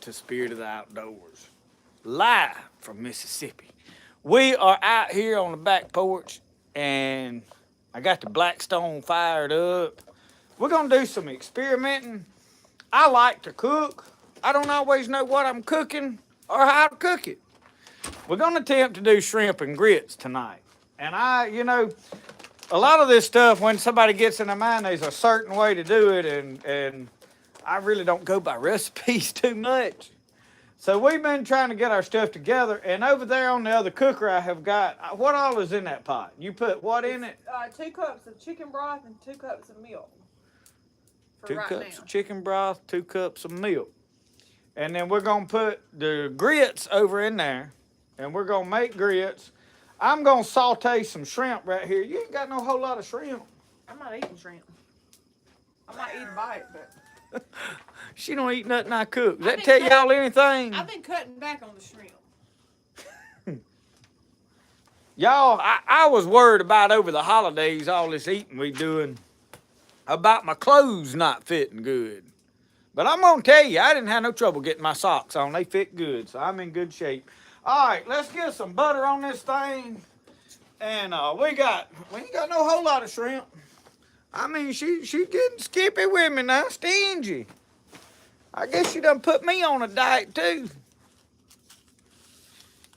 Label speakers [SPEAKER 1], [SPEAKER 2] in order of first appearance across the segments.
[SPEAKER 1] to Spirit of the Outdoors, live from Mississippi. We are out here on the back porch, and I got the Blackstone fired up. We're gonna do some experimenting. I like to cook. I don't always know what I'm cooking or how to cook it. We're gonna attempt to do shrimp and grits tonight. And a lot of this stuff, when somebody gets in their mind, there's a certain way to do it, and I really don't go by recipes too much. So we've been trying to get our stuff together, and over there on the other cooker, I have got what all is in that pot? You put what in it?
[SPEAKER 2] 2 cups of chicken broth and 2 cups of milk.
[SPEAKER 1] Two cups of chicken broth, 2 cups of milk, and then we're gonna put the grits over in there, and we're gonna make grits. I'm gonna saute some shrimp right here. You ain't got no whole lot of shrimp.
[SPEAKER 2] I'm not eating shrimp. I might eat a bite, but
[SPEAKER 1] She don't eat nothing I cook. Does that tell y'all anything?
[SPEAKER 2] I've been cutting back on the shrimp.
[SPEAKER 1] Y'all, I was worried about over the holidays, all this eating we doing, about my clothes not fitting good. But I'm gonna tell you, I didn't have no trouble getting my socks on. They fit good, so I'm in good shape. All right, let's get some butter on this thing. And we ain't got no whole lot of shrimp. I mean, she getting skippy with me now, stingy. I guess she done put me on a diet too.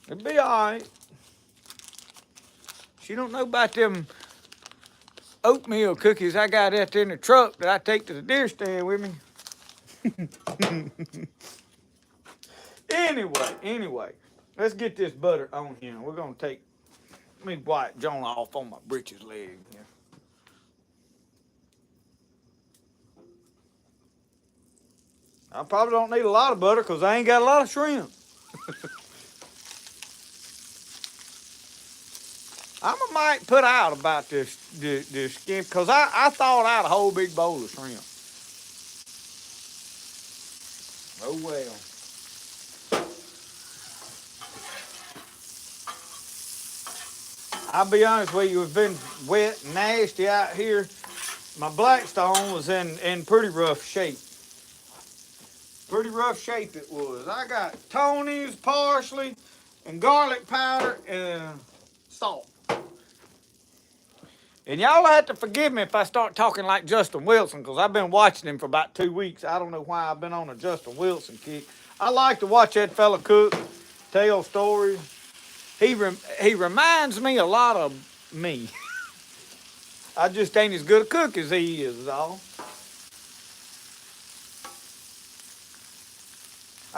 [SPEAKER 1] It'll be all right. She don't know about them oatmeal cookies I got out there in the truck that I take to the deer stand with me. Anyway, let's get this butter on here. We're gonna take, let me wipe Jonah off on my britches leg here. I probably don't need a lot of butter because I ain't got a lot of shrimp. I might put out about this skin because I thawed out a whole big bowl of shrimp. Oh well. I'll be honest with you, it's been wet and nasty out here. My Blackstone was in pretty rough shape. Pretty rough shape it was. I got Tony's, parsley, and garlic powder, and salt. And y'all have to forgive me if I start talking like Justin Wilson, because I've been watching him for about 2 weeks. I don't know why I've been on a Justin Wilson kick. I like to watch that fella cook, tell stories. He reminds me a lot of me. I just ain't as good a cook as he is all.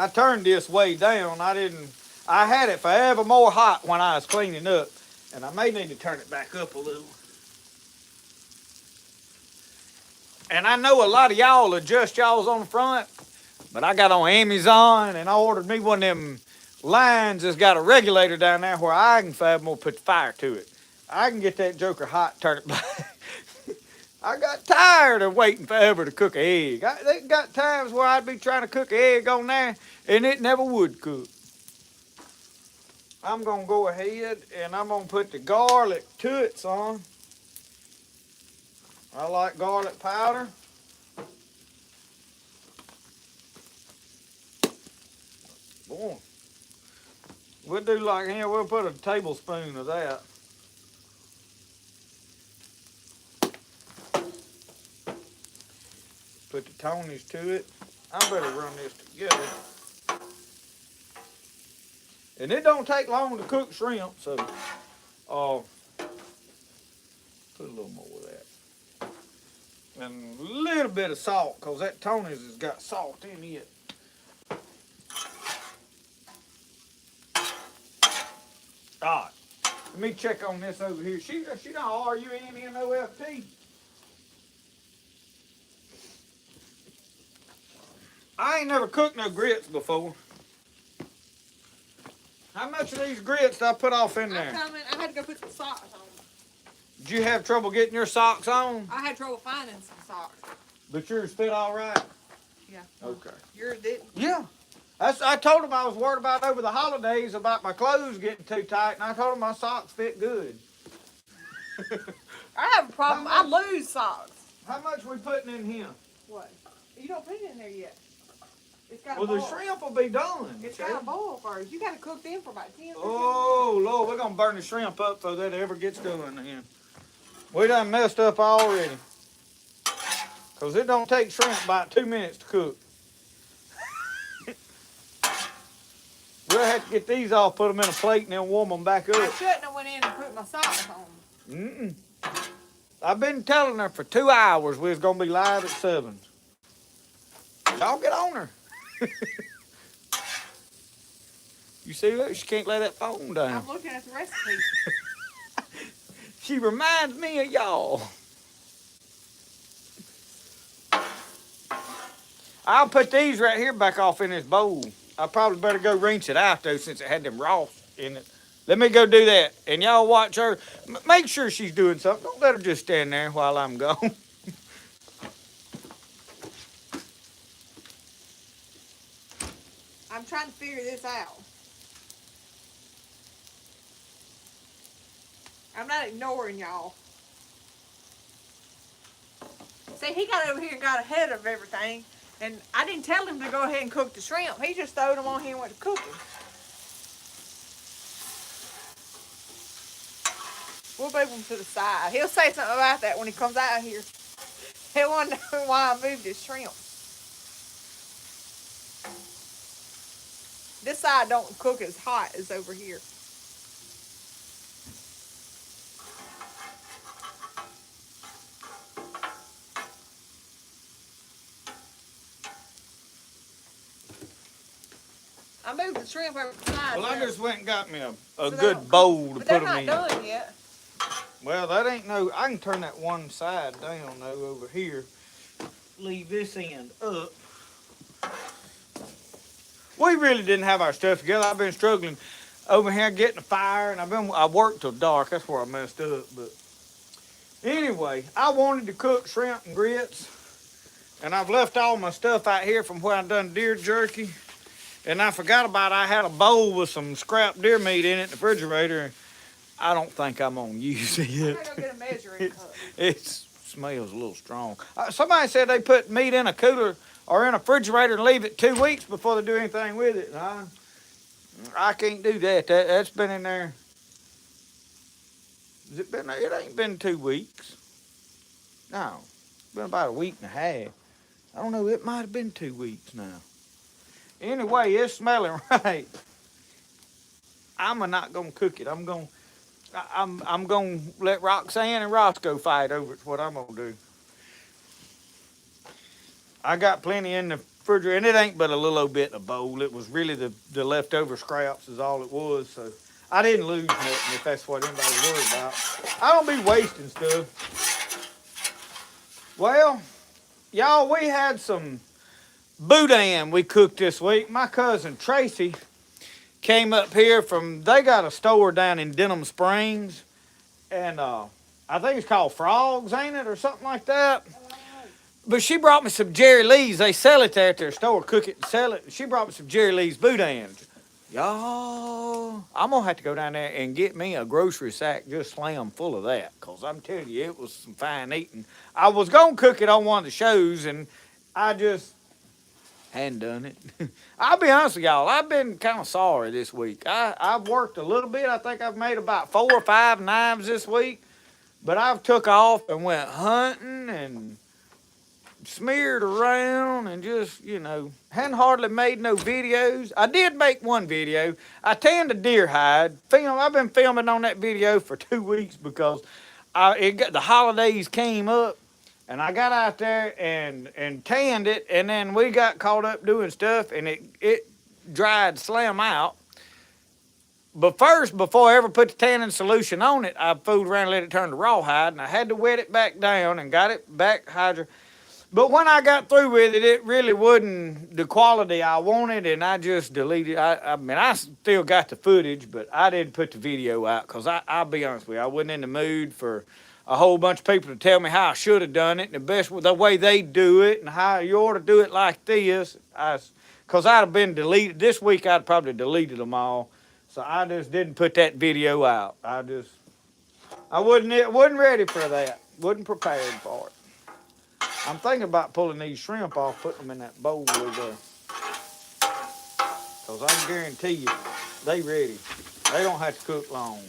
[SPEAKER 1] I turned this way down. I had it forever more hot when I was cleaning up, and I may need to turn it back up a little. And I know a lot of y'all adjust y'all's on the front, but I got on Amazon and I ordered me one of them lines that's got a regulator down there where I can more put the fire to it. I can get that joker hot, turn it back. I got tired of waiting forever to cook an egg. They got times where I'd be trying to cook an egg on there and it never would cook. I'm going to go ahead and I'm going to put the garlic to it, son. I like garlic powder. Boy. We'll do like here, we'll put a tablespoon of that. Put the Tony's to it. I better run this together. And it don't take long to cook shrimp, so put a little more of that. And a little bit of salt, because that Tony's has got salt in it. All right. Let me check on this over here. She don't RUNNOFT. I ain't never cooked no grits before. How much of these grits did I put off in there?
[SPEAKER 2] I had to go put some socks on.
[SPEAKER 1] Did you have trouble getting your socks on?
[SPEAKER 2] I had trouble finding some socks.
[SPEAKER 1] But yours fit all right?
[SPEAKER 2] Yeah.
[SPEAKER 1] Okay.
[SPEAKER 2] Yours didn't?
[SPEAKER 1] Yeah. I told him I was worried about over the holidays about my clothes getting too tight, and I told him my socks fit good.
[SPEAKER 2] I have a problem. I lose socks.
[SPEAKER 1] How much we putting in here?
[SPEAKER 2] What? You don't put it in there yet. It's got
[SPEAKER 1] Well,
[SPEAKER 2] to
[SPEAKER 1] the
[SPEAKER 2] boil.
[SPEAKER 1] shrimp will be done.
[SPEAKER 2] It's got to boil first. You got to cook them for about 10 minutes.
[SPEAKER 1] Oh, Lord, we're going to burn the shrimp up before that ever gets going then. We done messed up already. Because it don't take shrimp about 2 minutes to cook. We'll have to get these off, put them in a plate, and then warm them back
[SPEAKER 2] I
[SPEAKER 1] up.
[SPEAKER 2] shouldn't have went in and put my sauce on.
[SPEAKER 1] Mm-mm. I've been telling her for 2 hours we was going to be live at 7. Y'all get on her. You see, look, she can't lay that phone down.
[SPEAKER 2] I'm looking at the recipe.
[SPEAKER 1] She reminds me of y'all. I'll put these right here back off in this bowl. I probably better go rinse it out though since it had them ross in it. Let me go do that. And y'all watch her. Make sure she's doing something. Don't let her just stand there while I'm gone.
[SPEAKER 2] I'm trying to figure this out. I'm not ignoring y'all. See, he got over here and got ahead of everything. And I didn't tell him to go ahead and cook the shrimp. He just throwed them on here and went to cooking. We'll move him to the side. He'll say something about that when he comes out here. He'll want to know why I moved his shrimp. This side don't cook as hot as over here. I moved the shrimp over to the side.
[SPEAKER 1] Well, I just went and got me a
[SPEAKER 2] So
[SPEAKER 1] good bowl to
[SPEAKER 2] but
[SPEAKER 1] put
[SPEAKER 2] they're
[SPEAKER 1] them
[SPEAKER 2] not
[SPEAKER 1] in.
[SPEAKER 2] done yet.
[SPEAKER 1] Well, that ain't no. I can turn that one side down though over here. Leave this end up. We really didn't have our stuff together. I've been struggling over here getting a fire, and I worked till dark. That's where I messed up. But anyway, I wanted to cook shrimp and grits, and I've left all my stuff out here from where I done deer jerky. And I forgot about I had a bowl with some scrap deer meat in it in the refrigerator. I don't think I'm gonna use it.
[SPEAKER 2] I'm gonna go get a measuring cup.
[SPEAKER 1] It smells a little strong. Somebody said they put meat in a cooler or in a refrigerator and leave it 2 weeks before they do anything with it. I can't do that. That's been in there. Has it been there? It ain't been 2 weeks. No, it's been about a week and a half. I don't know. It might have been 2 weeks now. Anyway, it's smelling right. I'm not gonna cook it. I'm gonna let Roxanne and Roscoe fight over it's what I'm gonna do. I got plenty in the refrigerator, and it ain't but a little bit in a bowl. It was really the leftover scraps is all it was. So I didn't lose nothing if that's what anybody's worried about. I don't be wasting stuff. Well, y'all, we had some boudin we cooked this week. My cousin Tracy came up here they got a store down in Denham Springs, and I think it's called Frogs, ain't it, or something like that? But she brought me some Jerry Lee's. They sell it there at their store, cook it and sell it. She brought me some Jerry Lee's boudin. Y'all, I'm going to have to go down there and get me a grocery sack just slam full of that, because I'm telling you, it was some fine eating. I was going to cook it on one of the shows, and I just hadn't done it. I'll be honest with y'all, I've been kind of sorry this week. I've worked a little bit. I think I've made about 4 or 5 knives this week, but I've took off and went hunting and smeared around and just, hadn't hardly made no videos. I did make one video. I tanned a deer hide. I've been filming on that video for 2 weeks because the holidays came up, and I got out there and tanned it, and then we got caught up doing stuff, and it dried slam out. But first, before I ever put the tanning solution on it, I fooled around and let it turn to rawhide, and I had to wet it back down and got it back hydrated. But when I got through with it, it really wasn't the quality I wanted, and I just deleted. I still got the footage, but I didn't put the video out because I'll be honest with you, I wasn't in the mood for a whole bunch of people to tell me how I should have done it, and the way they do it, and how you ought to do it like this. Because I'd have been deleted this week. I'd probably deleted them all, so I just didn't put that video out. I wasn't ready for that. Wasn't prepared for it. I'm thinking about pulling these shrimp off, putting them in that bowl over there. because I can guarantee you they ready. They don't have to cook long.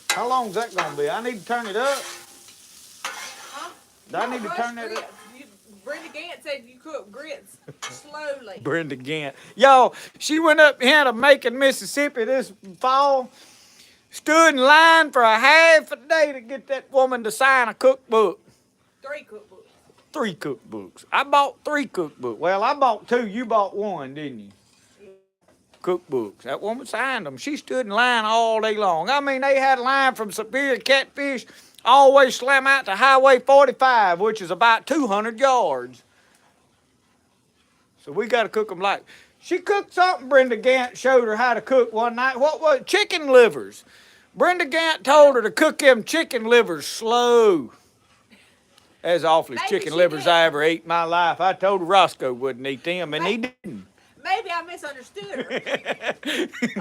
[SPEAKER 1] How long's that gonna be? I need to turn it up.
[SPEAKER 2] Huh?
[SPEAKER 1] Do I need to turn that
[SPEAKER 2] grits.
[SPEAKER 1] up?
[SPEAKER 2] Brenda Gant said you cook grits slowly.
[SPEAKER 1] Brenda Gant. Y'all, she went up here to Macon, Mississippi this fall. Stood in line for a half a day to get that woman to sign a cookbook.
[SPEAKER 2] 3 cookbooks.
[SPEAKER 1] 3 cookbooks. I bought 3 cookbooks. Well, I bought 2. You bought 1, didn't you? Cookbooks. That woman signed them. She stood in line all day long. I mean, they had a line from Superior Catfish all the way slam out to Highway 45, which is about 200 yards. So we got to cook them like. She cooked something Brenda Gant showed her how to cook one night. What was it? Chicken livers. Brenda Gant told her to cook them chicken livers slow. That's the awfulest
[SPEAKER 2] Maybe
[SPEAKER 1] chicken
[SPEAKER 2] she
[SPEAKER 1] livers
[SPEAKER 2] did.
[SPEAKER 1] I ever ate in my life. I told her Roscoe wouldn't eat them, and he didn't.
[SPEAKER 2] Maybe I misunderstood her.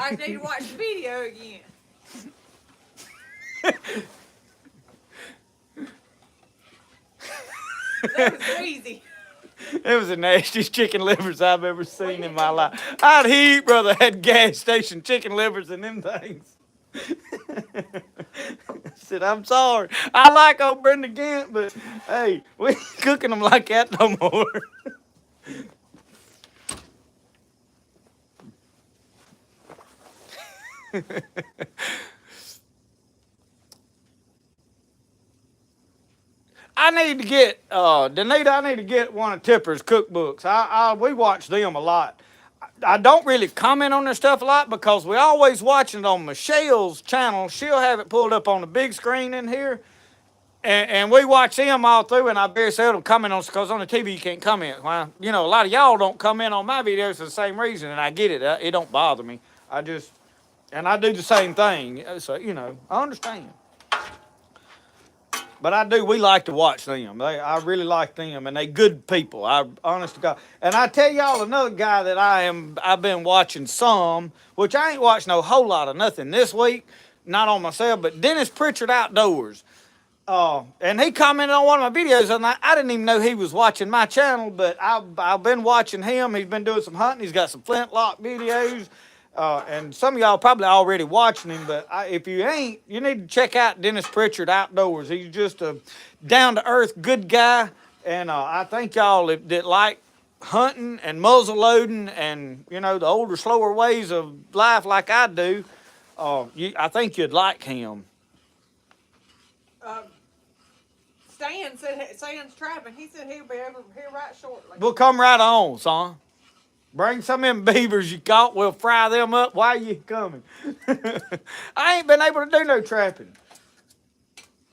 [SPEAKER 2] I need to watch the video again. That was crazy.
[SPEAKER 1] It was the nastiest chicken livers I've ever seen in my life. I'd heat, brother, had gas station chicken livers and them things. I said, I'm sorry. I like old Brenda Gant, but hey, we ain't cooking them like that no more. I need to get Danita. I need to get one of Tipper's cookbooks. We watch them a lot. I don't really comment on their stuff a lot because we always watching it on Michelle's channel. She'll have it pulled up on the big screen in here, and we watch them all through. And I very seldom comment on because on the TV you can't comment. Well, you know, a lot of y'all don't comment on my videos for the same reason, and I get it. It don't bother me. I do the same thing. So you know, I understand. But we like to watch them. I really like them, and they good people. Honest to God. And I tell y'all another guy that I've been watching some, which I ain't watched no whole lot of nothing this week, not on myself, but Dennis Pritchard Outdoors. And he commented on one of my videos, and I didn't even know he was watching my channel, but I've been watching him. He's been doing some hunting. He's got some flintlock videos. And some of y'all probably already watching him, but if you ain't, you need to check out Dennis Pritchard Outdoors. He's just a down-to-earth, good guy, and I think y'all that like hunting and muzzle loading and, you know, the older, slower ways of life like I do, I think you'd like him.
[SPEAKER 2] Stan's trapping. He said he'll be over here right shortly.
[SPEAKER 1] We'll come right on, son. Bring some of them beavers you caught. We'll fry them up while you coming. I ain't been able to do no trapping.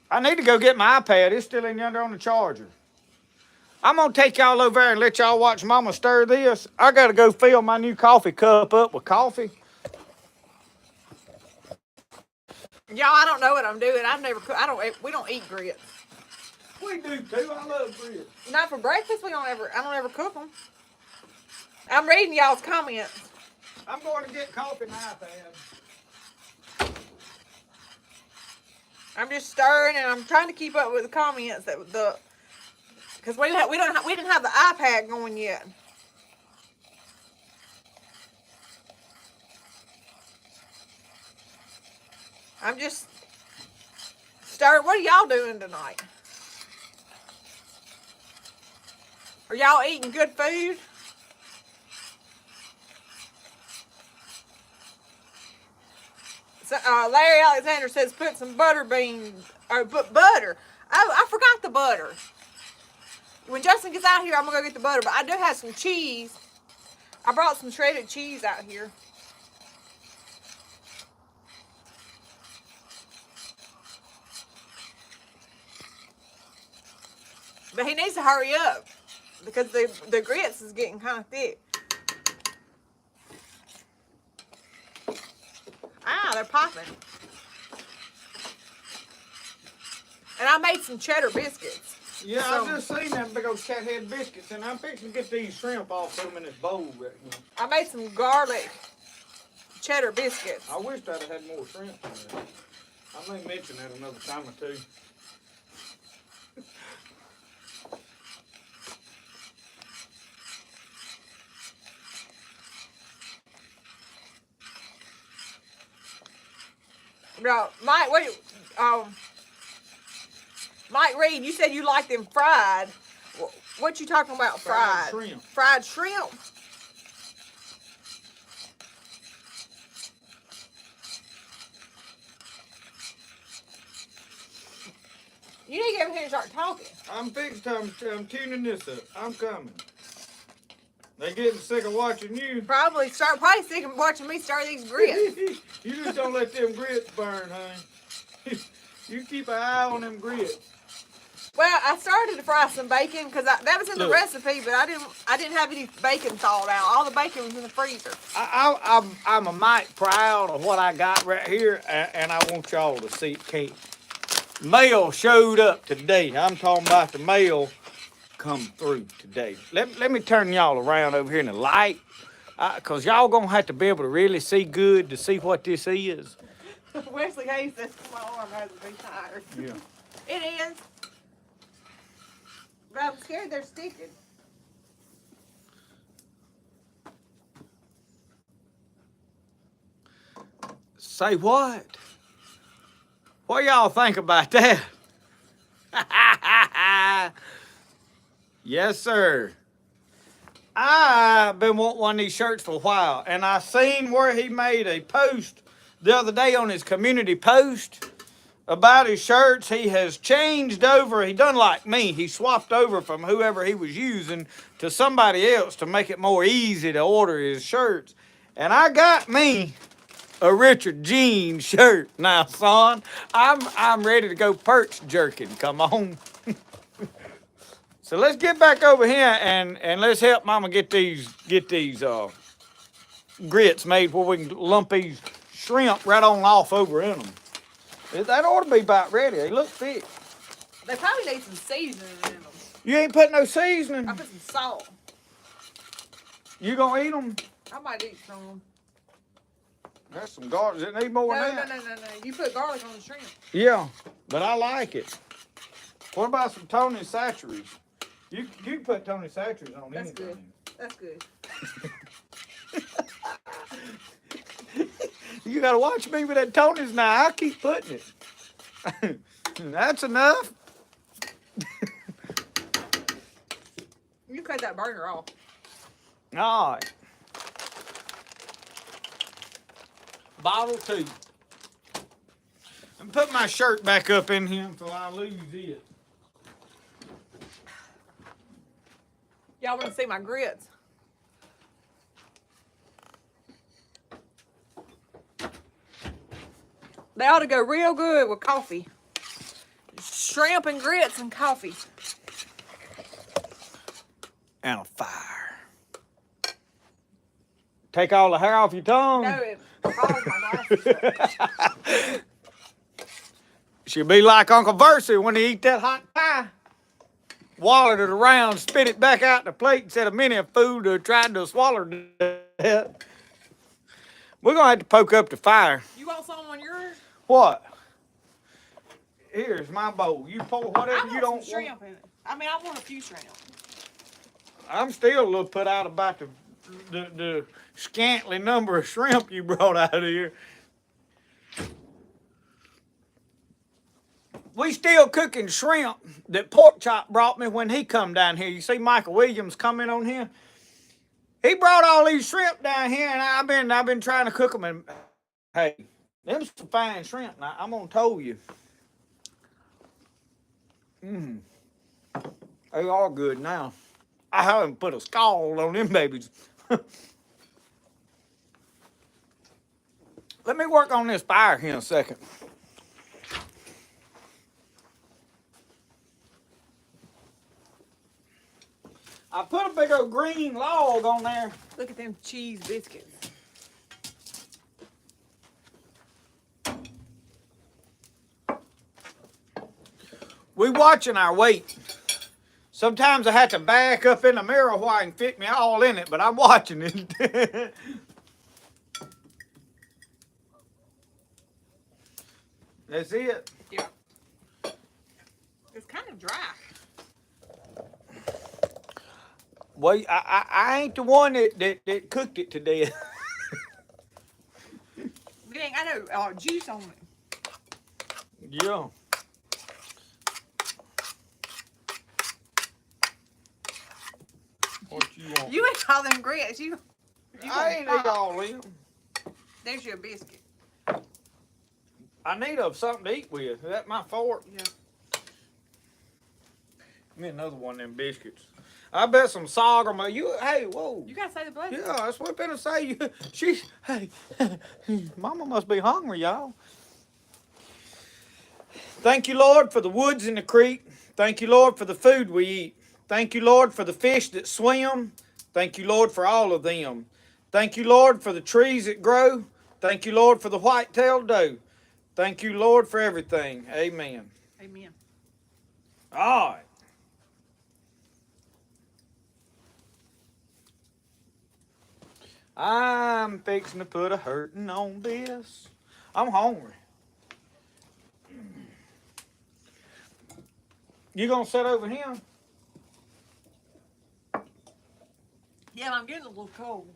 [SPEAKER 1] I need to go get my iPad. It's still in yonder on the charger. I'm going to take y'all over there and let y'all watch Mama stir this. I got to go fill my new coffee cup up with coffee.
[SPEAKER 2] Y'all, I don't know what I'm doing. We don't eat grits.
[SPEAKER 1] We do too. I love grits.
[SPEAKER 2] Not for breakfast. I don't ever cook them. I'm reading y'all's comments.
[SPEAKER 1] I'm going to get coffee and iPad.
[SPEAKER 2] I'm just stirring and I'm trying to keep up with the comments because we didn't have the iPad going yet. I'm just stirring. What are y'all doing tonight? Are y'all eating good food? So, Larry Alexander says put some butter beans, or put butter. Oh, I forgot the butter. When Justin gets out here, I'm going to go get the butter. But I do have some cheese. I brought some shredded cheese out here. But he needs to hurry up because the grits is getting kind of thick. Ah, they're popping. And I made some cheddar biscuits.
[SPEAKER 1] Yeah, I just seen them big old cat head biscuits, and I'm fixing to get these shrimp off them in this bowl right now.
[SPEAKER 2] I made some garlic cheddar biscuits.
[SPEAKER 1] I wish I'd have had more shrimp in there. I may mention that another time or two.
[SPEAKER 2] No, Mike, wait, Mike Reed, you said you like them fried. What you talking about fried?
[SPEAKER 1] Fried shrimp.
[SPEAKER 2] Fried shrimp? You need to get over here and start talking.
[SPEAKER 1] I'm fixed. I'm tuning this up. I'm coming. They getting sick of watching you.
[SPEAKER 2] Probably sick of watching me stir these grits.
[SPEAKER 1] You just don't let them grits burn, honey. You keep an eye on them grits.
[SPEAKER 2] Well, I started to fry some bacon because that was in the
[SPEAKER 1] Look.
[SPEAKER 2] recipe, but I didn't have any bacon thawed out. All the bacon was in the freezer.
[SPEAKER 1] I'm a mite proud of what I got right here, and I want y'all to see it. Kate. Mail showed up today. I'm talking about the mail come through today. Let me turn y'all around over here in the light, because y'all going to have to be able to really see good to see what this is.
[SPEAKER 2] Wesley Hayes says my arm has to be tired.
[SPEAKER 1] Yeah.
[SPEAKER 2] It is. But I'm scared they're sticking.
[SPEAKER 1] Say what? What y'all think about that? Yes, sir. I've been wanting one of these shirts for a while, and I seen where he made a post the other day on his community post about his shirts. He has changed over. He done like me. He swapped over from whoever he was using to somebody else to make it more easy to order his shirts. And I got me a Richard Jean shirt now, son. I'm ready to go perch jerking. Come on. So let's get back over here and let's help Mama get these grits made where we can lump these shrimp right on off over in them. That ought to be about ready. They look thick.
[SPEAKER 2] They probably need some seasoning in them.
[SPEAKER 1] You ain't put no seasoning.
[SPEAKER 2] I put some salt.
[SPEAKER 1] You gonna eat them?
[SPEAKER 2] I might eat some.
[SPEAKER 1] That's some garlic. Does it need more than that?
[SPEAKER 2] No. You put garlic on the shrimp.
[SPEAKER 1] Yeah, but I like it. What about some Tony Chachere's? You can put Tony Chachere's on
[SPEAKER 2] That's
[SPEAKER 1] anything.
[SPEAKER 2] good. That's good.
[SPEAKER 1] You gotta watch me with that Tony's now. I keep putting it. That's enough.
[SPEAKER 2] You cut that burner off.
[SPEAKER 1] All right. Bottle 2. And put my shirt back up in here until I lose it.
[SPEAKER 2] Y'all want to see my grits? They ought to go real good with coffee. Shrimp and grits and coffee.
[SPEAKER 1] And a fire. Take all the hair off your tongue.
[SPEAKER 2] No, it bothers my glasses.
[SPEAKER 1] She'll be like Uncle Versi when he eat that hot pie. Wallowed it around, spit it back out the plate instead of many of food or tried to swallow it. We're going to have to poke up the fire.
[SPEAKER 2] You want some on yours?
[SPEAKER 1] What? Here's my bowl. You pour whatever you don't
[SPEAKER 2] some shrimp in it. I mean, I want a few shrimp.
[SPEAKER 1] I'm still a little put out about the scantily number of shrimp you brought out of here. We still cooking shrimp that Pork Chop brought me when he come down here. You see Michael Williams coming on here? He brought all these shrimp down here, and I've been trying to cook them. And hey, them some fine shrimp. Now I'm gonna tell you, they are good now. I haven't put a scald on them babies. Let me work on this fire here in a second. I put a big old green log on there.
[SPEAKER 2] Look at them cheese biscuits.
[SPEAKER 1] We watching our weight. Sometimes I have to back up in the mirror where I can fit me all in it, but I'm watching it. That's it.
[SPEAKER 2] Yeah. It's kind of dry.
[SPEAKER 1] Well, I ain't the one that cooked it to death.
[SPEAKER 2] It ain't got no juice on it.
[SPEAKER 1] Yeah. What you want?
[SPEAKER 2] You ain't all them grits. You
[SPEAKER 1] I ain't eat all of them.
[SPEAKER 2] There's your biscuit.
[SPEAKER 1] I need something to eat with. Is that my fork?
[SPEAKER 2] Yeah.
[SPEAKER 1] Give me another one of them biscuits. I bet some sorghum. Hey, whoa.
[SPEAKER 2] You gotta say the blessing.
[SPEAKER 1] Yeah, that's what I'm gonna say. Hey, Mama must be hungry, y'all. Thank you, Lord, for the woods in the creek. Thank you, Lord, for the food we eat. Thank you, Lord, for the fish that swim. Thank you, Lord, for all of them. Thank you, Lord, for the trees that grow. Thank you, Lord, for the white-tailed doe. Thank you, Lord, for everything. Amen.
[SPEAKER 2] Amen.
[SPEAKER 1] All right. I'm fixing to put a hurting on this. I'm hungry. You gonna sit over here?
[SPEAKER 2] Yeah, I'm getting a little cold.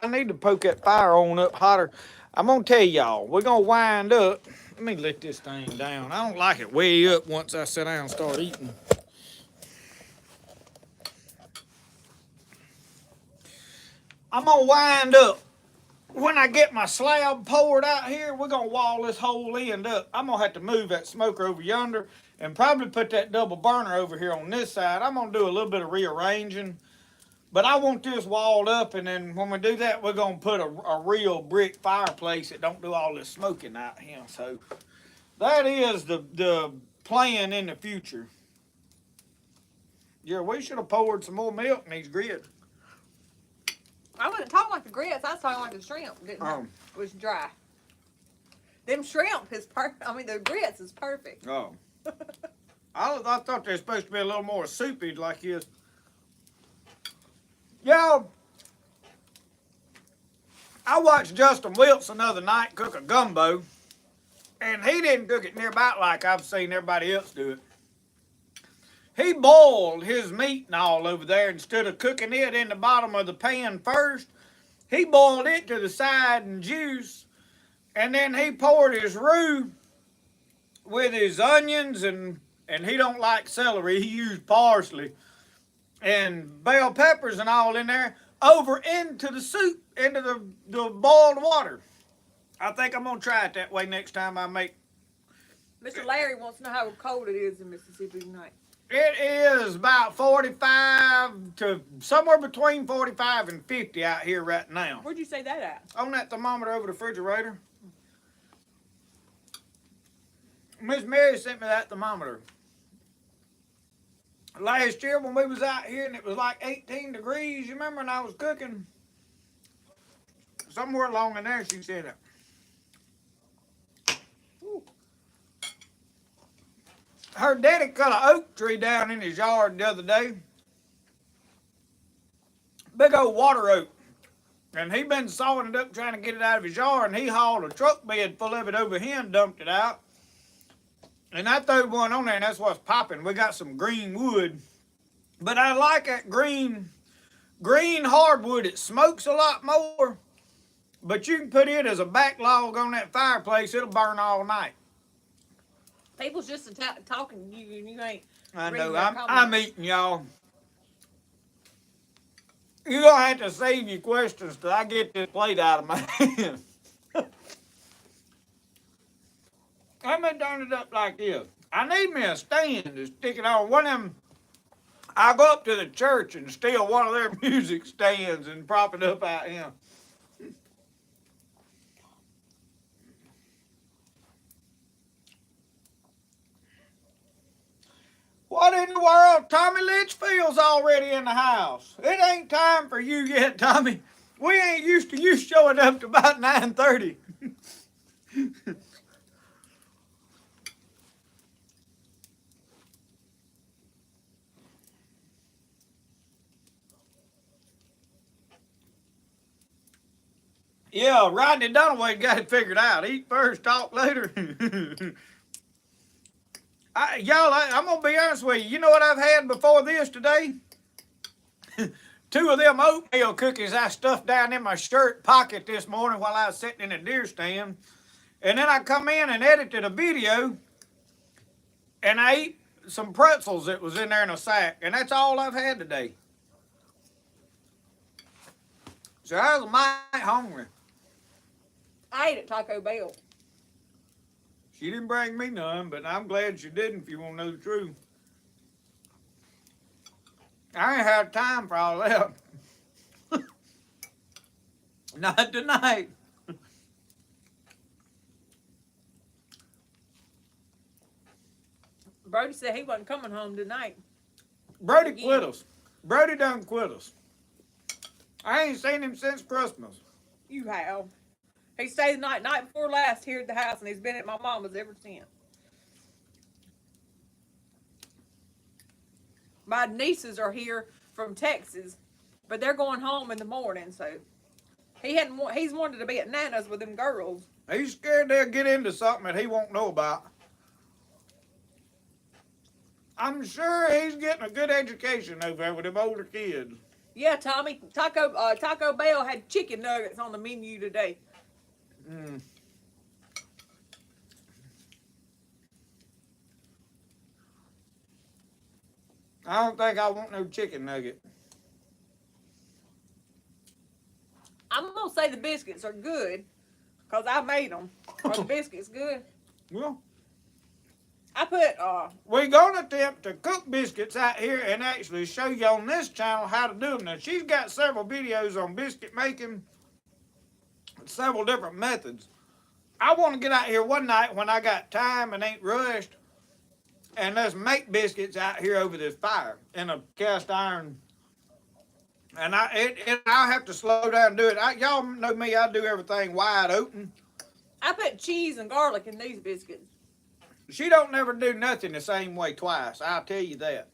[SPEAKER 1] I need to poke that fire on up hotter. I'm gonna tell y'all, we're gonna wind up. Let me let this thing down. I don't like it way up once I sit down and start eating. I'm gonna wind up. When I get my slab poured out here, we're gonna wall this whole end up. I'm gonna have to move that smoker over yonder and probably put that double burner over here on this side. I'm gonna do a little bit of rearranging. But I want this walled up, and then when we do that, we're going to put a real brick fireplace that don't do all this smoking out here. So that is the plan in the future. Yeah, we should have poured some more milk in these grits.
[SPEAKER 2] I wasn't talking like the grits. I was talking like the shrimp. Didn't it was dry. Them shrimp is perfect. I mean, the grits is perfect.
[SPEAKER 1] Oh. I thought they were supposed to be a little more soupy like this. Y'all, I watched Justin Wilson the other night cook a gumbo, and he didn't cook it near about like I've seen everybody else do it. He boiled his meat and all over there instead of cooking it in the bottom of the pan first. He boiled it to the side in juice, and then he poured his roux with his onions, and he don't like celery. He used parsley and bell peppers and all in there over into the soup, into the boiled water. I think I'm going to try it that way next time I make.
[SPEAKER 2] Mr. Larry wants to know how cold it is in Mississippi tonight.
[SPEAKER 1] It is about 45 to somewhere between 45 and 50 out here right now.
[SPEAKER 2] Where'd you say that at?
[SPEAKER 1] On that thermometer over the refrigerator. Miss Mary sent me that thermometer. Last year when we was out here and it was like 18 degrees, you remember when I was cooking? Somewhere along in there she said it. Her daddy cut an oak tree down in his yard the other day. Big old water oak. And he been sawing it up trying to get it out of his yard, and he hauled a truck bed full of it over here and dumped it out. And I threw one on there, and that's what's popping. We got some green wood. But I like that green hardwood. It smokes a lot more. But you can put it as a back log on that fireplace. It'll burn all night.
[SPEAKER 2] People's just talking to you, and you ain't.
[SPEAKER 1] I know. I'm eating, y'all. You're going to have to save your questions till I get this plate out of my hand. Let me turn it up like this. I need me a stand to stick it on. One of them, I go up to the church and steal one of their music stands and prop it up out here. What in the world? Tommy Litchfield's already in the house. It ain't time for you yet, Tommy. We ain't used to you showing up to about 9:30. Yeah, Rodney Dunaway got it figured out. Eat first, talk later. I'm going to be honest with you. You know what I've had before this today? 2 of them oatmeal cookies I stuffed down in my shirt pocket this morning while I was sitting in a deer stand. And then I come in and edited a video, and I ate some pretzels that was in there in a sack, and that's all I've had today. So I was mighty hungry.
[SPEAKER 2] I ate at Taco Bell.
[SPEAKER 1] She didn't bring me none, but I'm glad she didn't if you want to know the truth. I ain't had time for all that. Not tonight.
[SPEAKER 2] Brody said he wasn't coming home tonight.
[SPEAKER 1] Brody quit us. Brody done quit us. I ain't seen him since Christmas.
[SPEAKER 2] You have. He stayed the night before last here at the house, and he's been at my mama's ever since. My nieces are here from Texas, but they're going home in the morning, so he's wanted to be at Nana's with them girls.
[SPEAKER 1] He's scared they'll get into something that he won't know about. I'm sure he's getting a good education over there with them older kids.
[SPEAKER 2] Yeah, Tommy, Taco Bell had chicken nuggets on the menu today.
[SPEAKER 1] Mm. I don't think I want no chicken nugget.
[SPEAKER 2] I'm gonna say the biscuits are good, cause I made them. Are the biscuits good?
[SPEAKER 1] Well,
[SPEAKER 2] I put
[SPEAKER 1] we're gonna attempt to cook biscuits out here and actually show you on this channel how to do them. Now, she's got several videos on biscuit making, several different methods. I want to get out here one night when I got time and ain't rushed, and let's make biscuits out here over this fire in a cast iron. And I'll have to slow down and do it. Y'all know me, I do everything wide open.
[SPEAKER 2] I put cheese and garlic in these biscuits.
[SPEAKER 1] She don't never do nothing the same way twice, I'll tell you that.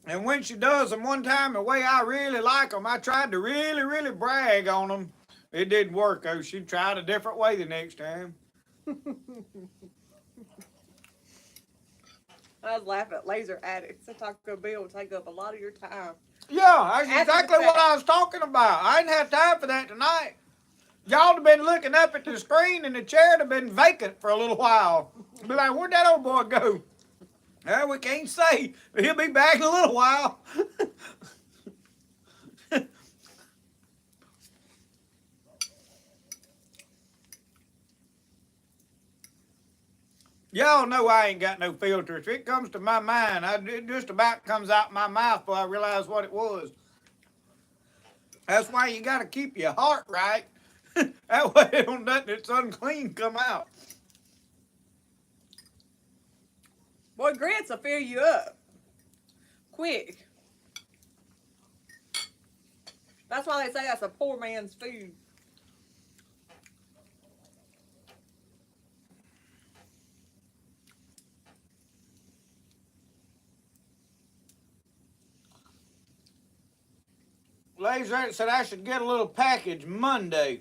[SPEAKER 1] And when she does them one time, the way I really like them, I tried to really, really brag on them. It didn't work, though. She tried a different way the next time.
[SPEAKER 2] I was laughing at laser addicts. The Taco Bell will take up a lot of your time.
[SPEAKER 1] Yeah, that's
[SPEAKER 2] After
[SPEAKER 1] exactly
[SPEAKER 2] the
[SPEAKER 1] what
[SPEAKER 2] fact.
[SPEAKER 1] I was talking about. I didn't have time for that tonight. Y'all have been looking up at the screen and the chair have been vacant for a little while. Be like, where'd that old boy go? Well, we can't say. He'll be back in a little while. Y'all know I ain't got no filter. If it comes to my mind, it just about comes out my mouth before I realize what it was. That's why you got to keep your heart right. That way don't nothing that's unclean come out.
[SPEAKER 2] Boy, grits will fill you up quick. That's why they say that's a poor man's food.
[SPEAKER 1] Laser said I should get a little package Monday.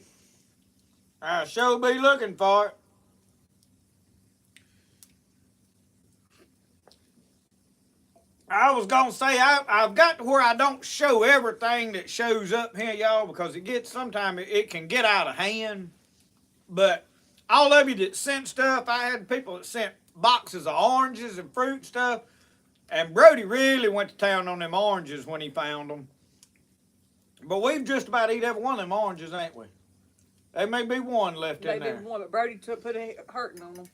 [SPEAKER 1] I sure be looking for it. I was gonna say I've got to where I don't show everything that shows up here, y'all, because sometimes it can get out of hand. But all of you that sent stuff, I had people that sent boxes of oranges and fruit stuff, and Brody really went to town on them oranges when he found them. But we've just about eat every one of them oranges, ain't we? There may be one left in there.
[SPEAKER 2] They did one, but Brody put a hurting on them.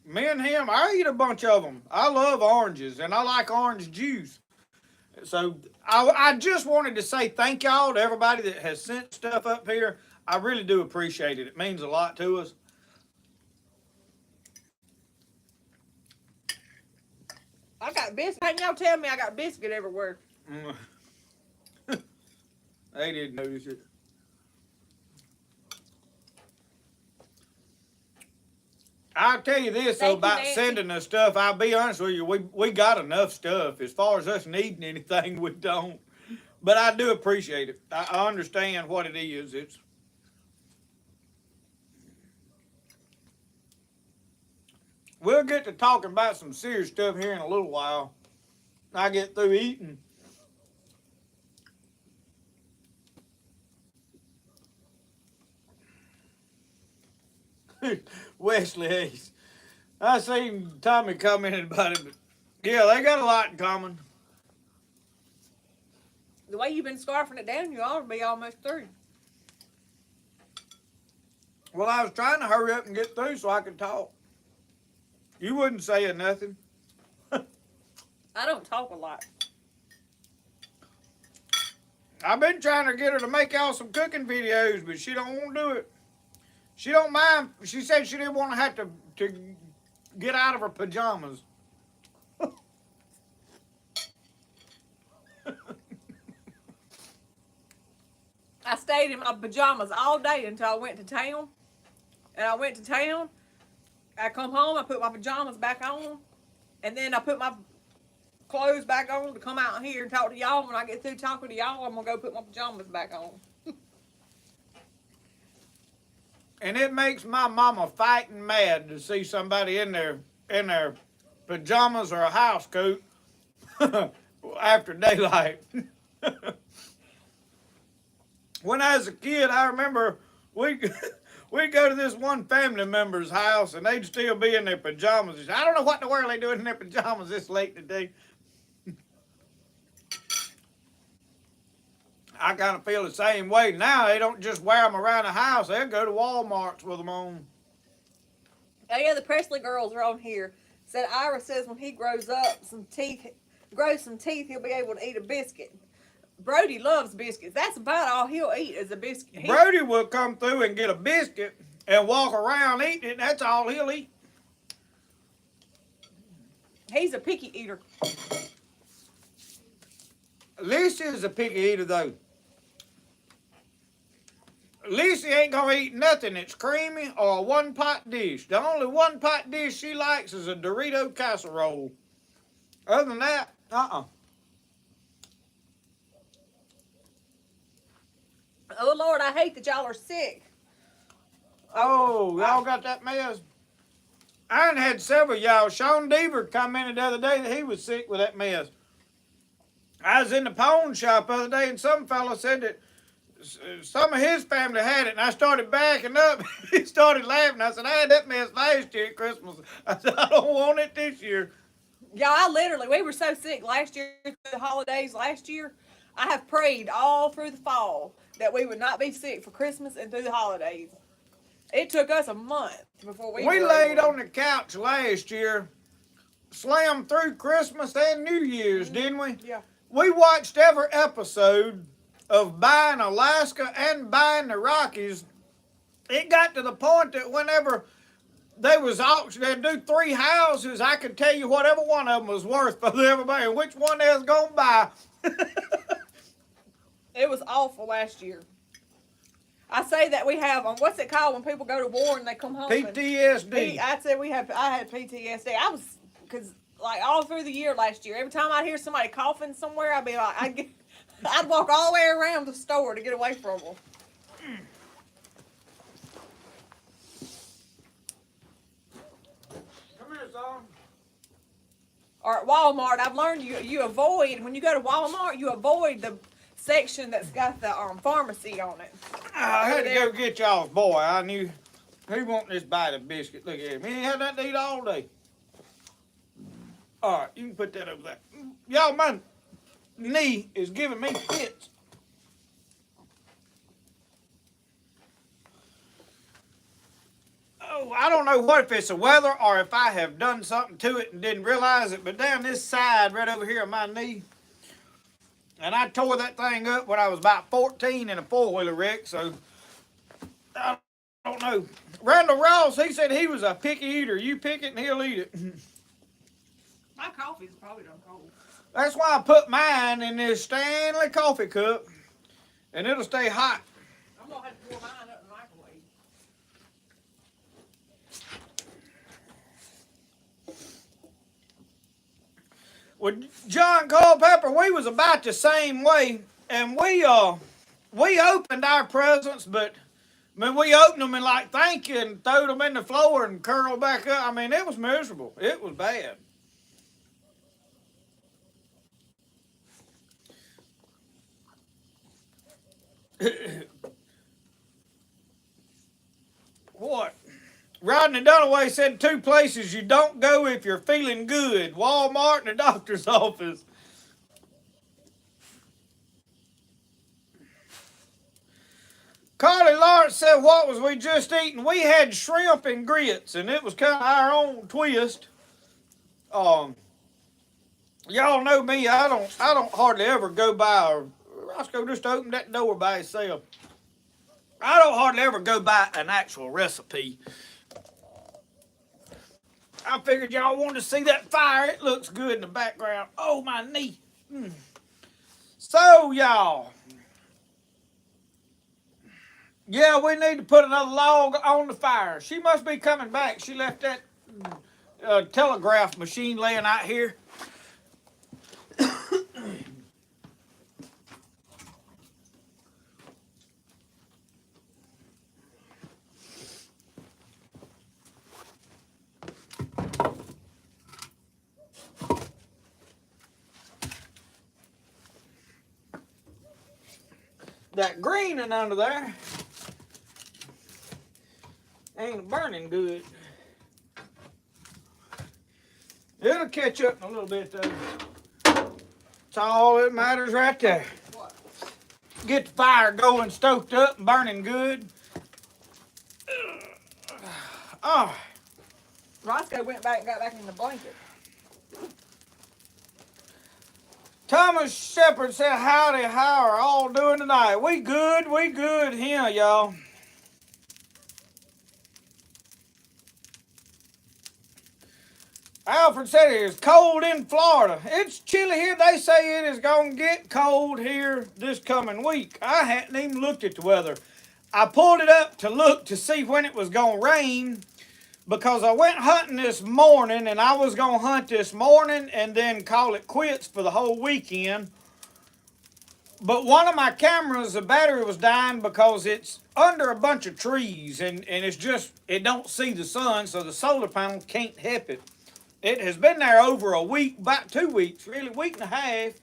[SPEAKER 1] Me and him, I eat a bunch of them. I love oranges, and I like orange juice. So I just wanted to say thank y'all to everybody that has sent stuff up here. I really do appreciate it. It means a lot to us.
[SPEAKER 2] I got biscuit. Ain't y'all tell me I got biscuit everywhere.
[SPEAKER 1] They didn't notice it. I'll tell you this though, about sending us stuff. I'll be honest with you, we got enough stuff. As far as us needing anything, we don't. But I do appreciate it. I understand what it is. We'll get to talking about some serious stuff here in a little while. I get through eating. Wesley Hayes. I seen Tommy commented about it, but yeah, they got a lot in common.
[SPEAKER 2] The way you've been scarfing it down, you ought to be almost through.
[SPEAKER 1] Well, I was trying to hurry up and get through so I could talk. You wouldn't say nothing.
[SPEAKER 2] I don't talk a lot.
[SPEAKER 1] I've been trying to get her to make y'all some cooking videos, but she don't want to do it. She don't mind. She said she didn't want to have to get out of her pajamas.
[SPEAKER 2] I stayed in my pajamas all day until I went to town. And I went to town. I come home, I put my pajamas back on. And then I put my clothes back on to come out here and talk to y'all. When I get through talking to y'all, I'm going to go put my pajamas back on.
[SPEAKER 1] And it makes my mama fighting mad to see somebody in their pajamas or a house coat after daylight. When I was a kid, I remember we'd go to this one family member's house and they'd still be in their pajamas. I don't know what in the world they doing in their pajamas this late today. I kind of feel the same way now. They don't just wear them around the house. They'll go to Walmart's with them on.
[SPEAKER 2] Oh yeah, the Presley girls are on here. Said Ira says when he grows some teeth, he'll be able to eat a biscuit. Brody loves biscuits. That's about all he'll eat is a biscuit.
[SPEAKER 1] Brody will come through and get a biscuit and walk around eating it. That's all he'll eat.
[SPEAKER 2] He's a picky eater.
[SPEAKER 1] Lisa is a picky eater though. Lisa ain't gonna eat nothing that's creamy or a one-pot dish. The only one-pot dish she likes is a Dorito casserole. Other than that,
[SPEAKER 2] Oh Lord, I hate that y'all are sick.
[SPEAKER 1] Oh, y'all got that mess? I done had several y'all. Sean Deaver commented the other day that he was sick with that mess. I was in the pawn shop the other day and some fella said that some of his family had it, and I started backing up. He started laughing. I said, I had that mess last year at Christmas. I said, I don't want it this year.
[SPEAKER 2] Y'all, we were so sick last year through the holidays last year. I have prayed all through the fall that we would not be sick for Christmas and through the holidays. It took us a month before we
[SPEAKER 1] laid on the couch last year, slammed through Christmas and New Year's, didn't we?
[SPEAKER 2] Yeah.
[SPEAKER 1] We watched every episode of buying Alaska and buying the Rockies. It got to the point that whenever they was auction, they'd do 3 houses, I could tell you what every one of them was worth for everybody and which one they was going to buy.
[SPEAKER 2] It was awful last year. I say that we have, what's it called when people go to war and they come home?
[SPEAKER 1] PTSD.
[SPEAKER 2] I'd say I had PTSD. Because like all through the year last year, every time I'd hear somebody coughing somewhere, I'd be like, I'd walk all the way around the store to get away from them.
[SPEAKER 1] Come here, son.
[SPEAKER 2] Or at Walmart, I've learned you avoid, when you go to Walmart, you avoid the section that's got the pharmacy on it.
[SPEAKER 1] I had to go get y'all's boy. I knew he want this bite of biscuit. Look at him. He ain't had nothing to eat all day. All right, you can put that over there. Y'all, my knee is giving me fits. Oh, I don't know what if it's the weather or if I have done something to it and didn't realize it, but down this side right over here on my knee, and I tore that thing up when I was about 14 in a four-wheeler wreck, so I don't know. Randall Ross, he said he was a picky eater. You pick it and he'll eat it.
[SPEAKER 2] My coffee's probably done cold.
[SPEAKER 1] That's why I put mine in this Stanley coffee cup, and it'll stay hot.
[SPEAKER 2] I'm going to have to pour mine up in the microwave.
[SPEAKER 1] Well, John Culpepper, we was about the same way, and we opened our presents, but I mean, we opened them and like thank you and throwed them in the floor and curled back up. I mean, it was miserable. It was bad. What? Rodney Dunaway said 2 places you don't go if you're feeling good: Walmart and the doctor's office. Carly Lawrence said, what was we just eating? We had shrimp and grits, and it was kind of our own twist. Y'all know me. I don't hardly ever go by. Roscoe just opened that door by himself. I don't hardly ever go by an actual recipe. I figured y'all wanted to see that fire. It looks good in the background. Oh, my knee. So, y'all. Yeah, we need to put another log on the fire. She must be coming back. She left that telegraph machine laying out here. That greening under there ain't burning good. It'll catch up in a little bit though. That's all that matters right there. Get the fire going, stoked up and burning good. Oh.
[SPEAKER 2] Roscoe went back and got back in the blanket.
[SPEAKER 1] Thomas Shepard said, howdy, how are all doing tonight? We good here, y'all. Alfred said it is cold in Florida. It's chilly here. They say it is going to get cold here this coming week. I hadn't even looked at the weather. I pulled it up to look to see when it was going to rain, because I went hunting this morning, and I was going to hunt this morning and then call it quits for the whole weekend. But one of my cameras, the battery was dying because it's under a bunch of trees, and it's just, it don't see the sun, so the solar panel can't help it. It has been there over a week, about 2 weeks, really, week and a half.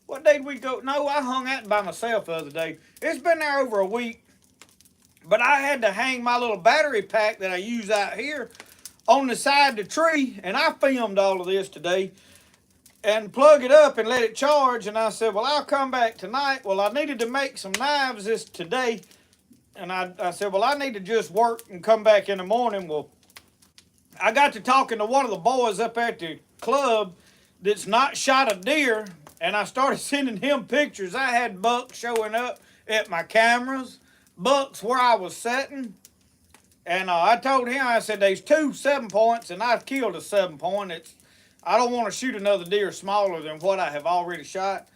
[SPEAKER 1] What day did we go? No, I hung out by myself the other day. It's been there over a week. But I had to hang my little battery pack that I use out here on the side of the tree, and I filmed all of this today, and plug it up and let it charge. And I said, well, I'll come back tonight. Well, I needed to make some knives this today, and I said, well, I need to just work and come back in the morning. Well, I got to talking to one of the boys up at the club that's not shot a deer, and I started sending him pictures. I had bucks showing up at my cameras, bucks where I was sitting, and I told him, I said, there's 2 7-points, and I've killed a 7-point. I don't want to shoot another deer smaller than what I have already shot.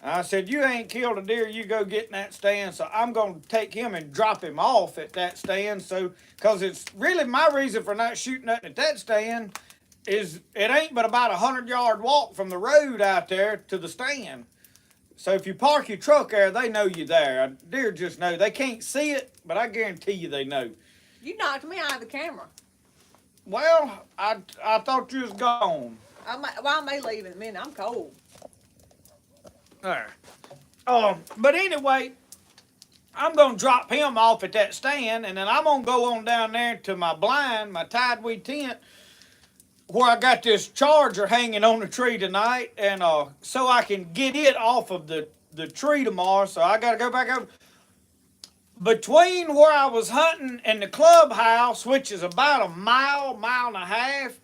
[SPEAKER 1] And I said, you ain't killed a deer, you go get in that stand. So I'm going to take him and drop him off at that stand. So, because it's really my reason for not shooting nothing at that stand is it ain't but about a 100-yard walk from the road out there to the stand. So if you park your truck there, they know you're there. Deer just know. They can't see it, but I guarantee you they know.
[SPEAKER 2] You knocked me out of the camera.
[SPEAKER 1] Well, I thought you was gone.
[SPEAKER 2] I may leave in a minute. I'm cold.
[SPEAKER 1] There. But anyway, I'm going to drop him off at that stand, and then I'm going to go on down there to my blind, my tideweed tent, where I got this charger hanging on the tree tonight, and so I can get it off of the tree tomorrow. So I got to go back over. Between where I was hunting and the clubhouse, which is about a mile and a half,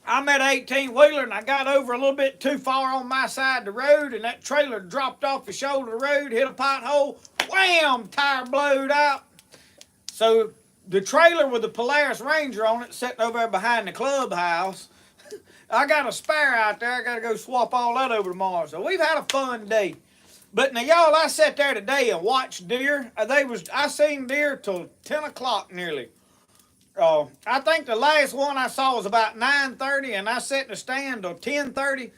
[SPEAKER 1] I'm at 18-wheeler, and I got over a little bit too far on my side of the road, and that trailer dropped off the shoulder of the road, hit a pothole, wham, tire blowed out. So the trailer with the Polaris Ranger on it sitting over there behind the clubhouse. I got a spare out there. I got to go swap all that over tomorrow. So we've had a fun day. But now, y'all, I sat there today and watched deer. I seen deer till 10 o'clock nearly. I think the last one I saw was about 9:30, and I sat in the stand till 10:30.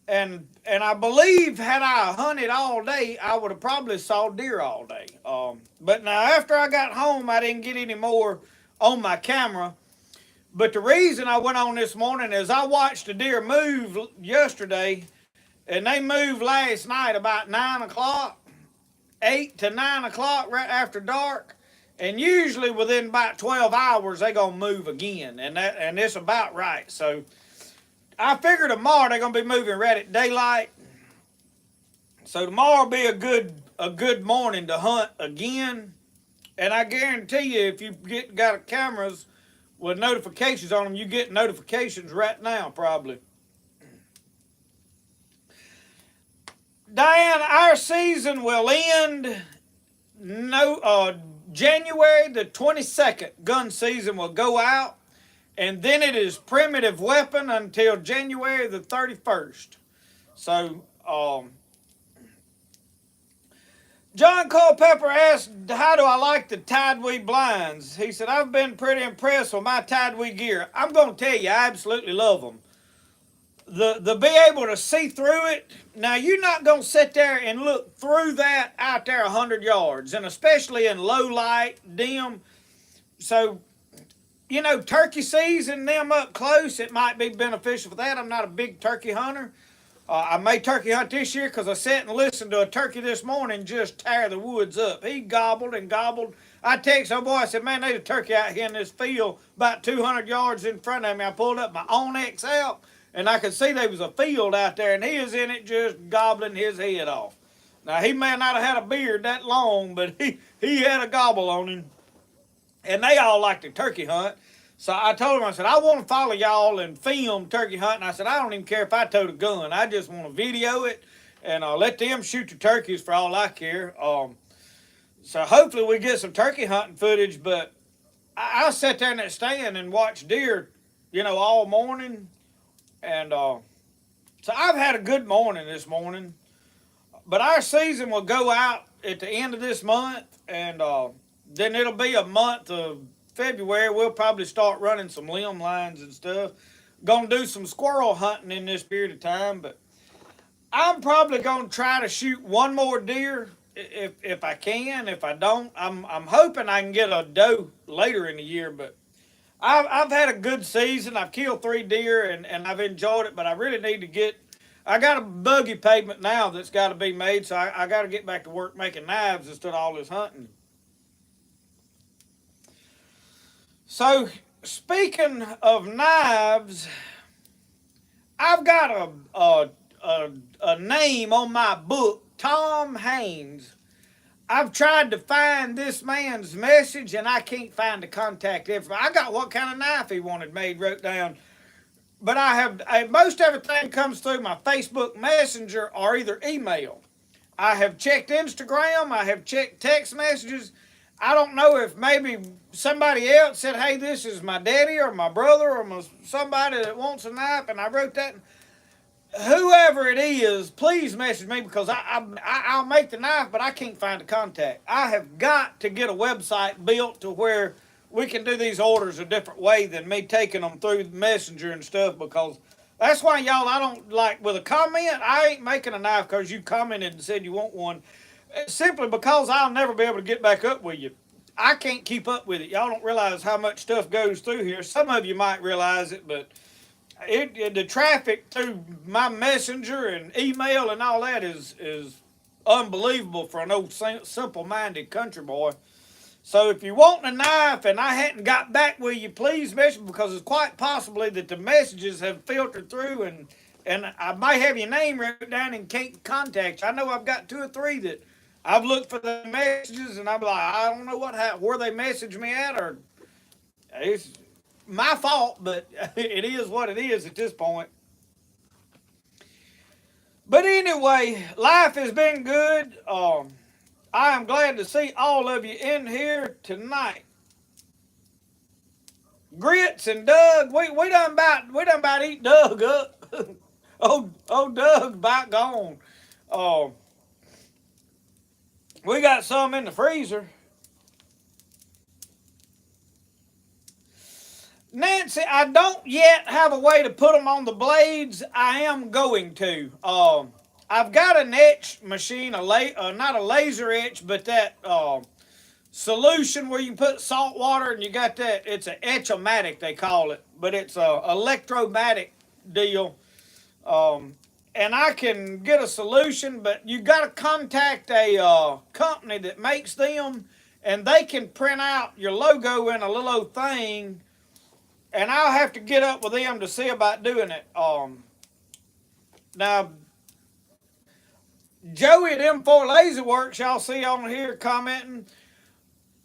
[SPEAKER 1] And I believe had I hunted all day, I would have probably saw deer all day. But now after I got home, I didn't get any more on my camera. But the reason I went on this morning is I watched the deer move yesterday, and they moved last night about 9 o'clock, 8 to 9 o'clock right after dark. And usually within about 12 hours, they're going to move again. And it's about right. So I figure tomorrow they're going to be moving right at daylight. So tomorrow will be a good morning to hunt again. And I guarantee you, if you got cameras with notifications on them, you get notifications right now probably. Diane, our season will end January the 22nd. Gun season will go out, and then it is primitive weapon until January the 31st. So, John Culpepper asked, how do I like the Tidewee blinds? He said, I've been pretty impressed with my Tidewee gear. I'm going to tell you, I absolutely love them. The be able to see through it. Now, you're not going to sit there and look through that out there 100 yards, and especially in low light, dim. So, you know, turkey season, them up close, it might be beneficial for that. I'm not a big turkey hunter. I may turkey hunt this year because I sat and listened to a turkey this morning just tear the woods up. He gobbled and gobbled. I texted old boy, I said, man, there's a turkey out here in this field about 200 yards in front of me. I pulled up my Onyx out, and I could see there was a field out there, and he was in it just gobbling his head off. Now, he may not have had a beard that long, but he had a gobble on him. And they all like to turkey hunt. So I told him, I said, I want to follow y'all and film turkey hunting. I said, I don't even care if I tote a gun. I just want to video it and let them shoot the turkeys for all I care. So hopefully we get some turkey hunting footage, but I'll sit there in that stand and watch deer, you know, all morning. And so I've had a good morning this morning. But our season will go out at the end of this month, and then it'll be a month of February. We'll probably start running some limb lines and stuff. Gonna do some squirrel hunting in this period of time, but I'm probably gonna try to shoot one more deer if I can. If I don't, I'm hoping I can get a doe later in the year. But I've had a good season. I've killed 3 deer and I've enjoyed it. But I really need to get. I got a buggy pavement now that's got to be made, so I got to get back to work making knives instead of all this hunting. So, speaking of knives, I've got a name on my book, Tom Haynes. I've tried to find this man's message, and I can't find the contact info. I got what kind of knife he wanted made, wrote down. But most everything comes through my Facebook Messenger or either email. I have checked Instagram. I have checked text messages. I don't know if maybe somebody else said, hey, this is my daddy or my brother or somebody that wants a knife, and I wrote that. Whoever it is, please message me because I'll make the knife, but I can't find the contact. I have got to get a website built to where we can do these orders a different way than me taking them through Messenger and stuff, because that's why, y'all, I don't like, with a comment, I ain't making a knife because you commented and said you want one. Simply because I'll never be able to get back up with you. I can't keep up with it. Y'all don't realize how much stuff goes through here. Some of you might realize it, but the traffic through my messenger and email and all that is unbelievable for an old simple-minded country boy. So if you want a knife and I hadn't got back with you, please message, because it's quite possibly that the messages have filtered through and I might have your name written down and can't contact you. I know I've got 2 or 3 that I've looked for the messages and I'm like, I don't know where they messaged me at, or it's my fault, but it is what it is at this point. But anyway, life has been good. I am glad to see all of you in here tonight. Grits and Doug, we done about eat Doug up. old Doug about gone. We got some in the freezer. Nancy, I don't yet have a way to put them on the blades. I am going to. I've got an etch machine, not a laser etch, but that solution where you put salt water and you got that. It's an etch-o-matic, they call it, but it's a electromatic deal. And I can get a solution, but you got to contact a company that makes them, and they can print out your logo in a little old thing, and I'll have to get up with them to see about doing it. Now, Joey at M4 Laser Works, y'all see on here commenting.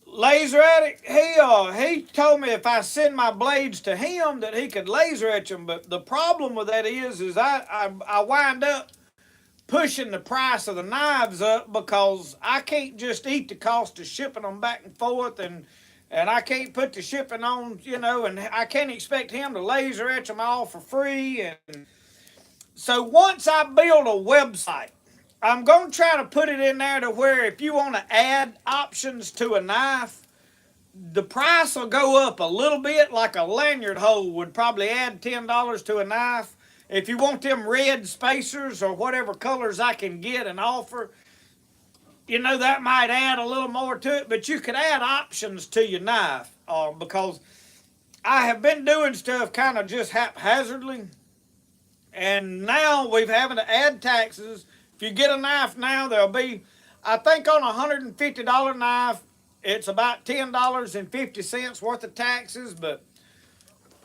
[SPEAKER 1] Laser Addict, he told me if I send my blades to him that he could laser etch them. But the problem with that is I wind up pushing the price of the knives up because I can't just eat the cost of shipping them back and forth, and I can't put the shipping on, you know, and I can't expect him to laser etch them all for free. And so once I build a website, I'm going to try to put it in there to where if you want to add options to a knife, the price will go up a little bit, like a lanyard hole would probably add $10 to a knife. If you want them red spacers or whatever colors I can get and offer, you know, that might add a little more to it, but you could add options to your knife because I have been doing stuff kind of just haphazardly, and now we're having to add taxes. If you get a knife now, there'll be, I think on a $150 knife, it's about $10.50 worth of taxes, but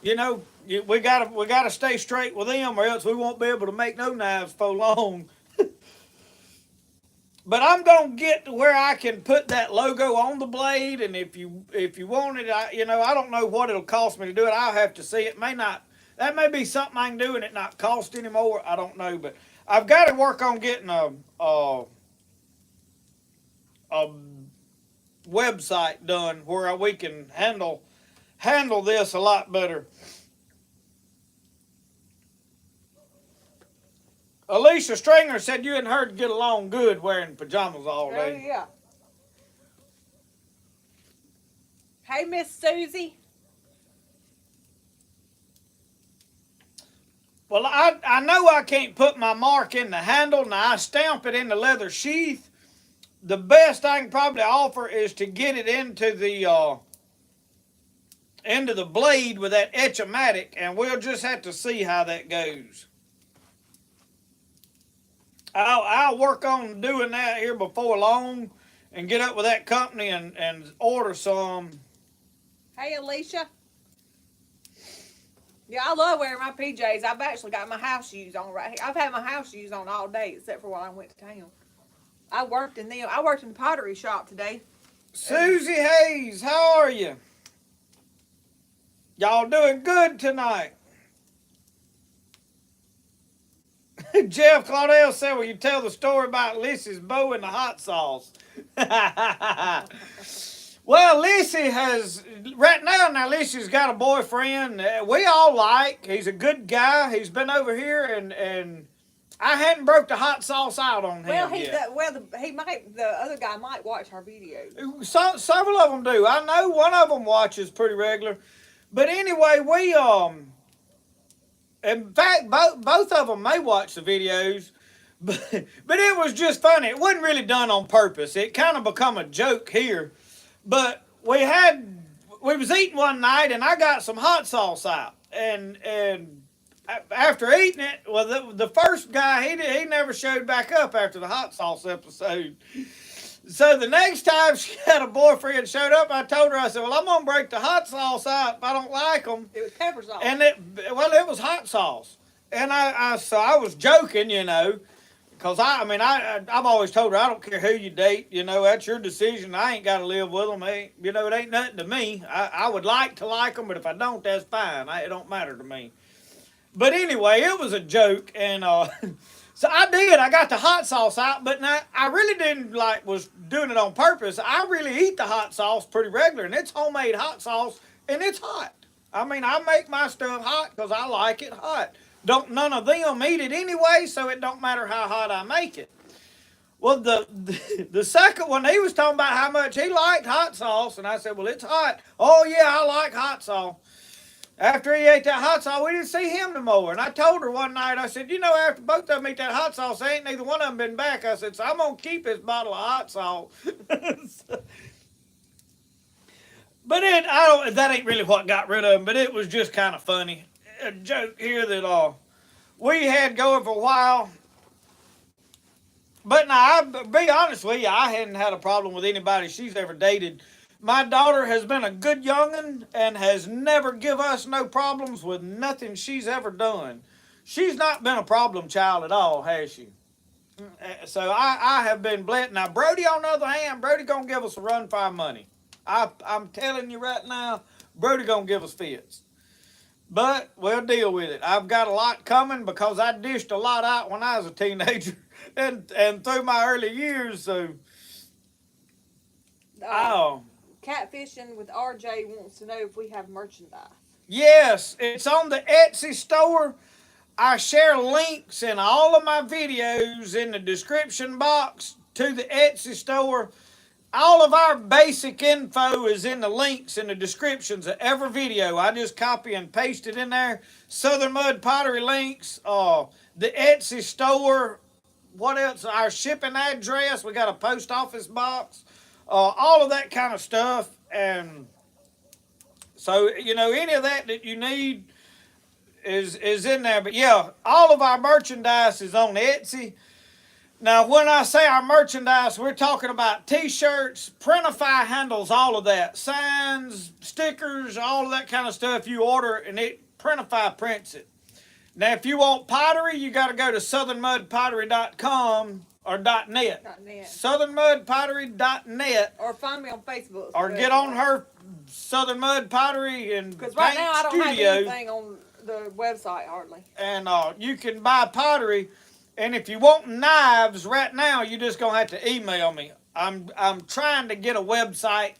[SPEAKER 1] you know, we gotta stay straight with them, or else we won't be able to make no knives for long. But I'm gonna get to where I can put that logo on the blade, and if you want it, I don't know what it'll cost me to do it. I'll have to see. It may not. That may be something I can do and it not cost anymore. I don't know, but I've got to work on getting a website done where we can handle this a lot better. Alicia Stringer said you and her get along good wearing pajamas all day.
[SPEAKER 2] Oh, yeah. Hey, Miss Susie.
[SPEAKER 1] Well, I know I can't put my mark in the handle. Now, I stamp it in the leather sheath. The best I can probably offer is to get it into the blade with that Etch-O-Matic, and we'll just have to see how that goes. I'll work on doing that here before long and get up with that company and order some.
[SPEAKER 2] Hey, Alicia. Yeah, I love wearing my PJs. I've actually got my house shoes on right here. I've had my house shoes on all day except for when I went to town. I worked in the pottery shop today.
[SPEAKER 1] Susie Hayes, how are you? Y'all doing good tonight? Jeff Claudel said, will you tell the story about Lissy's bow and the hot sauce? Well, Lissy has, right now Lissy's got a boyfriend we all like. He's a good guy. He's been over here, and I hadn't broke the hot sauce out on him yet.
[SPEAKER 2] The other guy might watch our videos.
[SPEAKER 1] Several of them do. I know one of them watches pretty regular. But anyway, in fact, both of them may watch the videos, but it was just funny. It wasn't really done on purpose. It kind of become a joke here. But we was eating one night, and I got some hot sauce out, and after eating it, well, the first guy he never showed back up after the hot sauce episode. So the next time she had a boyfriend showed up, I told her, I said, well, I'm gonna break the hot sauce out if I don't like them.
[SPEAKER 2] It was pepper sauce.
[SPEAKER 1] And it was hot sauce, and so I was joking, because I've always told her I don't care who you date, that's your decision. I ain't got to live with them. It ain't nothing to me. I would like to like them, but if I don't, that's fine. It don't matter to me. But anyway, it was a joke, and so I did. I got the hot sauce out, but now I really didn't was doing it on purpose. I really eat the hot sauce pretty regular, and it's homemade hot sauce, and it's hot. I make my stuff hot because I like it hot. None of them eat it anyway, so it don't matter how hot I make it. Well, the second one, he was talking about how much he liked hot sauce, and I said, well, it's hot. Oh, yeah, I like hot sauce. After he ate that hot sauce, we didn't see him no more. And I told her one night, I said, after both of them eat that hot sauce, ain't neither one of them been back. I said, so I'm going to keep this bottle of hot sauce. But that ain't really what got rid of him, but it was just kind of funny. A joke here that we had going for a while. But now, I be honest with you, I hadn't had a problem with anybody she's ever dated. My daughter has been a good youngin' and has never give us no problems with nothing she's ever done. She's not been a problem child at all, has she? So I have been blessed. Now Brody, on the other hand, Brody gonna give us a run for our money. I'm telling you right now, Brody gonna give us fits. But we'll deal with it. I've got a lot coming because I dished a lot out when I was a teenager and through my early years. So, oh,
[SPEAKER 2] Catfishing with RJ wants to know if we have merchandise.
[SPEAKER 1] yes, it's on the Etsy store. I share links in all of my videos in the description box to the Etsy store. All of our basic info is in the links in the descriptions of every video. I just copy and paste it in there. Southern Mud Pottery links, the Etsy store, what else? Our shipping address. We got a post office box, all of that kind of stuff. And so, any of that you need is in there. But yeah, all of our merchandise is on Etsy. Now, when I say our merchandise, we're talking about T-shirts, Printify handles all of that, signs, stickers, all of that kind of stuff. You order and Printify prints it. Now, if you want pottery, you got to go to southernmudpottery.com or .net. Southernmudpottery.net.
[SPEAKER 2] Or find me on Facebook.
[SPEAKER 1] Or get on her Southern Mud Pottery and
[SPEAKER 2] Because right now I don't
[SPEAKER 1] Studio.
[SPEAKER 2] have anything on the website hardly.
[SPEAKER 1] And you can buy pottery. And if you want knives right now, you're just gonna have to email me. I'm trying to get a website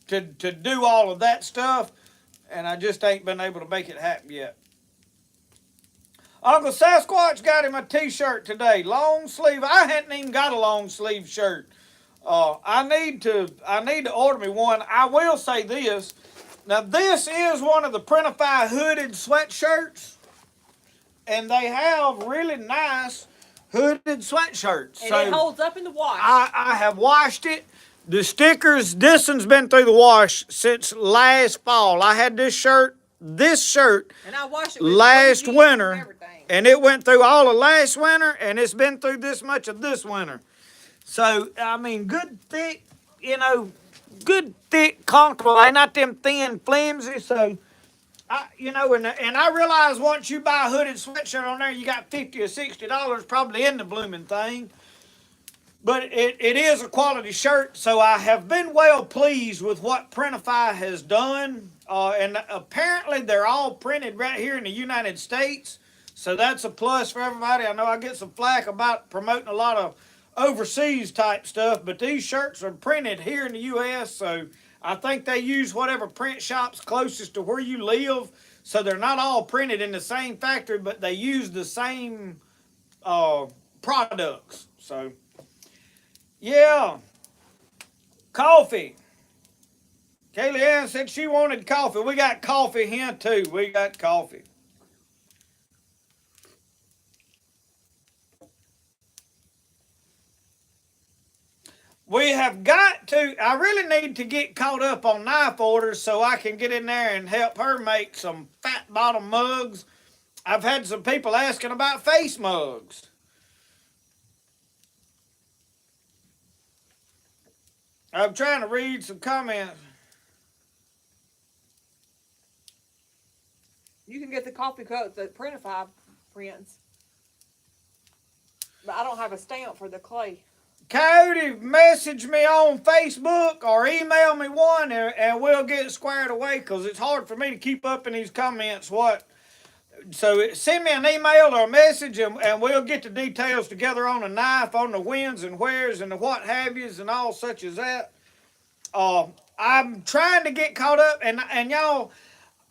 [SPEAKER 1] to do all of that stuff, and I just ain't been able to make it happen yet. Uncle Sasquatch got him a T-shirt today, long sleeve. I hadn't even got a long sleeve shirt. I need to order me one. I will say this. Now this is one of the Printify hooded sweatshirts. And they have really nice hooded sweatshirts.
[SPEAKER 2] And
[SPEAKER 1] so
[SPEAKER 2] it holds up in the wash.
[SPEAKER 1] I have washed it. The stickers, this one's been through the wash since last fall. I had this shirt,
[SPEAKER 2] and I washed it with
[SPEAKER 1] last
[SPEAKER 2] and
[SPEAKER 1] winter.
[SPEAKER 2] everything.
[SPEAKER 1] And it went through all of last winter, and it's been through this much of this winter. So, I mean, good thick, comfortable. They not them thin, flimsy, so... and I realize once you buy a hooded sweatshirt on there, you got $50 or $60 probably in the blooming thing. But it is a quality shirt, so I have been well pleased with what Printify has done. And apparently they're all printed right here in the United States, so that's a plus for everybody. I know I get some flack about promoting a lot of overseas type stuff, but these shirts are printed here in the U.S., so... I think they use whatever print shop's closest to where you live, so they're not all printed in the same factory, but they use the same products. So, yeah. Coffee. Kaylee Ann said she wanted coffee. We got coffee here, too. We got coffee. We have got to, I really need to get caught up on knife orders so I can get in there and help her make some fat bottom mugs. I've had some people asking about face mugs. I'm trying to read some comments.
[SPEAKER 2] You can get the coffee cups that Printify prints. But I don't have a stamp for the clay.
[SPEAKER 1] Coyote, message me on Facebook or email me one and we'll get it squared away because it's hard for me to keep up in these comments So send me an email or a message and we'll get the details together on the knife, on the whens and wheres and the what have yous and all such as that. I'm trying to get caught up and y'all...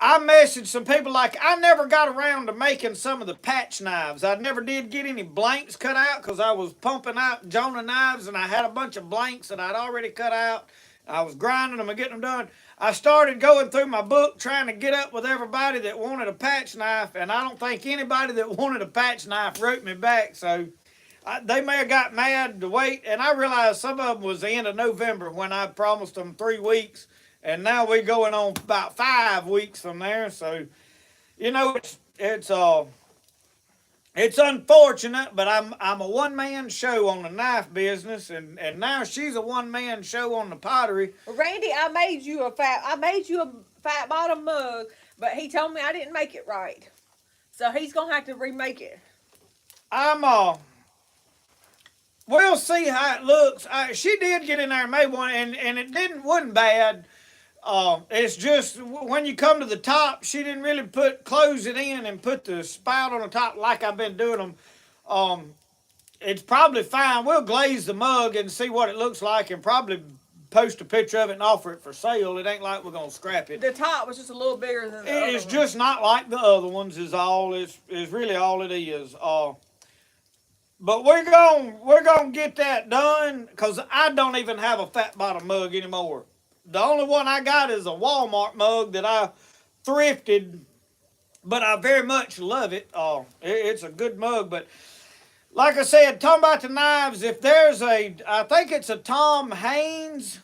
[SPEAKER 1] I messaged some people like I never got around to making some of the patch knives. I never did get any blanks cut out because I was pumping out Jonah knives and I had a bunch of blanks that I'd already cut out. I was grinding them and getting them done. I started going through my book trying to get up with everybody that wanted a patch knife, and I don't think anybody that wanted a patch knife wrote me back. So they may have got mad to wait, and I realized some of them was the end of November when I promised them 3 weeks. And now we're going on about 5 weeks from there. So, it's It's unfortunate, but I'm a one man show on the knife business, and now she's a one man show on the pottery.
[SPEAKER 2] Well, Randy, I made you a fat bottom mug, but he told me I didn't make it right. So he's gonna have to remake it.
[SPEAKER 1] I'm we'll see how it looks. She did get in there and made one, and it wasn't bad. It's just when you come to the top, she didn't really close it in and put the spout on the top like I've been doing them. Um, it's probably fine. We'll glaze the mug and see what it looks like, and probably post a picture of it and offer it for sale. It ain't like we're gonna scrap it.
[SPEAKER 2] The top was just a little bigger than the other
[SPEAKER 1] It's
[SPEAKER 2] one.
[SPEAKER 1] just not like the other ones. Is really all it is. But we're gonna get that done because I don't even have a fat bottom mug anymore. The only one I got is a Walmart mug that I thrifted, but I very much love it. It's a good mug. But like I said, talking about the knives, if there's I think it's a Tom Haynes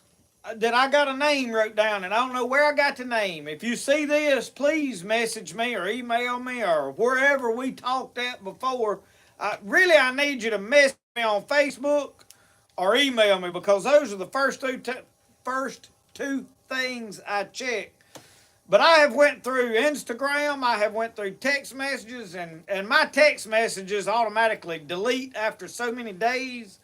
[SPEAKER 1] that I got a name wrote down, and I don't know where I got the name. If you see this, please message me or email me or wherever we talked at before. I need you to message me on Facebook or email me because those are the first two things I check. But I have went through Instagram, I have went through text messages, and my text messages automatically delete after so many days.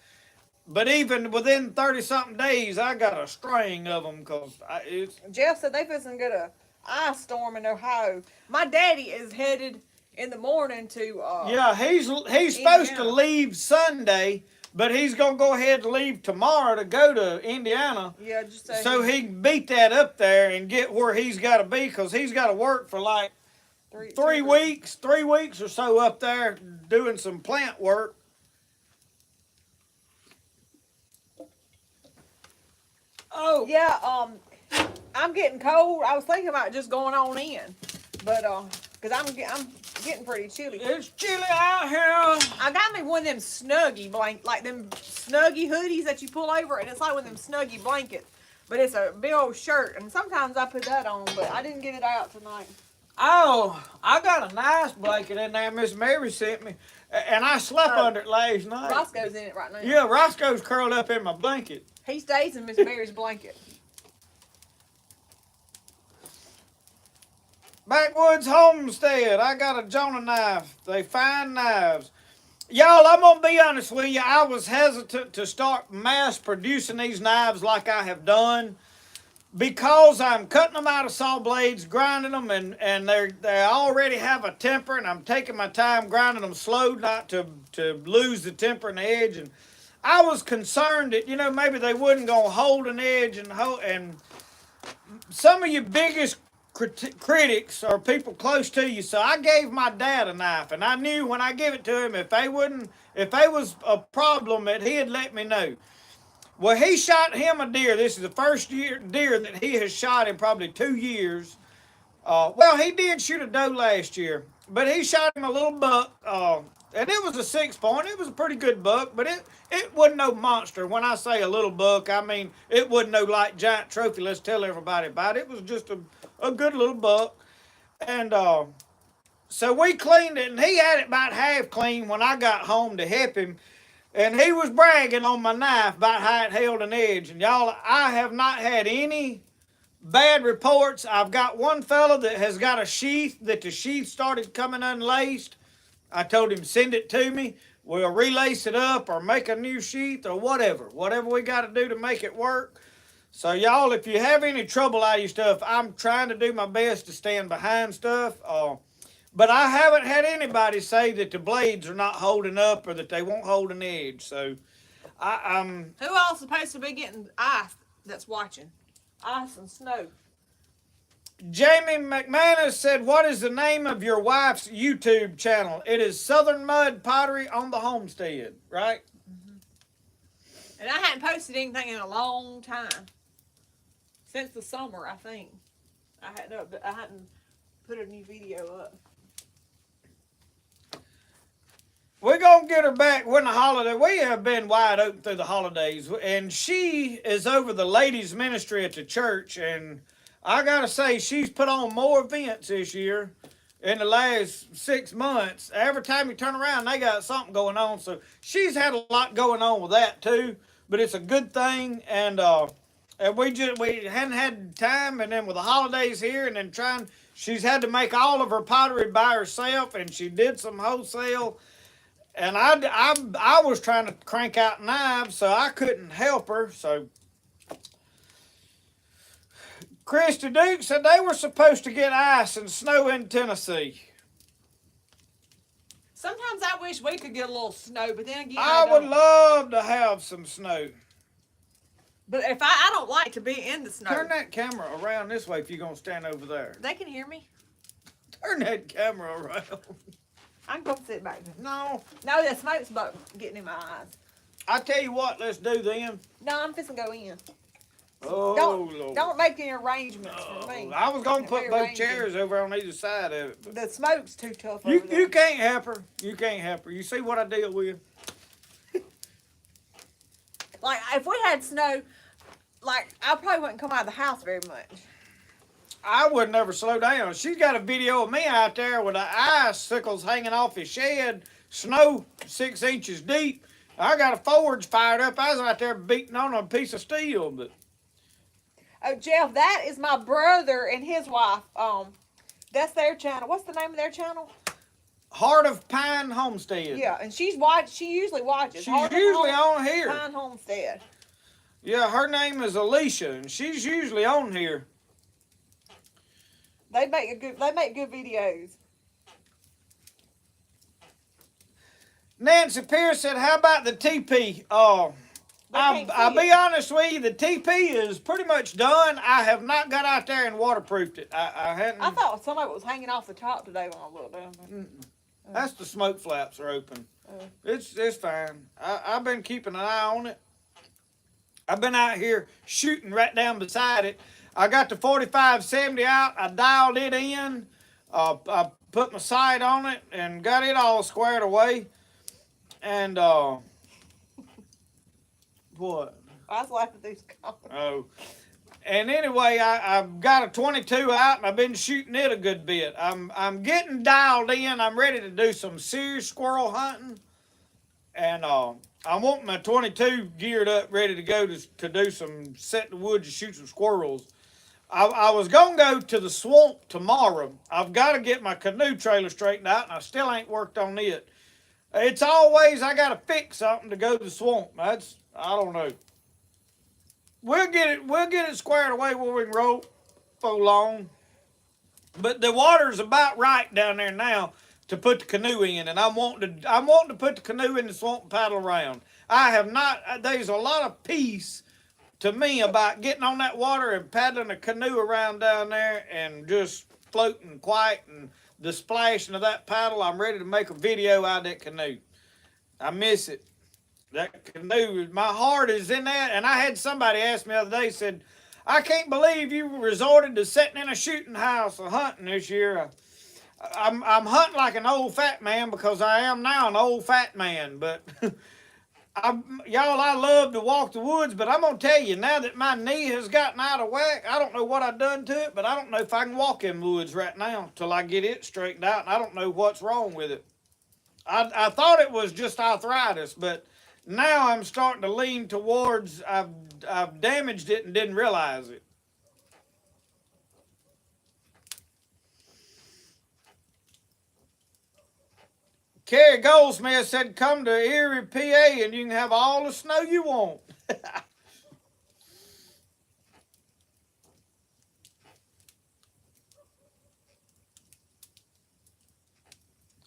[SPEAKER 1] But even within 30 something days, I got a string of them because it's.
[SPEAKER 2] Jeff said they fixing to get a ice storm in Ohio. My daddy is headed in the morning to.
[SPEAKER 1] Yeah, he's supposed to
[SPEAKER 2] Indiana.
[SPEAKER 1] leave Sunday, but he's gonna go ahead and leave tomorrow to go to Indiana.
[SPEAKER 2] Yeah, just
[SPEAKER 1] So he can beat that up there and get where he's got to be because he's got to work for like three weeks or so up there doing some plant work. Oh
[SPEAKER 2] Yeah, I'm getting cold. I was thinking about just going on in, but cause I'm getting pretty chilly.
[SPEAKER 1] it's chilly out here.
[SPEAKER 2] I got me one of them snuggie like them snuggie hoodies that you pull over, and it's like one of them snuggie blankets, but it's a big old shirt. And sometimes I put that on, but I didn't get it out tonight.
[SPEAKER 1] Oh, I got a nice blanket in there Miss Mary sent me, and I slept under it last night.
[SPEAKER 2] Roscoe's in it right now.
[SPEAKER 1] Yeah, Roscoe's curled up in my blanket.
[SPEAKER 2] He stays in Miss Mary's blanket.
[SPEAKER 1] Backwoods Homestead. I got a Jonah knife. They fine knives. Y'all, I'm going to be honest with you. I was hesitant to start mass producing these knives like I have done because I'm cutting them out of saw blades, grinding them, and they already have a temper, and I'm taking my time grinding them slow not to lose the temper and the edge. And I was concerned that, maybe they wasn't going to hold an edge and some of your biggest critics are people close to you. So I gave my dad a knife, and I knew when I give it to him, if they was a problem, that he'd let me know. Well, he shot him a deer. This is the first deer that he has shot in probably 2 years. Well, he did shoot a doe last year, but he shot him a little buck, and it was a 6-point. It was a pretty good buck, but it wasn't no monster. When I say a little buck, I mean it wasn't no like giant trophy. Let's tell everybody about it. It was just a good little buck, and so we cleaned it, and he had it about half clean when I got home to help him. And he was bragging on my knife about how it held an edge. And y'all, I have not had any bad reports. I've got one fella that has got a sheath that the sheath started coming unlaced. I told him, send it to me. We'll relace it up or make a new sheath or whatever. Whatever we got to do to make it work. So y'all, if you have any trouble out of your stuff, I'm trying to do my best to stand behind stuff. But I haven't had anybody say that the blades are not holding up or that they won't hold an edge. So,
[SPEAKER 2] Who else is supposed to be getting ice that's watching? Ice and snow.
[SPEAKER 1] Jamie McManus said, what is the name of your wife's YouTube channel? It is Southern Mud Pottery on the Homestead, right?
[SPEAKER 2] And I hadn't posted anything in a long time. Since the summer, I think. I hadn't put a new video up.
[SPEAKER 1] We're going to get her back when the holiday. We have been wide open through the holidays. And she is over the ladies' ministry at the church. And I got to say, she's put on more events this year in the last 6 months. Every time you turn around, they got something going on. So she's had a lot going on with that too. But it's a good thing, and we hadn't had time, and then with the holidays here, and then she's had to make all of her pottery by herself, and she did some wholesale. And I was trying to crank out knives, so I couldn't help her. So Christy Duke said they were supposed to get ice and snow in Tennessee.
[SPEAKER 2] Sometimes I wish we could get a little snow, but then again,
[SPEAKER 1] I would
[SPEAKER 2] don't.
[SPEAKER 1] love to have some snow.
[SPEAKER 2] But if I don't like to be in the snow.
[SPEAKER 1] Turn that camera around this way if you're going to stand over there.
[SPEAKER 2] They can hear me.
[SPEAKER 1] Turn that camera around.
[SPEAKER 2] I can go sit back there.
[SPEAKER 1] No.
[SPEAKER 2] No, the smoke's about getting in my eyes.
[SPEAKER 1] I tell you what, let's do then.
[SPEAKER 2] No, I'm fixing to go in.
[SPEAKER 1] Oh, Lord.
[SPEAKER 2] Don't make any arrangements for me.
[SPEAKER 1] I was going to put both
[SPEAKER 2] Rearrange
[SPEAKER 1] chairs over on either side of it. But
[SPEAKER 2] The smoke's too tough
[SPEAKER 1] you,
[SPEAKER 2] over there.
[SPEAKER 1] you can't help her. You can't help her. You see what I deal with?
[SPEAKER 2] Like, if we had snow, like, I probably wouldn't come out of the house very much.
[SPEAKER 1] I would never slow down. She's got a video of me out there with the icicles hanging off his shed, snow 6 inches deep. I got a forge fired up. I was out there beating on a piece of steel, but
[SPEAKER 2] Oh, Jeff, that is my brother and his wife. That's their channel. What's the name of their channel?
[SPEAKER 1] Heart of Pine Homestead.
[SPEAKER 2] Yeah, and she usually watches.
[SPEAKER 1] She's
[SPEAKER 2] Heart of
[SPEAKER 1] usually on here.
[SPEAKER 2] Pine Homestead.
[SPEAKER 1] Yeah, her name is Alicia, and she's usually on here.
[SPEAKER 2] They make good videos.
[SPEAKER 1] Nancy Pierce said, "How about the teepee?" I'll be honest with you, the teepee is pretty much done. I have not got out there and waterproofed it. I hadn't.
[SPEAKER 2] I thought some of it was hanging off the top today when I looked down there.
[SPEAKER 1] That's the smoke flaps are open.
[SPEAKER 2] Oh.
[SPEAKER 1] It's fine. I've been keeping an eye on it. I've been out here shooting right down beside it. I got the 4570 out. I dialed it in. I put my sight on it and got it all squared away. And what?
[SPEAKER 2] I was laughing at these comments.
[SPEAKER 1] Oh. And anyway, I've got a 22 out, and I've been shooting it a good bit. I'm getting dialed in. I'm ready to do some serious squirrel hunting, and I want my 22 geared up, ready to go to do some set in the woods and shoot some squirrels. I was gonna go to the swamp tomorrow. I've got to get my canoe trailer straightened out, and I still ain't worked on it. It's always I gotta fix something to go to the swamp. I don't know. We'll get it squared away where we can rope for long. But the water's about right down there now to put the canoe in, and I'm wanting to put the canoe in the swamp and paddle around. I have not. There's a lot of peace to me about getting on that water and paddling a canoe around down there and just floating quiet and the splashing of that paddle. I'm ready to make a video out of that canoe. I miss it. That canoe, my heart is in that. And I had somebody ask me the other day, said, "I can't believe you resorted to sitting in a shooting house or hunting this year." I'm hunting like an old fat man because I am now an old fat man. But I love to walk the woods. But I'm gonna tell you, now that my knee has gotten out of whack, I don't know what I've done to it, but I don't know if I can walk in the woods right now till I get it straightened out. And I don't know what's wrong with it. I thought it was just arthritis, but now I'm starting to lean towards I've damaged it and didn't realize it. Kerry Goldsmith said, "Come to Erie, PA, and you can have all the snow you want."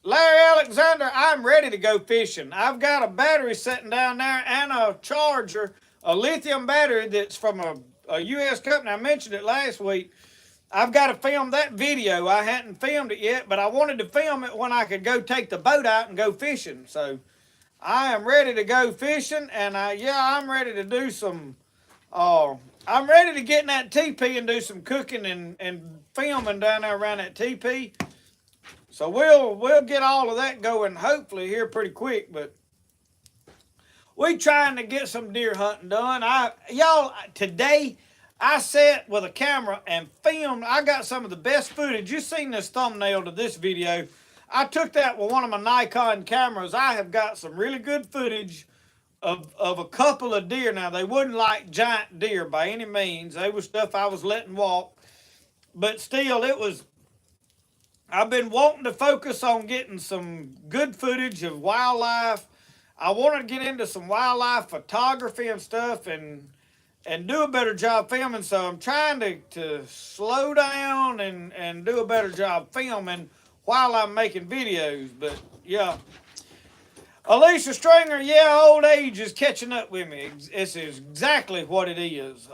[SPEAKER 1] Larry Alexander, I'm ready to go fishing. I've got a battery sitting down there and a charger, a lithium battery that's from a U.S. company. I mentioned it last week. I've got to film that video. I hadn't filmed it yet, but I wanted to film it when I could go take the boat out and go fishing. So I am ready to go fishing, and I'm ready to do some, I'm ready to get in that teepee and do some cooking and filming down there around that teepee. So we'll get all of that going hopefully here pretty quick, but we trying to get some deer hunting done. Today I sat with a camera and filmed. I got some of the best footage. You've seen this thumbnail to this video. I took that with one of my Nikon cameras. I have got some really good footage of a couple of deer. Now, they wasn't like giant deer by any means. They were stuff I was letting walk. But still, it was. I've been wanting to focus on getting some good footage of wildlife. I want to get into some wildlife photography and stuff and do a better job filming. So I'm trying to slow down and do a better job filming while I'm making videos. But yeah, Alicia Stringer, yeah, old age is catching up with me. This is exactly what it is.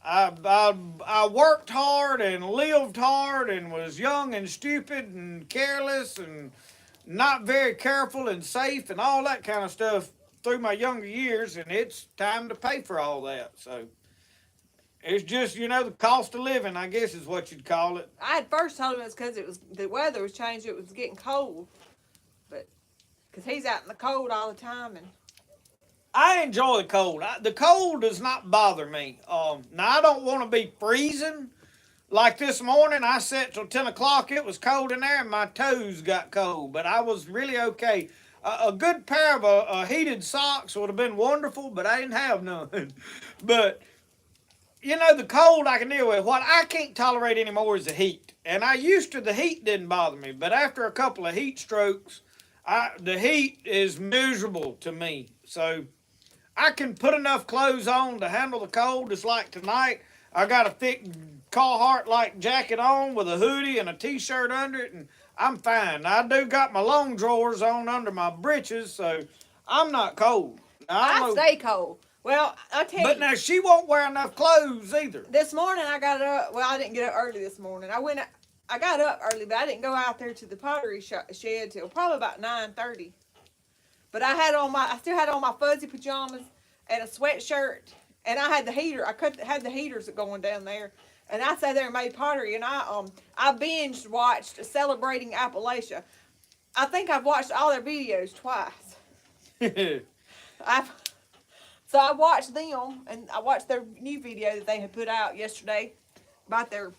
[SPEAKER 1] I worked hard and lived hard and was young and stupid and careless and not very careful and safe and all that kind of stuff through my younger years, and it's time to pay for all that. So it's just, the cost of living, I guess is what you'd call it.
[SPEAKER 2] I had first told him it's because the weather was changing. It was getting cold, but because he's out in the cold all the time, and
[SPEAKER 1] I enjoy the cold. The cold does not bother me. Now I don't want to be freezing. Like this morning, I sat till 10 o'clock. It was cold in there, and my toes got cold, but I was really okay. A good pair of heated socks would have been wonderful, but I didn't have none. But the cold I can deal with. What I can't tolerate anymore is the heat. And the heat didn't bother me, but after a couple of heat strokes, the heat is miserable to me. So I can put enough clothes on to handle the cold. Just like tonight, I got a thick Carhartt like jacket on with a hoodie and a t-shirt under it, and I'm fine. I do got my long drawers on under my breeches, so I'm not cold.
[SPEAKER 2] I stay cold. Well, I tell you.
[SPEAKER 1] But now she won't wear enough clothes either.
[SPEAKER 2] This morning I got up. Well, I didn't get up early this morning. I got up early, but I didn't go out there to the pottery shed till probably about 9:30. But I still had on my fuzzy pajamas and a sweatshirt, and I had the heater. Had the heaters going down there, and I sat there and made pottery. And I binge watched Celebrating Appalachia. I think I've watched all their videos twice. So I watched them, and I watched their new video that they had put out yesterday about their.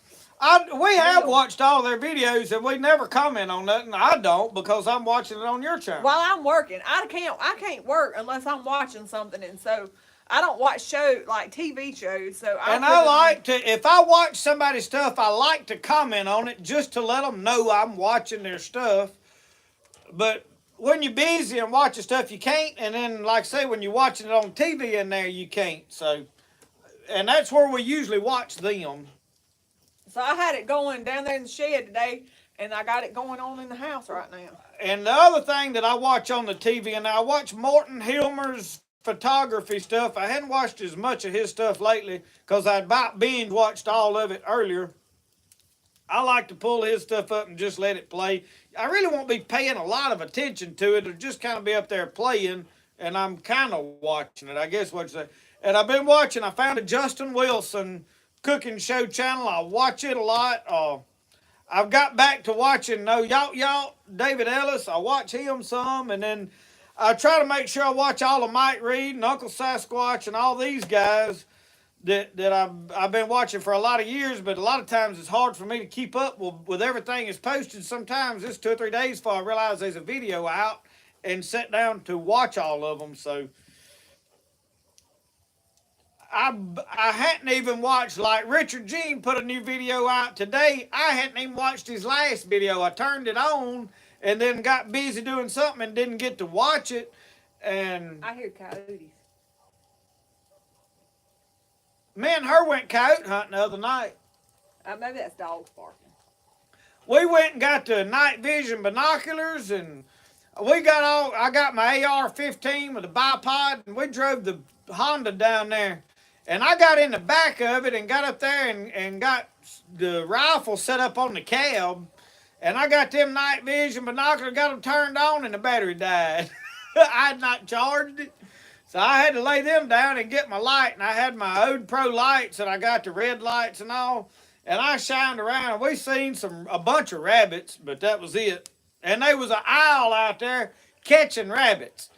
[SPEAKER 1] We have watched all their videos, and we never comment on nothing. I don't, because I'm watching it on your channel.
[SPEAKER 2] While I'm working, I can't work unless I'm watching something, and so I don't watch TV shows. So
[SPEAKER 1] I like to, if I watch somebody's stuff, I like to comment on it just to let them know I'm watching their stuff. But when you're busy and watching stuff, you can't. And then, like I say, when you're watching it on TV in there, you can't. So, and that's where we usually watch them.
[SPEAKER 2] So I had it going down there in the shed today, and I got it going on in the house right now.
[SPEAKER 1] And the other thing that I watch on the TV, and I watch Morton Hilmer's photography stuff. I hadn't watched as much of his stuff lately because I'd about binge watched all of it earlier. I like to pull his stuff up and just let it play. I really won't be paying a lot of attention to it. It'll just kind of be up there playing, and I'm kind of watching it, I guess what you say. And I've been watching, I found a Justin Wilson cooking show channel. I watch it a lot. I've got back to watching No Yacht Yacht, David Ellis. I watch him some, and then I try to make sure I watch all of Mike Reed and Uncle Sasquatch and all these guys that I've been watching for a lot of years, but a lot of times it's hard for me to keep up with everything that's posted. Sometimes it's 2 or 3 days before I realize there's a video out and sit down to watch all of them. So I hadn't even watched, like Richard Jean put a new video out today. I hadn't even watched his last video. I turned it on and then got busy doing something and didn't get to watch it. And
[SPEAKER 2] I hear coyotes.
[SPEAKER 1] Me and her went coyote hunting the other night.
[SPEAKER 2] Maybe that's dogs barking.
[SPEAKER 1] We went and got the night vision binoculars, and I got my AR-15 with a bipod, and we drove the Honda down there. And I got in the back of it and got up there and got the rifle set up on the cab. And I got them night vision binoculars, got them turned on, and the battery died. I had not charged it. So I had to lay them down and get my light, and I had my Ode Pro lights, and I got the red lights and all, and I shined around, and we seen a bunch of rabbits, but that was it. And there was an owl out there catching rabbits.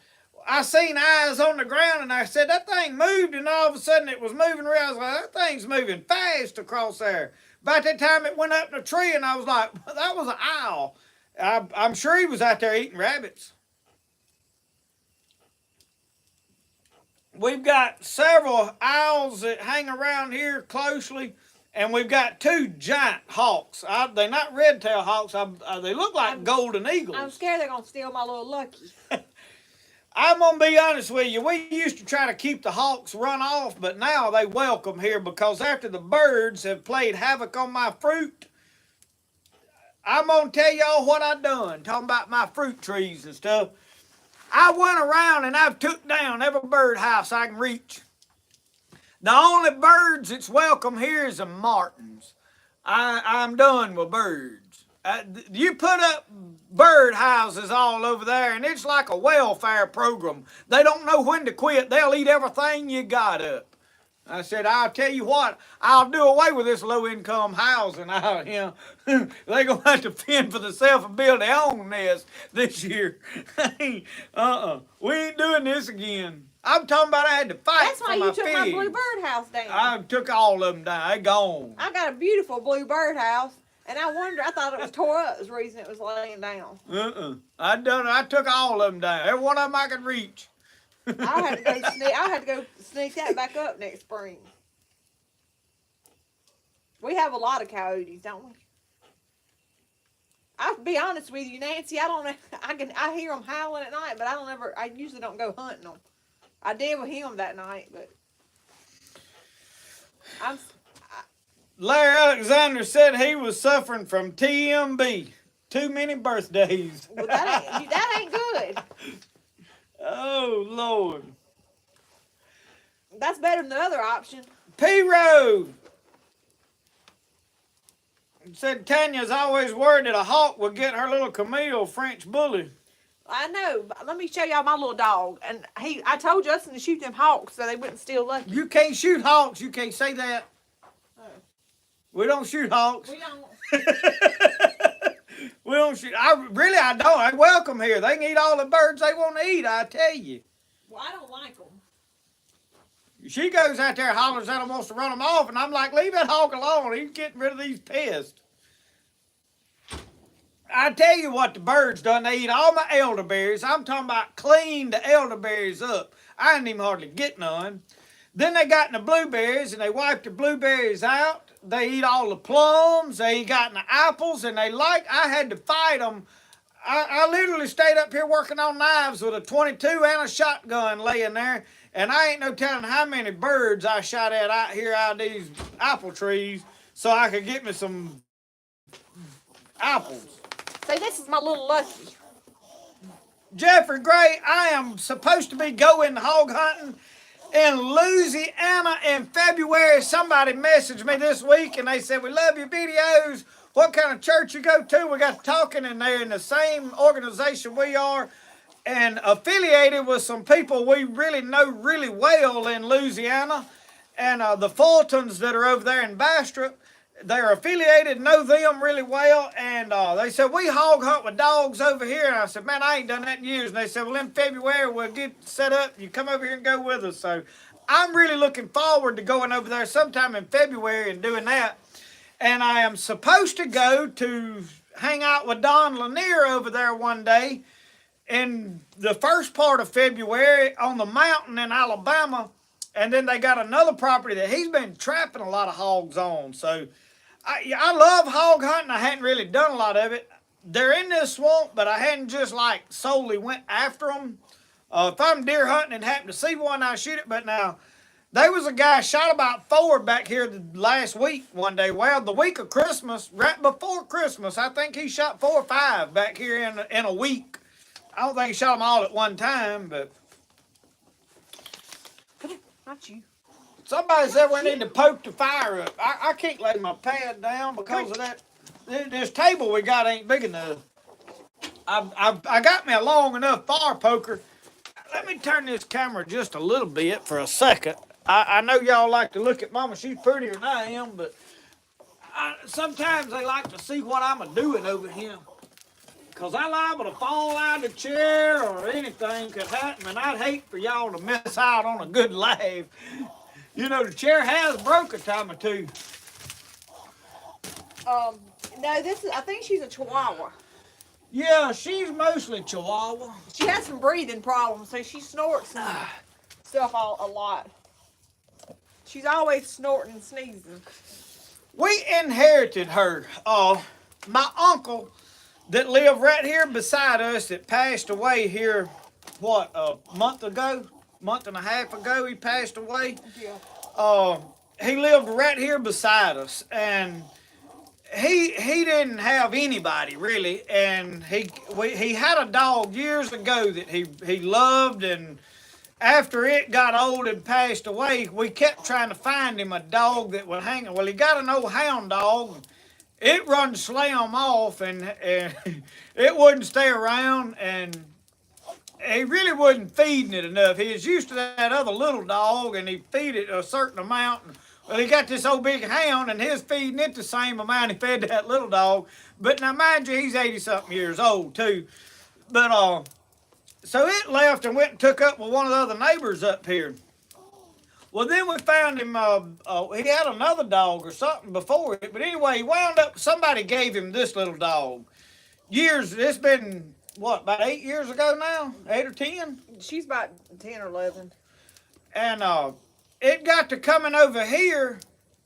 [SPEAKER 1] I seen eyes on the ground, and I said, that thing moved, and all of a sudden it was moving around. I was like, that thing's moving fast across there. About that time it went up in a tree, and I was like, that was an owl. I'm sure he was out there eating rabbits. We've got several owls that hang around here closely, and we've got two giant hawks. They're not red-tailed hawks. They look like golden eagles.
[SPEAKER 2] I'm scared they're gonna steal my little Lucky.
[SPEAKER 1] I'm gonna be honest with you. We used to try to keep the hawks run off, but now they welcome here because after the birds have played havoc on my fruit, I'm gonna tell y'all what I done. Talking about my fruit trees and stuff. I went around and I've took down every birdhouse I can reach. The only birds that's welcome here is the martins. I'm done with birds. You put up bird houses all over there, and it's like a welfare program. They don't know when to quit. They'll eat everything you got up. I said, I'll tell you what, I'll do away with this low-income housing out here. They're going to have to fend for themselves and build their own nest this year. We ain't doing this again. I'm talking about I had to fight
[SPEAKER 2] That's
[SPEAKER 1] for
[SPEAKER 2] why
[SPEAKER 1] my
[SPEAKER 2] you took my
[SPEAKER 1] pigs.
[SPEAKER 2] blue birdhouse down.
[SPEAKER 1] I took all of them down. They gone.
[SPEAKER 2] I got a beautiful blue birdhouse, and I thought it was tore up. Is the reason it was laying down.
[SPEAKER 1] I took all of them down. Every one of them I could reach.
[SPEAKER 2] I'll have to go sneak that back up next spring. We have a lot of coyotes, don't we? I'll be honest with you, Nancy. I hear them howling at night, but I usually don't go hunting them. I did with him that night, but
[SPEAKER 1] Larry Alexander said he was suffering from TMB. Too many birthdays.
[SPEAKER 2] well, that ain't good.
[SPEAKER 1] Oh, Lord.
[SPEAKER 2] That's better than the other option.
[SPEAKER 1] P-Road said Tanya's always worried that a hawk would get her little Camille French bully.
[SPEAKER 2] I know. But let me show y'all my little dog. And I told Justin to shoot them hawks so they wouldn't steal Lucky.
[SPEAKER 1] You can't shoot hawks. You can't say that.
[SPEAKER 2] Oh.
[SPEAKER 1] We don't shoot hawks.
[SPEAKER 2] We don't.
[SPEAKER 1] We don't shoot. I don't. I welcome here. They can eat all the birds they want to eat, I tell you.
[SPEAKER 2] Well, I don't like them.
[SPEAKER 1] She goes out there, hollers at them, wants to run them off, and I'm like, leave that hawk alone. He's getting rid of these pests. I tell you what the birds done. They eat all my elderberries. I'm talking about clean the elderberries up. I didn't even hardly get none. Then they got in the blueberries, and they wiped the blueberries out. They eat all the plums. They got in the apples, and I had to fight them. I literally stayed up here working on knives with a 22 and a shotgun laying there, and I ain't no telling how many birds I shot at out here out of these apple trees so I could get me some apples.
[SPEAKER 2] See, this is my little Lucky.
[SPEAKER 1] Jeffrey Gray, I am supposed to be going hog hunting in Louisiana in February. Somebody messaged me this week and they said, we love your videos. What kind of church you go to? We got talking in there in the same organization we are and affiliated with some people we really know really well in Louisiana. And the Fultons that are over there in Bastrop, they're affiliated, know them really well, and they said, we hog hunt with dogs over here. And I said, man, I ain't done that in years. And they said, well, in February, we'll get set up. You come over here and go with us. So I'm really looking forward to going over there sometime in February and doing that. And I am supposed to go to hang out with Don Lanier over there one day in the first part of February on the mountain in Alabama. And then they got another property that he's been trapping a lot of hogs on. So I love hog hunting. I hadn't really done a lot of it. They're in this swamp, but I hadn't just like solely went after them. If I'm deer hunting and happen to see one, I shoot it. But now, there was a guy shot about 4 back here the last week one day. Well, the week of Christmas, right before Christmas, I think he shot 4 or 5 back here in a week. I don't think he shot them all at one time, but...
[SPEAKER 2] Come here, not you.
[SPEAKER 1] Somebody said we need to poke the fire up. I can't lay my pad down because of that. This table we got ain't big enough. I got me a long enough fire poker. Let me turn this camera just a little bit for a second. I know y'all like to look at Mama. She's prettier than I am, but sometimes they like to see what I'm doing over here. because I'm liable to fall out of the chair or anything could happen, and I'd hate for y'all to miss out on a good laugh. You know, the chair has broke a time or two.
[SPEAKER 2] No, this is. I think she's a Chihuahua.
[SPEAKER 1] Yeah, she's mostly Chihuahua.
[SPEAKER 2] She has some breathing problems, so she snorts and stuff a lot. She's always snorting and sneezing.
[SPEAKER 1] We inherited her. My uncle that lived right here beside us that passed away here, what, a month and a half ago he passed away.
[SPEAKER 2] Yeah.
[SPEAKER 1] He lived right here beside us, and he didn't have anybody really, and he had a dog years ago that he loved, and after it got old and passed away, we kept trying to find him a dog that would hang. Well, he got an old hound dog. It run slam off, and it wouldn't stay around, and he really wasn't feeding it enough. He was used to that other little dog, and he feed it a certain amount. Well, he got this old big hound, and he's feeding it the same amount he fed that little dog. But now, mind you, he's 80-something years old, too. But, so it left and went and took up with one of the other neighbors up here. Well, then we found him, he had another dog or something before it. But anyway, he wound up, somebody gave him this little dog. It's been, what, about 8 years ago now? 8 or 10?
[SPEAKER 2] She's about 10 or 11.
[SPEAKER 1] And it got to coming over here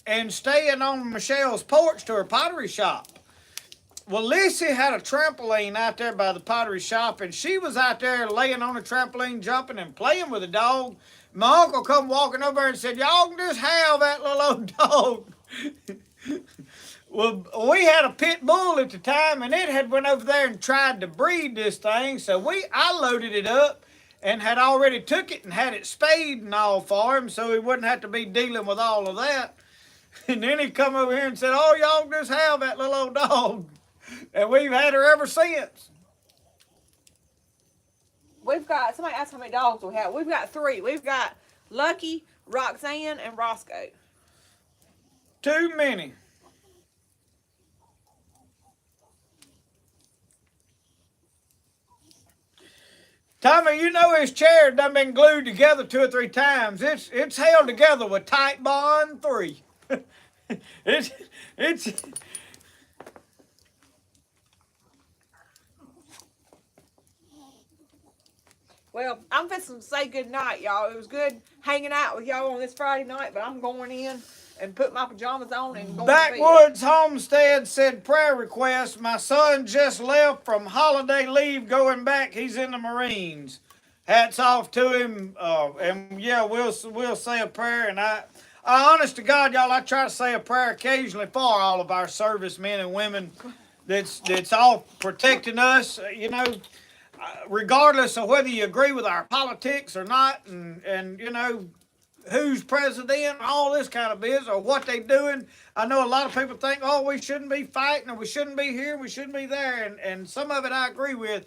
[SPEAKER 1] and staying on Michelle's porch to her pottery shop. Well, Lissy had a trampoline out there by the pottery shop, and she was out there laying on the trampoline, jumping and playing with the dog. My uncle come walking over and said, y'all can just have that little old dog. Well, we had a pit bull at the time, and it had went over there and tried to breed this thing, so I loaded it up and had already took it and had it spayed and all for him, so he wouldn't have to be dealing with all of that. And then he come over here and said, oh, y'all can just have that little old dog. And we've had her ever since.
[SPEAKER 2] We've got, somebody asked how many dogs we have. We've got 3. We've got Lucky, Roxanne, and Roscoe.
[SPEAKER 1] Too many. Tommy, you know his chair done been glued together 2 or 3 times. It's held together with tight bond 3. it's
[SPEAKER 2] Well, I'm fixing to say good night, y'all. It was good hanging out with y'all on this Friday night, but I'm going in and put my pajamas on and going to bed.
[SPEAKER 1] Backwoods Homestead said prayer request. My son just left from holiday leave going back. He's in the Marines. Hats off to him. And yeah, we'll say a prayer. And I honest to God, y'all, I try to say a prayer occasionally for all of our servicemen and women that's all protecting us, you know, regardless of whether you agree with our politics or not, and you know, who's president, all this kind of business, or what they doing. I know a lot of people think, oh, we shouldn't be fighting, or we shouldn't be here, we shouldn't be there, and some of it I agree with,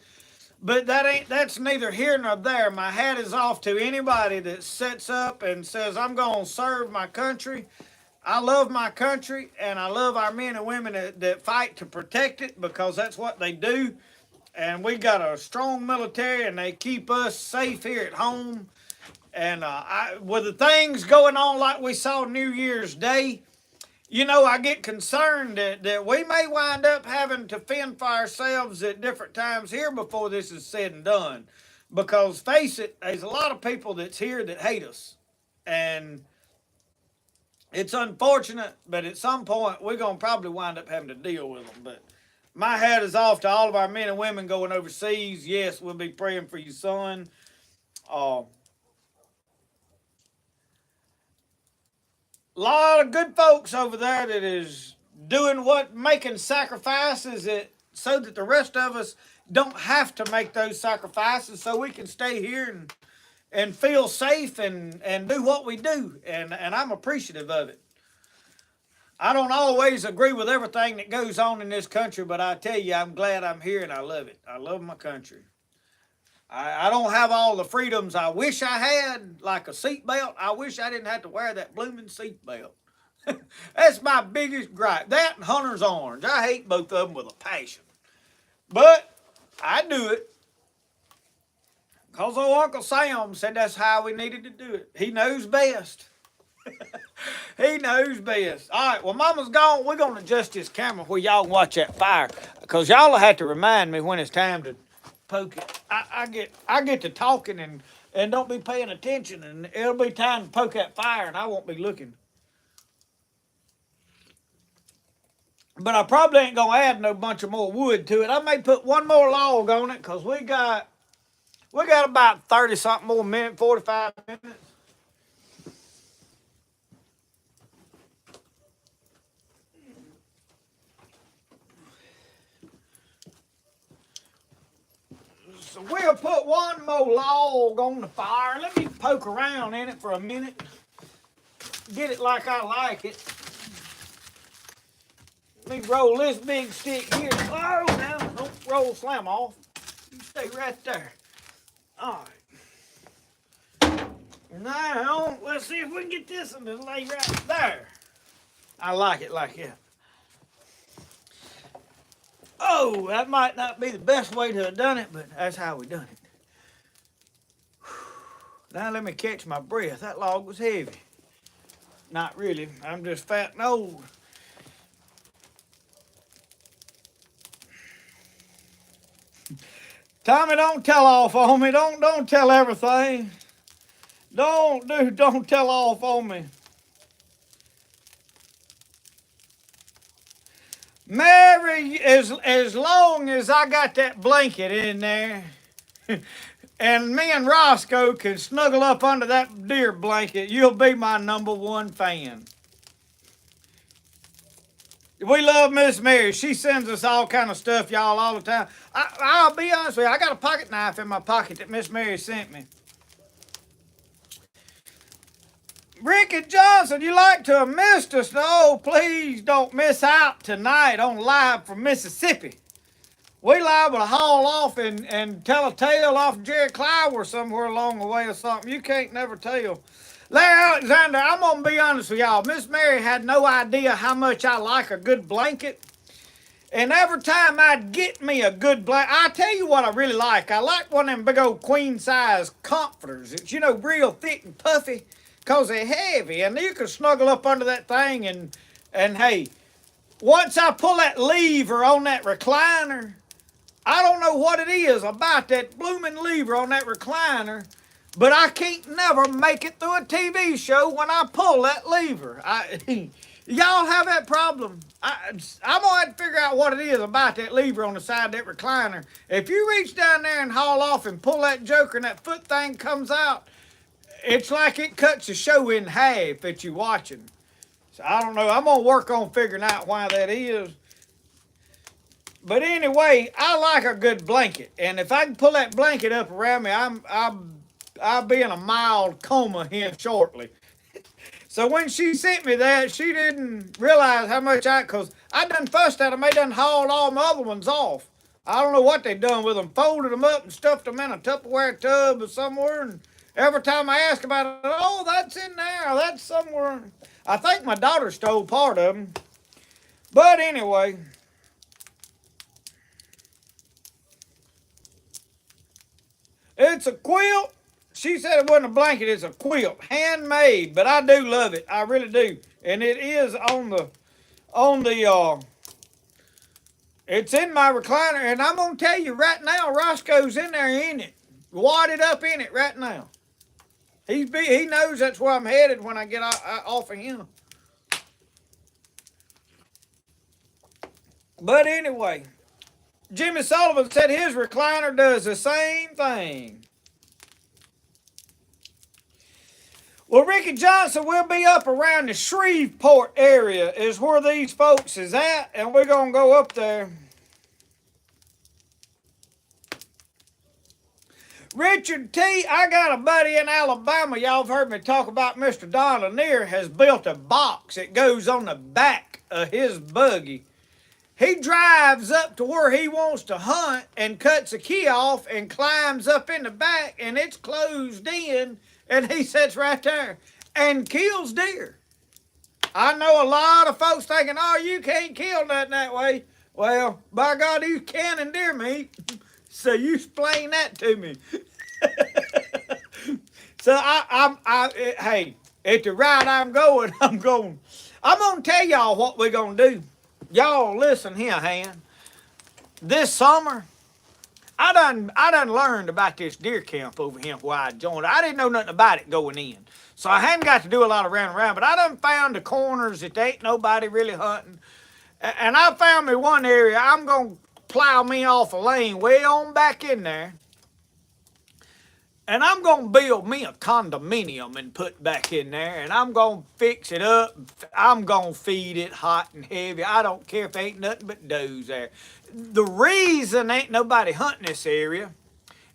[SPEAKER 1] but that's neither here nor there. My hat is off to anybody that sets up and says, I'm going to serve my country. I love my country, and I love our men and women that fight to protect it, because that's what they do. And we got a strong military, and they keep us safe here at home. And with the things going on like we saw New Year's Day, you know, I get concerned that we may wind up having to fend for ourselves at different times here before this is said and done. Because face it, there's a lot of people that's here that hate us. And it's unfortunate, but at some point we're going to probably wind up having to deal with them. But my hat is off to all of our men and women going overseas. Yes, we'll be praying for your son. A lot of good folks over there that is making sacrifices so that the rest of us don't have to make those sacrifices, so we can stay here and feel safe and do what we do. And I'm appreciative of it. I don't always agree with everything that goes on in this country, but I tell you, I'm glad I'm here and I love it. I love my country. I don't have all the freedoms I wish I had, like a seatbelt. I wish I didn't have to wear that blooming seatbelt. That's my biggest gripe. That and Hunter's Orange. I hate both of them with a passion. But I do it. Because old Uncle Sam said that's how we needed to do it. He knows best. He knows best. All right, well, Mama's gone. We're going to adjust this camera where y'all can watch that fire. Because y'all will have to remind me when it's time to poke it. I get to talking and don't be paying attention. And it'll be time to poke that fire and I won't be looking. But I probably ain't going to add no bunch of more wood to it. I may put one more log on it because we got about 30-something more minutes, 45 minutes. So we'll put one more log on the fire. Let me poke around in it for a minute. Get it like I like it. Let me roll this big stick here. Oh, now, don't roll slam off. You stay right there. All right. Now, let's see if we can get this one to lay right there. I like it like that. Oh, that might not be the best way to have done it, but that's how we done it. Now let me catch my breath. That log was heavy. Not really. I'm just fat and old. Tommy, don't tell off on me. Don't tell everything. Don't tell off on me. Mary, as long as I got that blanket in there, and me and Roscoe can snuggle up under that deer blanket, you'll be my #1 fan. We love Miss Mary. She sends us all kind of stuff, y'all, all the time. I'll be honest with you. I got a pocket knife in my pocket that Miss Mary sent me. Ricky Johnson, you like to have missed us. No, please don't miss out tonight on Live from Mississippi. We liable to haul off and tell a tale off Jerry Clywer somewhere along the way or something. You can't never tell. Larry Alexander, I'm going to be honest with y'all. Miss Mary had no idea how much I like a good blanket. And every time I'd get me a good blanket, I tell you what I really like. I like one of them big old queen size comforters. It's, you know, real thick and puffy because they're heavy. And you can snuggle up under that thing and hey, once I pull that lever on that recliner, I don't know what it is about that blooming lever on that recliner, but I can't never make it through a TV show when I pull that lever. Y'all have that problem. I'm going to have to figure out what it is about that lever on the side of that recliner. If you reach down there and haul off and pull that joker and that foot thing comes out, it's like it cuts the show in half that you're watching. So I don't know. I'm going to work on figuring out why that is. But anyway, I like a good blanket. And if I can pull that blanket up around me, I'll be in a mild coma here shortly. So when she sent me that, she didn't realize how much because I done fussed at them. They done hauled all my other ones off. I don't know what they done with them. Folded them up and stuffed them in a Tupperware tub or somewhere. And every time I ask about it, oh, that's in there. That's somewhere. I think my daughter stole part of them. But anyway. It's a quilt. She said it wasn't a blanket, it's a quilt. Handmade, but I do love it. I really do. And it is it's in my recliner. And I'm going to tell you right now, Roscoe's in there in it. Wadded up in it right now. He knows that's where I'm headed when I get off of him. But anyway, Jimmy Sullivan said his recliner does the same thing. Well, Ricky Johnson will be up around the Shreveport area is where these folks is at, and we're going to go up there. Richard T., I got a buddy in Alabama. Y'all have heard me talk about Mr. Don Lanier has built a box that goes on the back of his buggy. He drives up to where he wants to hunt and cuts a key off and climbs up in the back, and it's closed in, and he sits right there and kills deer. I know a lot of folks thinking, oh, you can't kill nothing that way. Well, by God, he's canning deer meat. So you explain that to me. So hey, at the rate I'm going, I'm gonna tell y'all what we're gonna do. Y'all listen here, Han. This summer, I done learned about this deer camp over here where I joined. I didn't know nothing about it going in. So I hadn't got to do a lot of round around, but I done found the corners that there ain't nobody really hunting. And I found me one area. I'm gonna plow me off a lane way on back in there. And I'm going to build me a condominium and put back in there. And I'm going to fix it up. I'm going to feed it hot and heavy. I don't care if ain't nothing but does there. The reason ain't nobody hunting this area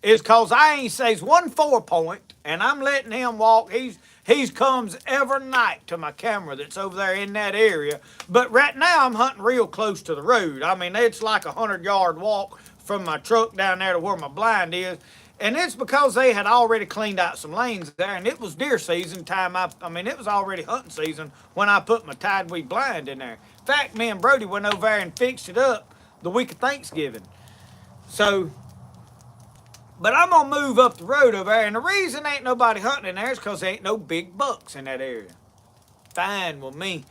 [SPEAKER 1] is because I ain't says 1 4 point. And I'm letting him walk. He's comes every night to my camera that's over there in that area. But right now I'm hunting real close to the road. I mean, it's like a 100-yard walk from my truck down there to where my blind is. And it's because they had already cleaned out some lanes there, and it was deer season time. I mean, it was already hunting season when I put my tideweed blind in there. In fact, me and Brody went over there and fixed it up the week of Thanksgiving. So, but I'm gonna move up the road over there, and the reason ain't nobody hunting in there is because there ain't no big bucks in that area. Fine with me.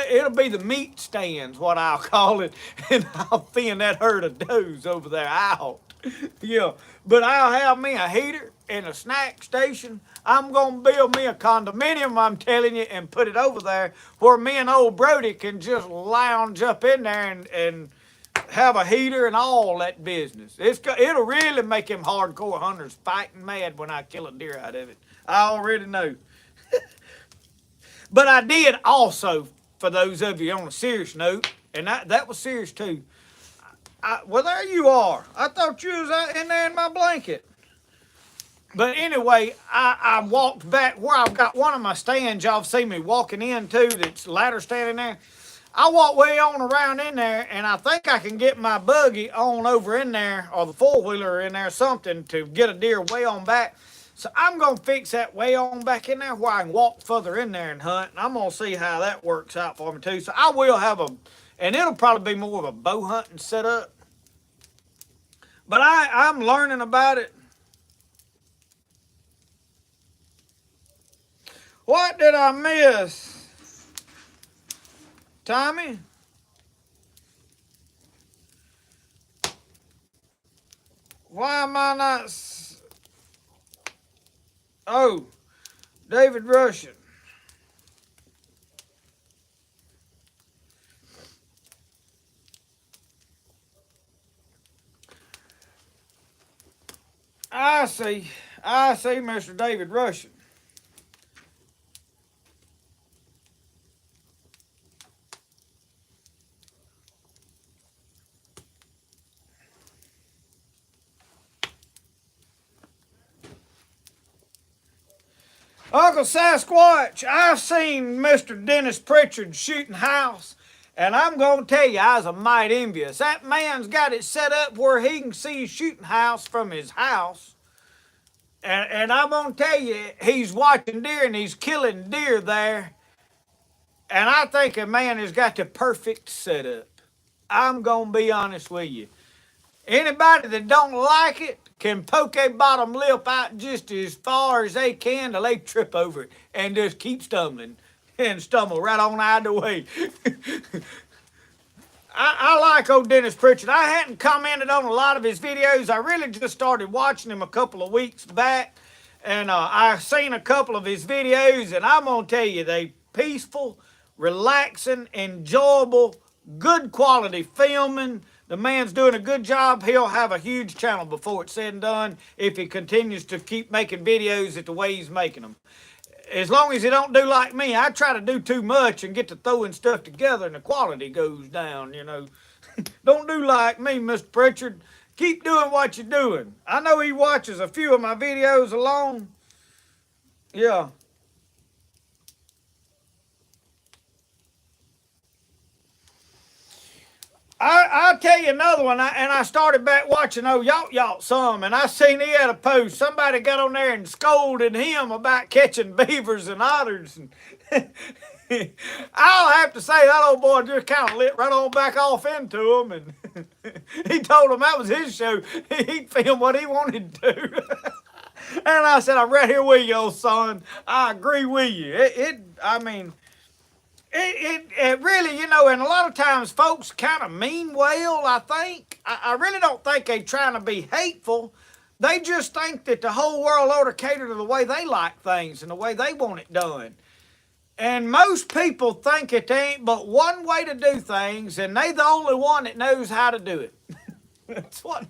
[SPEAKER 1] It'll be the meat stands, what I'll call it, and I'll thin that herd of does over there out. Yeah, but I'll have me a heater and a snack station. I'm gonna build me a condominium, I'm telling you, and put it over there where me and old Brody can just lounge up in there and have a heater and all that business. It'll really make them hardcore hunters fighting mad when I kill a deer out of it. I already know. But I did also, for those of you on a serious note, and that was serious too. Well, there you are. I thought you was out in there in my blanket. But anyway, I walked back where I've got one of my stands y'all seen me walking into that's ladder standing there. I walked way on around in there, and I think I can get my buggy on over in there, or the four-wheeler in there, something, to get a deer way on back. So I'm going to fix that way on back in there where I can walk further in there and hunt. And I'm going to see how that works out for me too. So I will have and it'll probably be more of a bow hunting setup. But I'm learning about it. What did I miss? Tommy? Why am I not... Oh, David Russian. I see, Mr. David Russian. Uncle Sasquatch, I've seen Mr. Dennis Pritchard shooting house, and I'm going to tell you, I was a mite envious. That man's got it set up where he can see his shooting house from his house. And I'm going to tell you, he's watching deer and he's killing deer there. And I think a man has got the perfect setup. I'm going to be honest with you. Anybody that don't like it can poke their bottom lip out just as far as they can till they trip over it and just keep stumbling and stumble right on out of the way. I like old Dennis Pritchard. I hadn't commented on a lot of his videos. I really just started watching him a couple of weeks back. And I've seen a couple of his videos, and I'm going to tell you, they peaceful, relaxing, enjoyable, good quality filming. The man's doing a good job. He'll have a huge channel before it's said and done if he continues to keep making videos at the way he's making them. As long as he don't do like me, I try to do too much and get to throwing stuff together and the quality goes down, you know. Don't do like me, Mr. Pritchard. Keep doing what you're doing. I know he watches a few of my videos alone. Yeah. I'll tell you another one, and I started back watching old Yacht some, and I seen he had a post. Somebody got on there and scolded him about catching beavers and otters. And I'll have to say that old boy just kind of lit right on back off into him, and he told him that was his show. He'd film what he wanted to. And I said, I'm right here with you, old son. I agree with you. It really, you know, and a lot of times folks kind of mean well, I think. I really don't think they trying to be hateful. They just think that the whole world ought to cater to the way they like things and the way they want it done. And most people think it ain't but one way to do things, and they the only one that knows how to do it. That's what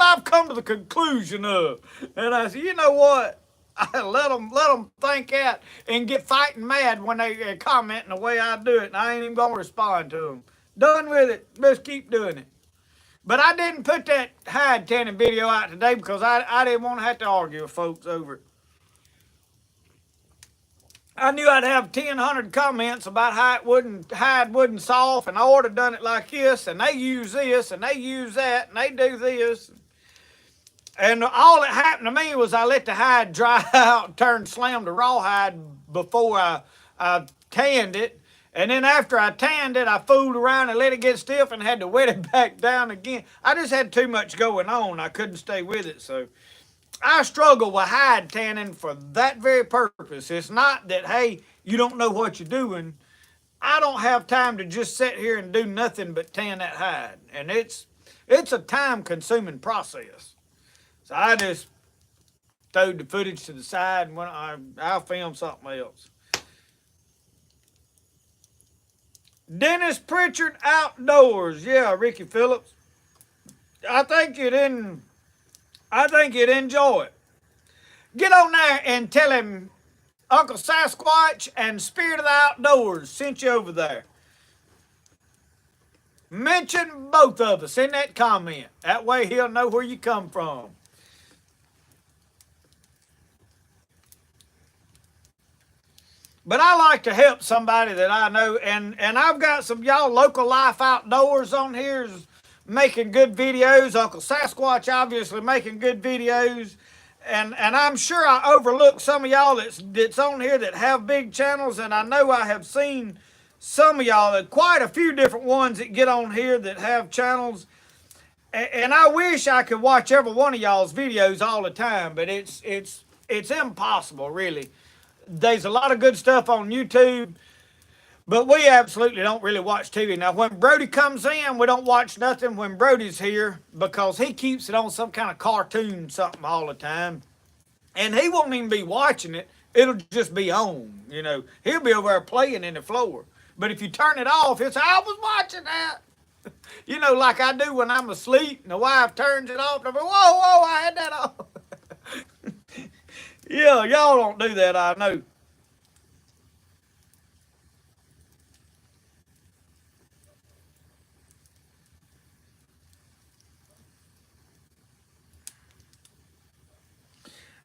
[SPEAKER 1] I've come to the conclusion of. And I said, you know what? I let them think that and get fighting mad when they comment the way I do it, and I ain't even gonna respond to them. Done with it. Let's keep doing it. But I didn't put that hide tanning video out today because I didn't want to have to argue with folks over it. I knew I'd have 1,000 comments about how hide wouldn't soft, and I ought to done it like this, and they use this, and they use that, and they do this. And all that happened to me was I let the hide dry out and turn slam to rawhide before I tanned it. And then after I tanned it, I fooled around and let it get stiff and had to wet it back down again. I just had too much going on. I couldn't stay with it. So I struggle with hide tanning for that very purpose. It's not that, hey, you don't know what you're doing. I don't have time to just sit here and do nothing but tan that hide. And it's a time-consuming process. So I just throwed the footage to the side and I'll film something else. Dennis Pritchard Outdoors. Yeah, Ricky Phillips. I think you'd enjoy it. Get on there and tell him Uncle Sasquatch and Spirit of the Outdoors sent you over there. Mention both of us in that comment. That way he'll know where you come from. But I like to help somebody that I know, and I've got some y'all local life outdoors on here making good videos. Uncle Sasquatch obviously making good videos, and I'm sure I overlooked some of y'all that's on here that have big channels, and I know I have seen some of y'all, quite a few different ones that get on here that have channels, and I wish I could watch every one of y'all's videos all the time, but it's impossible, really. There's a lot of good stuff on YouTube, but we absolutely don't really watch TV. Now, when Brody comes in, we don't watch nothing when Brody's here because he keeps it on some kind of cartoon something all the time. And he won't even be watching it. It'll just be on, you know. He'll be over there playing in the floor. But if you turn it off, he'll say, I was watching that. You know, like I do when I'm asleep and the wife turns it off. And I go, whoa, I had that off. Yeah, y'all don't do that, I know.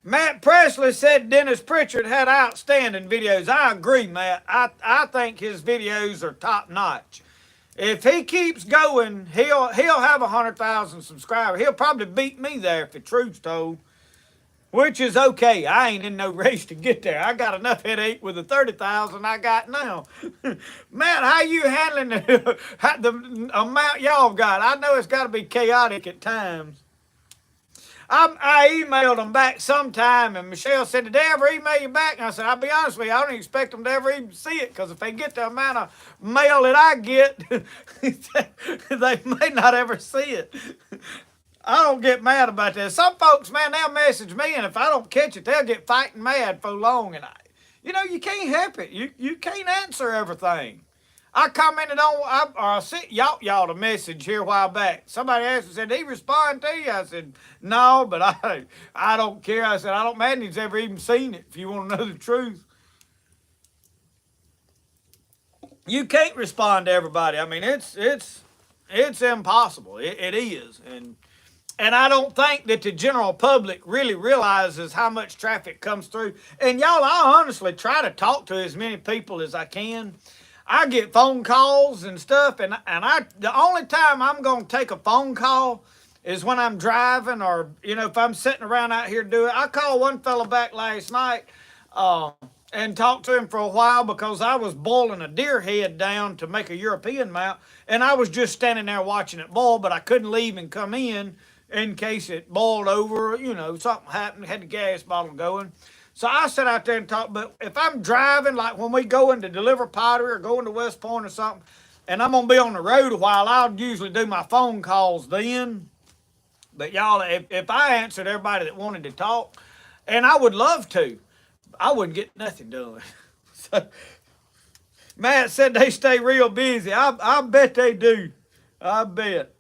[SPEAKER 1] Matt Presley said Dennis Pritchard had outstanding videos. I agree, Matt. I think his videos are top notch. If he keeps going, he'll have 100,000 subscribers. He'll probably beat me there if the truth's told. Which is okay. I ain't in no race to get there. I got enough headache with the 30,000 I got now. Matt, how you handling the amount y'all got? I know it's got to be chaotic at times. I emailed them back sometime, and Michelle said, did they ever email you back? And I said, I'll be honest with you, I don't expect them to ever even see it, because if they get the amount of mail that I get, they may not ever see it. I don't get mad about that. Some folks, man, they'll message me, and if I don't catch it, they'll get fighting mad for long. And you can't help it. You can't answer everything. I commented on, I sent y'all a message here a while back. Somebody asked me, said, did he respond to you? I said, no, but I don't care. I said, I don't imagine he's ever even seen it, if you want to know the truth. You can't respond to everybody. I mean, it's impossible. It is. And I don't think that the general public really realizes how much traffic comes through. And y'all, I honestly try to talk to as many people as I can. I get phone calls and stuff, and the only time I'm going to take a phone call is when I'm driving, or, if I'm sitting around out here doing it. I called one fella back last night. and talked to him for a while because I was boiling a deer head down to make a European mount, and I was just standing there watching it boil, but I couldn't leave and come in case it boiled over, something happened, had the gas bottle going. So I sat out there and talked, but if I'm driving, like when we go in to deliver pottery or go into West Point or something, and I'm gonna be on the road a while, I'll usually do my phone calls then. But y'all, if I answered everybody that wanted to talk, and I would love to, I wouldn't get nothing done. So Matt said they stay real busy. I bet they do. I bet.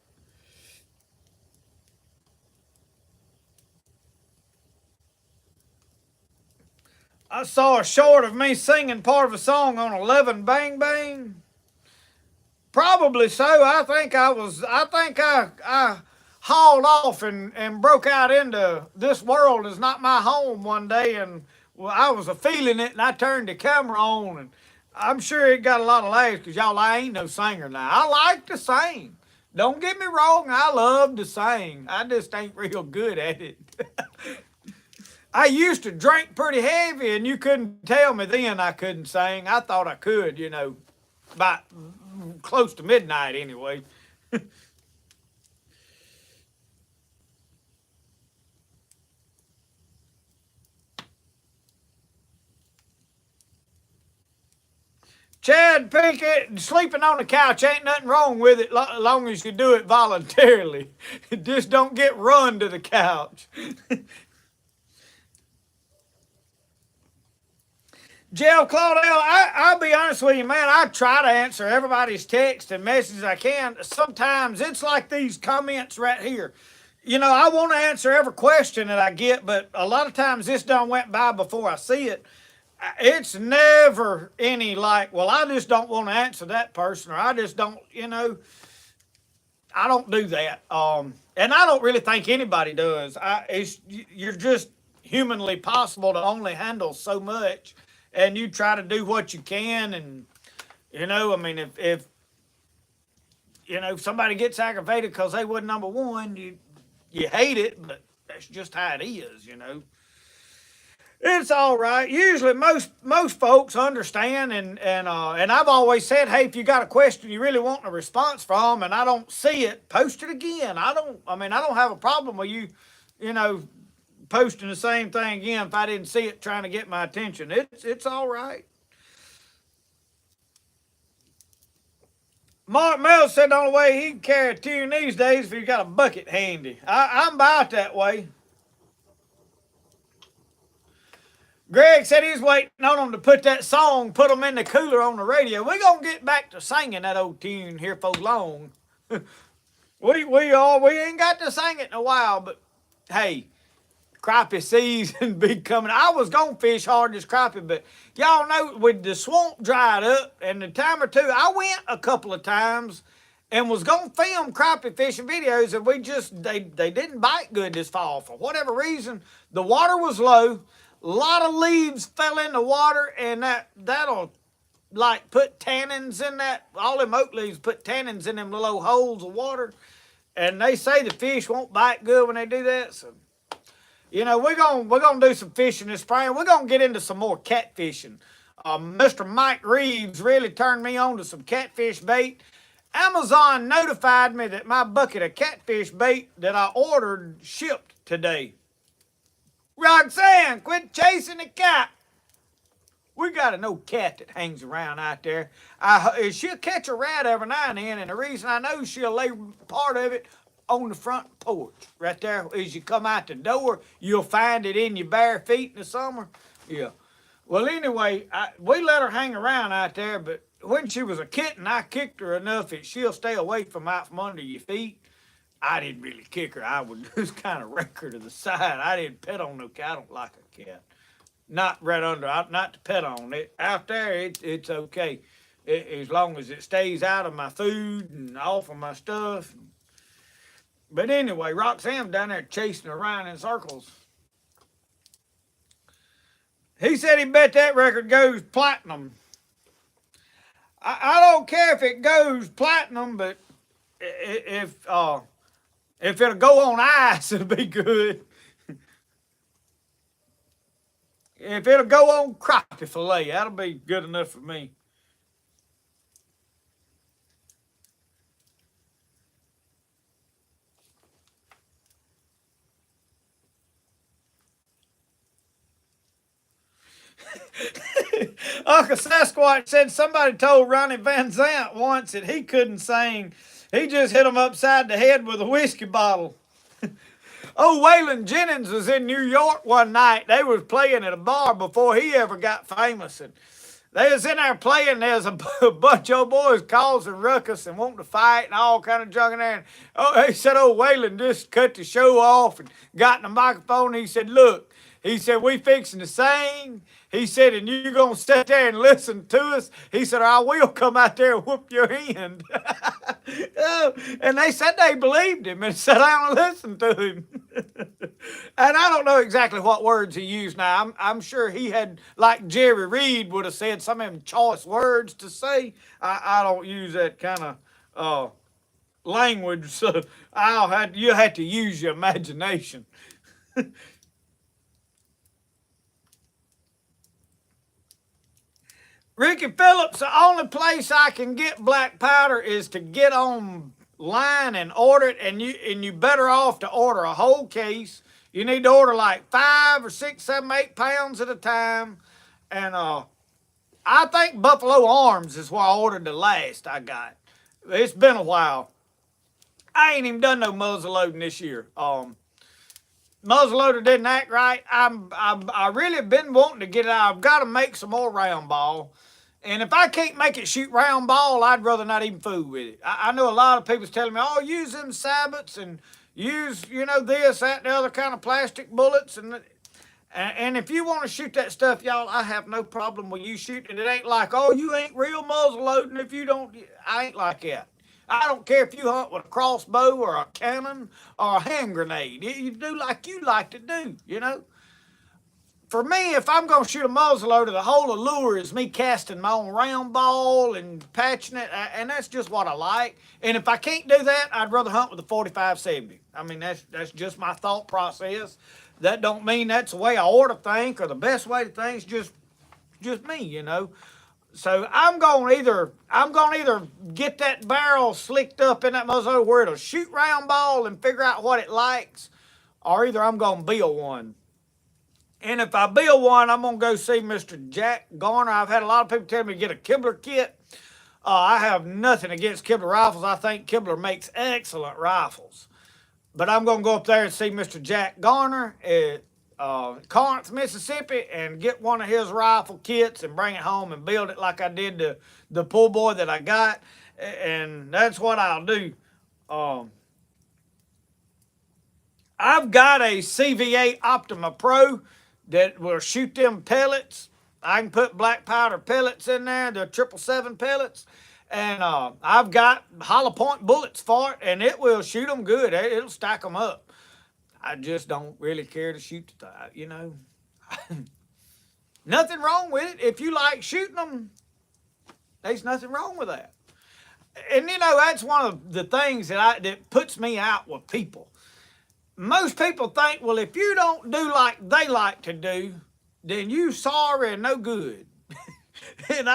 [SPEAKER 1] I saw a short of me singing part of a song on 11 Bang Bang. Probably so. I think I hauled off and broke out into This World Is Not My Home one day, and well, I was a feeling it, and I turned the camera on, and I'm sure it got a lot of laughs because y'all, I ain't no singer now. I like to sing. Don't get me wrong, I love to sing. I just ain't real good at it. I used to drink pretty heavy, and you couldn't tell me then I couldn't sing. I thought I could, about close to midnight anyway. Chad Pinkett, sleeping on the couch ain't nothing wrong with it, as long as you do it voluntarily. Just don't get run to the couch. Jeff Claudel, I'll be honest with you, man. I try to answer everybody's text and messages I can. Sometimes it's like these comments right here. I want to answer every question that I get, but a lot of times this done went by before I see it. It's never any like, well, I just don't want to answer that person, or I just don't, I don't do that. And I don't really think anybody does. You're just humanly possible to only handle so much, and you try to do what you can. And I mean, if somebody gets aggravated because they wasn't number one, you hate it, but that's just how it is. It's all right. Usually, most folks understand, and I've always said, hey, if you got a question you really want a response from, and I don't see it, post it again. I don't have a problem with you, posting the same thing again if I didn't see it, trying to get my attention. It's all right. Mark Mills said the only way he can carry a tune these days if he's got a bucket handy. I'm about that way. Greg said he's waiting on them to put that song, put them in the cooler on the radio. We're going to get back to singing that old tune here for long. we ain't got to sing it in a while, but hey, crappie season be coming. I was going to fish hard this crappie, but y'all know with the swamp dried up and the time or two, I went a couple of times and was going to film crappie fishing videos, and they didn't bite good this fall. For whatever reason, the water was low. A lot of leaves fell in the water, and that'll like put tannins in that. All them oak leaves put tannins in them little holes of water, and they say the fish won't bite good when they do that. So, we're gonna do some fishing this spring. We're gonna get into some more catfishing. Mr. Mike Reeves really turned me on to some catfish bait. Amazon notified me that my bucket of catfish bait that I ordered shipped today. Roxanne, quit chasing the cat. We got an old cat that hangs around out there. She'll catch a rat every now and then, and the reason I know she'll lay part of it on the front porch. Right there, as you come out the door, you'll find it in your bare feet in the summer. Yeah. Well, anyway, we let her hang around out there, but when she was a kitten, I kicked her enough that she'll stay away from out from under your feet. I didn't really kick her. I would just kind of rake her to the side. I didn't pet on no cat. I don't like a cat. Not right under, not to pet on it. Out there, it's okay. As long as it stays out of my food and off of my stuff. But anyway, Roxanne down there chasing around in circles. He said he bet that record goes platinum. I don't care if it goes platinum, but if it'll go on ice, it'll be good. If it'll go on crappie fillet, that'll be good enough for me. Uncle Sasquatch said somebody told Ronnie Van Zant once that he couldn't sing. He just hit him upside the head with a whiskey bottle. Oh, Waylon Jennings was in New York one night. They was playing at a bar before he ever got famous. And they was in there playing. There's a bunch of old boys causing ruckus and wanting to fight and all kind of junk in there. And, oh, he said, oh, Waylon just cut the show off and got in the microphone. And he said, look, he said, we fixing to sing. He said, and you're going to sit there and listen to us. He said, I will come out there and whoop your hand. Oh, and they said they believed him and sat down and listened to him. And I don't know exactly what words he used now. I'm sure he had, like Jerry Reed would have said, some of them choice words to say. I don't use that kind of language, so you have to use your imagination. Ricky Phillips, the only place I can get black powder is to get online and order it, and you better off to order a whole case. You need to order like 5 or 6, 7, 8 pounds at a time. And I think Buffalo Arms is where I ordered the last I got. It's been a while. I ain't even done no muzzle loading this year. Muzzleloader didn't act right. I really been wanting to get it out. I've got to make some more round ball. And if I can't make it shoot round ball, I'd rather not even fool with it. I know a lot of people's telling me, oh, use them sabots and use, this, that, and the other kind of plastic bullets. And if you want to shoot that stuff, y'all, I have no problem with you shooting. It ain't like, oh, you ain't real muzzle loading if you don't. I ain't like that. I don't care if you hunt with a crossbow or a cannon or a hand grenade. You do like you like to do. For me, if I'm going to shoot a muzzleloader, the whole allure is me casting my own round ball and patching it, and that's just what I like. And if I can't do that, I'd rather hunt with a 45-70. I mean, that's just my thought process. That don't mean that's the way I ought to think or the best way to think. It's just me. So I'm going to either get that barrel slicked up in that muzzleloader where it'll shoot round ball and figure out what it likes, or either I'm going to build one. And if I build one, I'm going to go see Mr. Jack Garner. I've had a lot of people tell me to get a Kibler kit. I have nothing against Kibler rifles. I think Kibler makes excellent rifles. But I'm going to go up there and see Mr. Jack Garner at Corinth, Mississippi, and get one of his rifle kits and bring it home and build it like I did the pull boy that I got. And that's what I'll do. I've got a CVA Optima Pro that will shoot them pellets. I can put black powder pellets in there, the 777 pellets. And I've got hollow point bullets for it, and it will shoot them good. It'll stack them up. I just don't really care to shoot the Nothing wrong with it. If you like shooting them, there's nothing wrong with that. And that's one of the things that puts me out with people. Most people think, well, if you don't do like they like to do, then you sorry and no good. And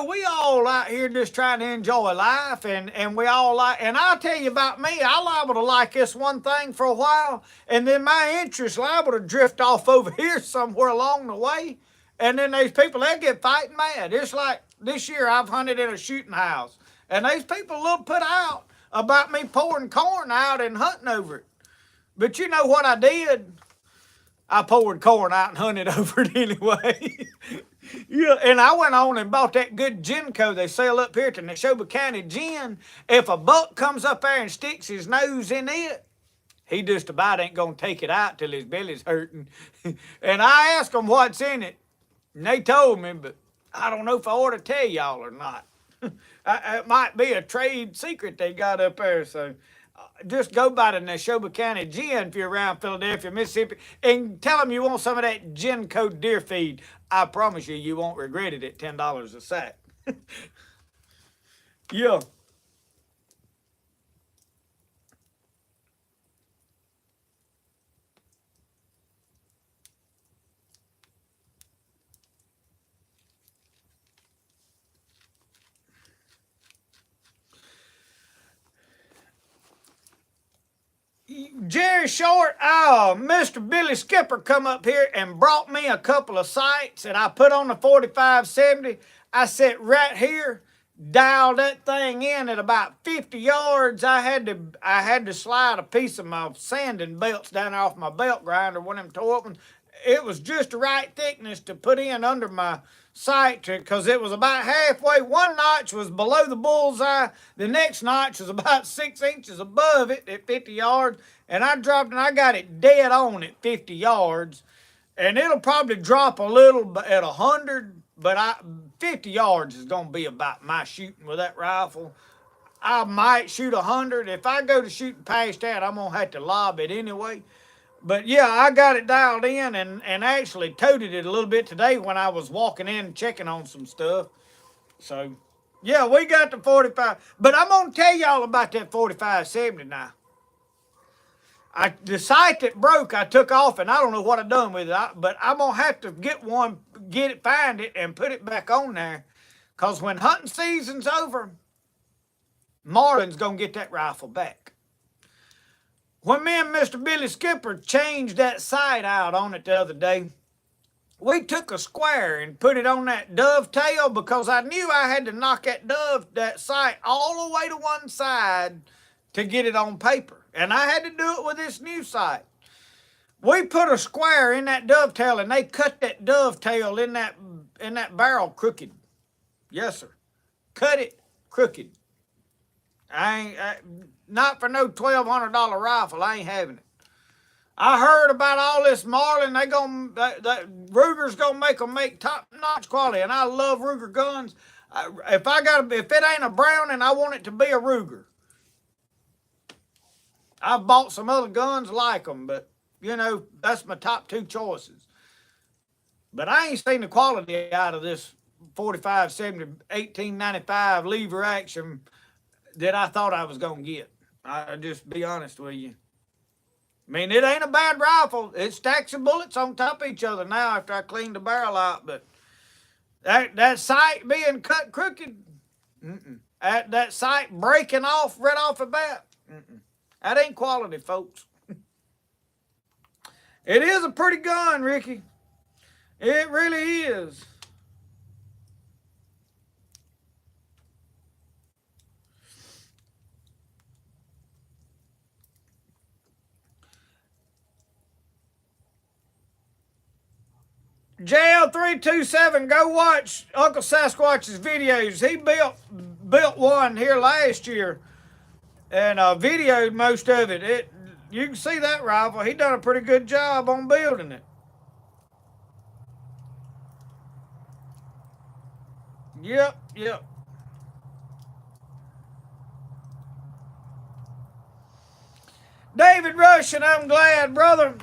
[SPEAKER 1] we all out here just trying to enjoy life, and we all like, and I'll tell you about me, I liable to like this one thing for a while, and then my interest liable to drift off over here somewhere along the way, and then there's people that get fighting mad. It's like this year I've hunted in a shooting house, and there's people a little put out about me pouring corn out and hunting over it. But you know what I did? I poured corn out and hunted over it anyway. Yeah, and I went on and bought that good Genco they sell up here at the Neshoba County Gin. If a buck comes up there and sticks his nose in it, he just about ain't going to take it out till his belly's hurting. And I asked them what's in it, and they told me, but I don't know if I ought to tell y'all or not. It might be a trade secret they got up there, so just go by the Neshoba County Gin if you're around Philadelphia, Mississippi, and tell them you want some of that Genco deer feed. I promise you, you won't regret it at $10 a sack. Yeah. Jerry Short, Mr. Billy Skipper come up here and brought me a couple of sights, and I put on the 45-70. I sat right here, dialed that thing in at about 50 yards. I had to slide a piece of my sanding belts down off my belt grinder when them tore open. It was just the right thickness to put in under my sight because it was about halfway. One notch was below the bullseye. The next notch was about 6 inches above it at 50 yards. And I dropped and I got it dead on at 50 yards. And it'll probably drop a little at 100, but 50 yards is going to be about my shooting with that rifle. I might shoot 100. If I go to shooting past that, I'm going to have to lob it anyway. But yeah, I got it dialed in and actually toted it a little bit today when I was walking in checking on some stuff. So yeah, we got the 45. But I'm going to tell y'all about that 45-70 now. The sight that broke, I took off, and I don't know what I done with it. But I'm going to have to get one, find it, and put it back on there. Because when hunting season's over, Marlin's going to get that rifle back. When me and Mr. Billy Skipper changed that sight out on it the other day, we took a square and put it on that dovetail because I knew I had to knock that sight all the way to one side to get it on paper. And I had to do it with this new sight. We put a square in that dovetail and they cut that dovetail in that barrel crooked. Yes, sir. Cut it crooked. Not for no $1,200 rifle. I ain't having it. I heard about all this Marlin. Ruger's gonna make them make top-notch quality, and I love Ruger guns. If it ain't a Browning, I want it to be a Ruger. I've bought some other guns like them, but that's my top two choices. But I ain't seen the quality out of this 45-70 1895 lever action that I thought I was going to get. I'll just be honest with you. I mean, it ain't a bad rifle. It stacks the bullets on top of each other now after I cleaned the barrel out. But that sight being cut crooked, that sight breaking off right off the bat, that ain't quality, folks. It is a pretty gun, Ricky. It really is. JL327, go watch Uncle Sasquatch's videos. He built one here last year and videoed most of it. You can see that rifle. He done a pretty good job on building it. Yep. David Rush, and I'm glad, brother.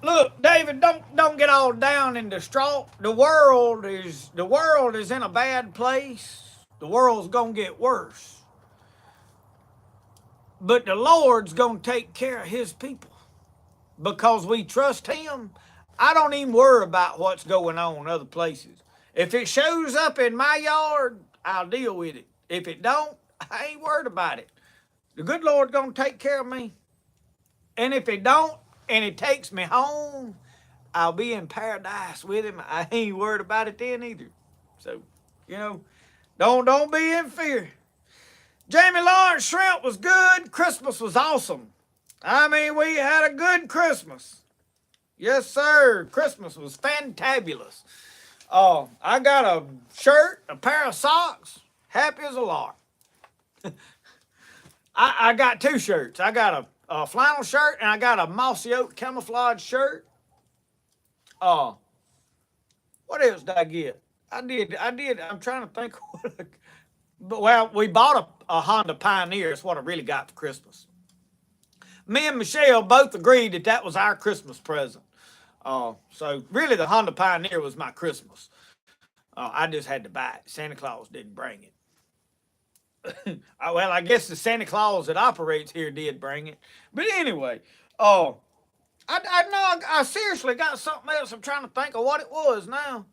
[SPEAKER 1] Look, David, don't get all down and distraught. The world is in a bad place. The world's gonna get worse. But the Lord's gonna take care of his people because we trust him. I don't even worry about what's going on other places. If it shows up in my yard, I'll deal with it. If it don't, I ain't worried about it. The good Lord's gonna take care of me. And if it don't, and it takes me home, I'll be in paradise with him. I ain't worried about it then either. So, don't be in fear. Jamie Lawrence, shrimp was good. Christmas was awesome. I mean, we had a good Christmas. Yes, sir. Christmas was fantabulous. I got a shirt, a pair of socks, happy as a lark. I got two shirts. I got a flannel shirt, and I got a mossy oak camouflage shirt. What else did I get? I did. I'm trying to think. We bought a Honda Pioneer. That's what I really got for Christmas. Me and Michelle both agreed that was our Christmas present. So really, the Honda Pioneer was my Christmas. I just had to buy it. Santa Claus didn't bring it. Well, I guess the Santa Claus that operates here did bring it. But anyway, I seriously got something else. I'm trying to think of what it was now.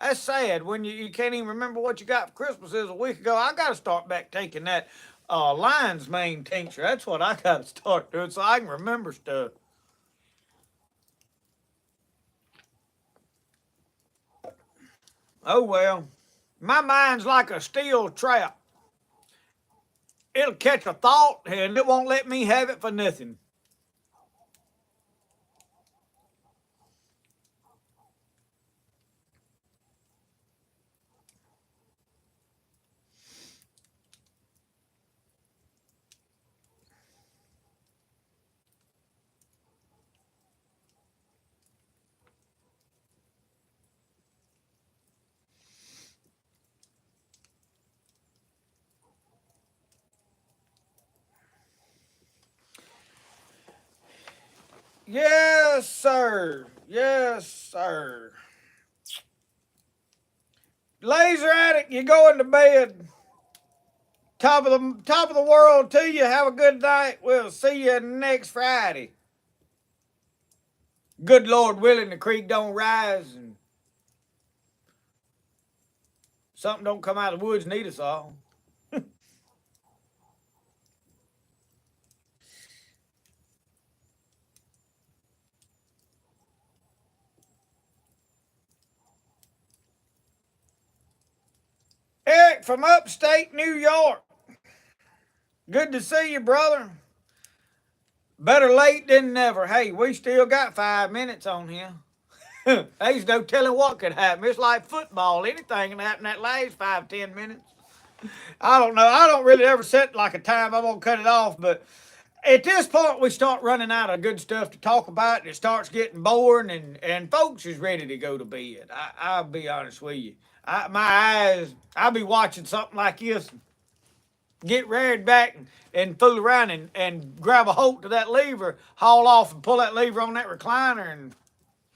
[SPEAKER 1] That's sad when you can't even remember what you got for Christmas. It was a week ago. I got to start back taking that lion's mane tincture. That's what I got to start doing so I can remember stuff. Oh well, my mind's like a steel trap. It'll catch a thought and it won't let me have it for nothing. Yes, sir. Yes, sir. Laser addict, you going to bed. Top of the world to you. Have a good night. We'll see you next Friday. Good Lord willing, the creek don't rise and something don't come out of the woods and eat us all. Eric from upstate New York. Good to see you, brother. Better late than never. Hey, we still got 5 minutes on here. There's no telling what could happen. It's like football. Anything can happen that last 5, 10 minutes. I don't know. I don't really ever set like a time. I'm going to cut it off. But at this point, we start running out of good stuff to talk about. And it starts getting boring. And folks is ready to go to bed. I'll be honest with you. My eyes, I'll be watching something like this, get reared back and fool around and grab a hold to that lever, haul off and pull that lever on that recliner, and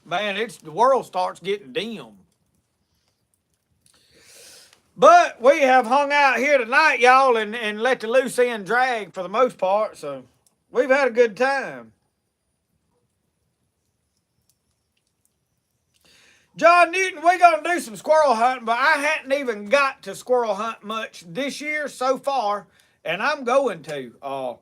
[SPEAKER 1] man, the world starts getting dim. But we have hung out here tonight, y'all, and let the loose end drag for the most part, so we've had a good time. John Newton, we're going to do some squirrel hunting, but I hadn't even got to squirrel hunt much this year so far, and I'm going to.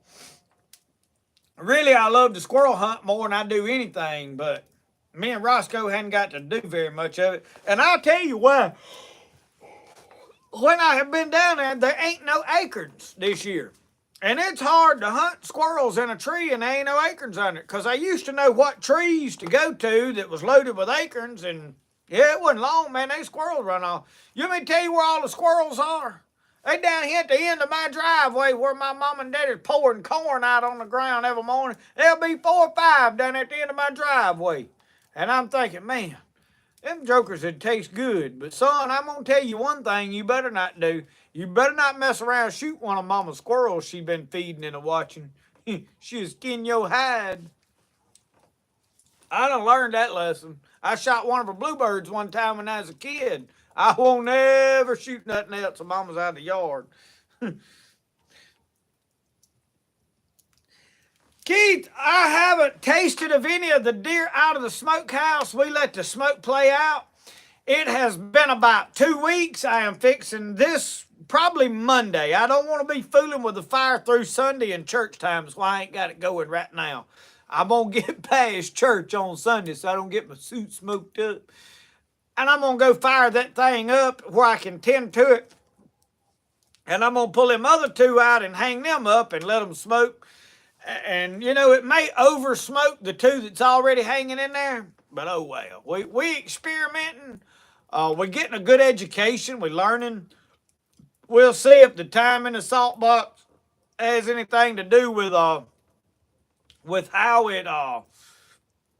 [SPEAKER 1] Really, I love to squirrel hunt more than I do anything, but me and Roscoe hadn't got to do very much of it. And I'll tell you why. When I have been down there ain't no acorns this year. And it's hard to hunt squirrels in a tree and there ain't no acorns under it. Because I used to know what trees to go to that was loaded with acorns. And yeah, it wasn't long, man. They squirrels run off. You want me to tell you where all the squirrels are? They down here at the end of my driveway where my mom and daddy's pouring corn out on the ground every morning. There'll be 4 or 5 down at the end of my driveway. And I'm thinking, man, them jokers would taste good. But son, I'm going to tell you one thing you better not do. You better not mess around and shoot one of mama's squirrels she been feeding and watching. She'll skin your hide. I done learned that lesson. I shot one of her bluebirds one time when I was a kid. I won't never shoot nothing else when mama's out of the yard. Keith, I haven't tasted of any of the deer out of the smokehouse. We let the smoke play out. It has been about 2 weeks. I am fixing this probably Monday. I don't want to be fooling with the fire through Sunday and church times, so I ain't got it going right now. I'm going to get past church on Sunday so I don't get my suit smoked up. And I'm going to go fire that thing up where I can tend to it. And I'm going to pull them other 2 out and hang them up and let them smoke. And, you know, it may over smoke the 2 that's already hanging in there. But oh well. We experimenting. We're getting a good education. We're learning. We'll see if the time in the salt box has anything to do with how it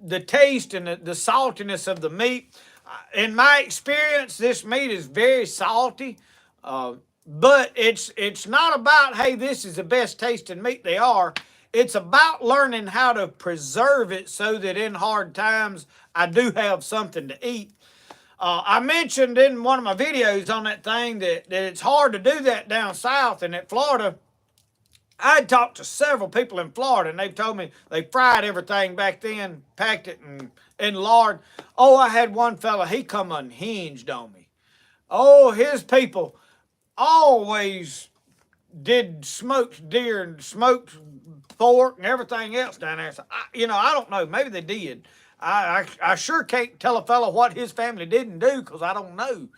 [SPEAKER 1] the taste and the saltiness of the meat. In my experience, this meat is very salty, but it's not about, hey, this is the best tasting meat they are. It's about learning how to preserve it so that in hard times I do have something to eat. I mentioned in one of my videos on that thing that it's hard to do that down south and at Florida. I'd talked to several people in Florida, and they've told me they fried everything back then, packed it in lard. Oh, I had one fella, he come unhinged on me. Oh, his people always did smoked deer and smoked pork and everything else down there. So I don't know. Maybe they did. I sure can't tell a fellow what his family didn't do because I don't know.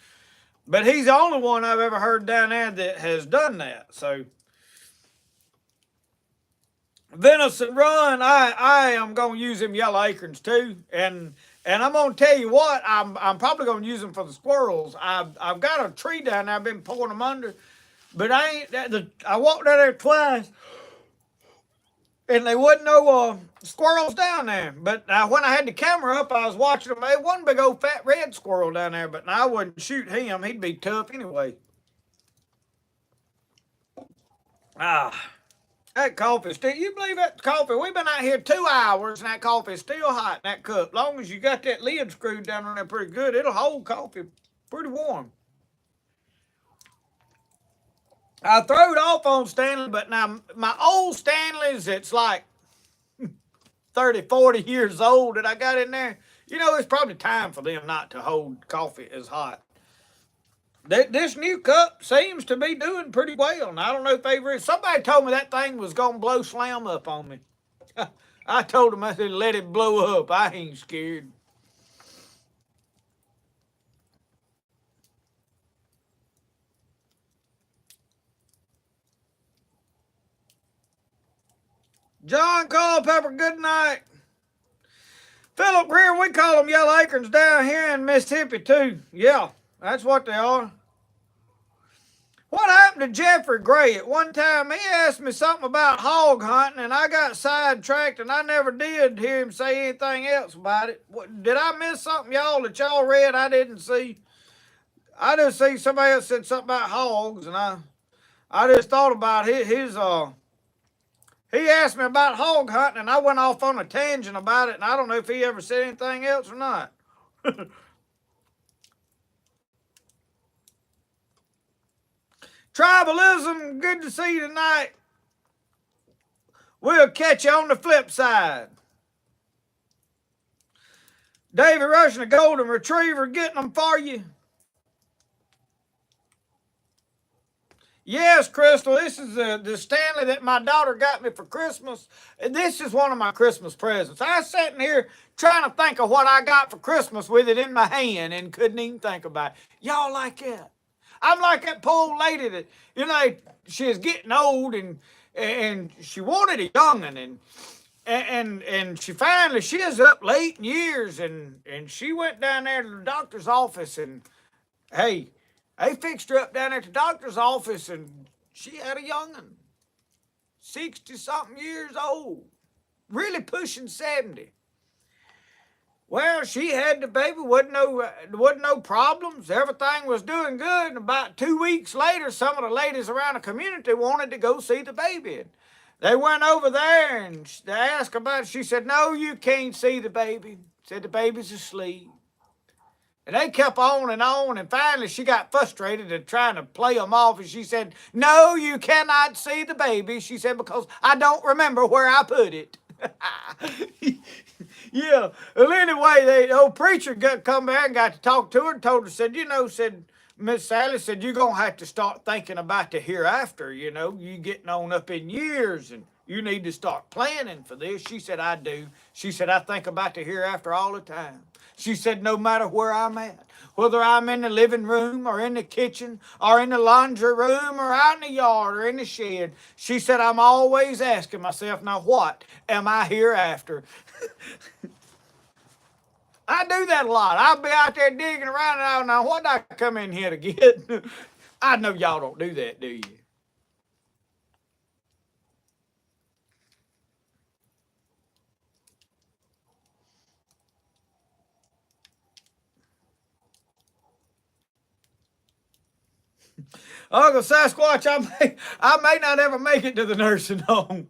[SPEAKER 1] But he's the only one I've ever heard down there that has done that. So venison run, I am gonna use them yellow acorns too, and I'm gonna tell you what, I'm probably gonna use them for the squirrels. I've got a tree down there. I've been pulling them under, but I walked down there twice, and there wasn't no squirrels down there. But when I had the camera up, I was watching them. There wasn't big old fat red squirrel down there, but I wouldn't shoot him. He'd be tough anyway. Ah. That coffee still, you believe that coffee? We've been out here 2 hours and that coffee is still hot in that cup. Long as you got that lid screwed down on there pretty good, it'll hold coffee pretty warm. I threw it off on Stanley, but now my old Stanleys, it's like 30, 40 years old that I got in there. It's probably time for them not to hold coffee as hot. This new cup seems to be doing pretty well. And I don't know if somebody told me that thing was going to blow slam up on me. I told them I said, let it blow up. I ain't scared. John Culpepper, good night. Philip Greer, we call them yellow acorns down here in Mississippi too. Yeah, that's what they are. What happened to Jeffrey Gray? At one time, he asked me something about hog hunting, and I got sidetracked, and I never did hear him say anything else about it. Did I miss something, y'all, that y'all read I didn't see? I just see somebody else said something about hogs, and I just thought about his he asked me about hog hunting, and I went off on a tangent about it, and I don't know if he ever said anything else or not. Tribalism, good to see you tonight. We'll catch you on the flip side. David Rushing, a golden retriever, getting them for you. Yes, Crystal, this is the Stanley that my daughter got me for Christmas. This is one of my Christmas presents. I was sitting here trying to think of what I got for Christmas with it in my hand and couldn't even think about it. Y'all like that? I'm like that poor old lady that, she is getting old and she wanted a young'un and she is up late in years and she went down there to the doctor's office and hey, they fixed her up down at the doctor's office and she had a young'un, 60-something years old, really pushing 70. Well, she had the baby, wasn't no problems. Everything was doing good. And about 2 weeks later, some of the ladies around the community wanted to go see the baby. And they went over there and they asked about it. She said, no, you can't see the baby. Said the baby's asleep. And they kept on, and finally she got frustrated and trying to play them off. And she said, no, you cannot see the baby. She said, because I don't remember where I put it. Yeah. Well, anyway, the old preacher come back and got to talk to her and told her, said Miss Sally said, you're going to have to start thinking about the hereafter. You getting on up in years and you need to start planning for this. She said, I do. She said, I think about the hereafter all the time. She said, no matter where I'm at, whether I'm in the living room or in the kitchen or in the laundry room or out in the yard or in the shed, she said, I'm always asking myself, now what am I hereafter? I do that a lot. I'll be out there digging around and I know what I come in here to get. I know y'all don't do that, do you? Uncle Sasquatch, I may not ever make it to the nursing home.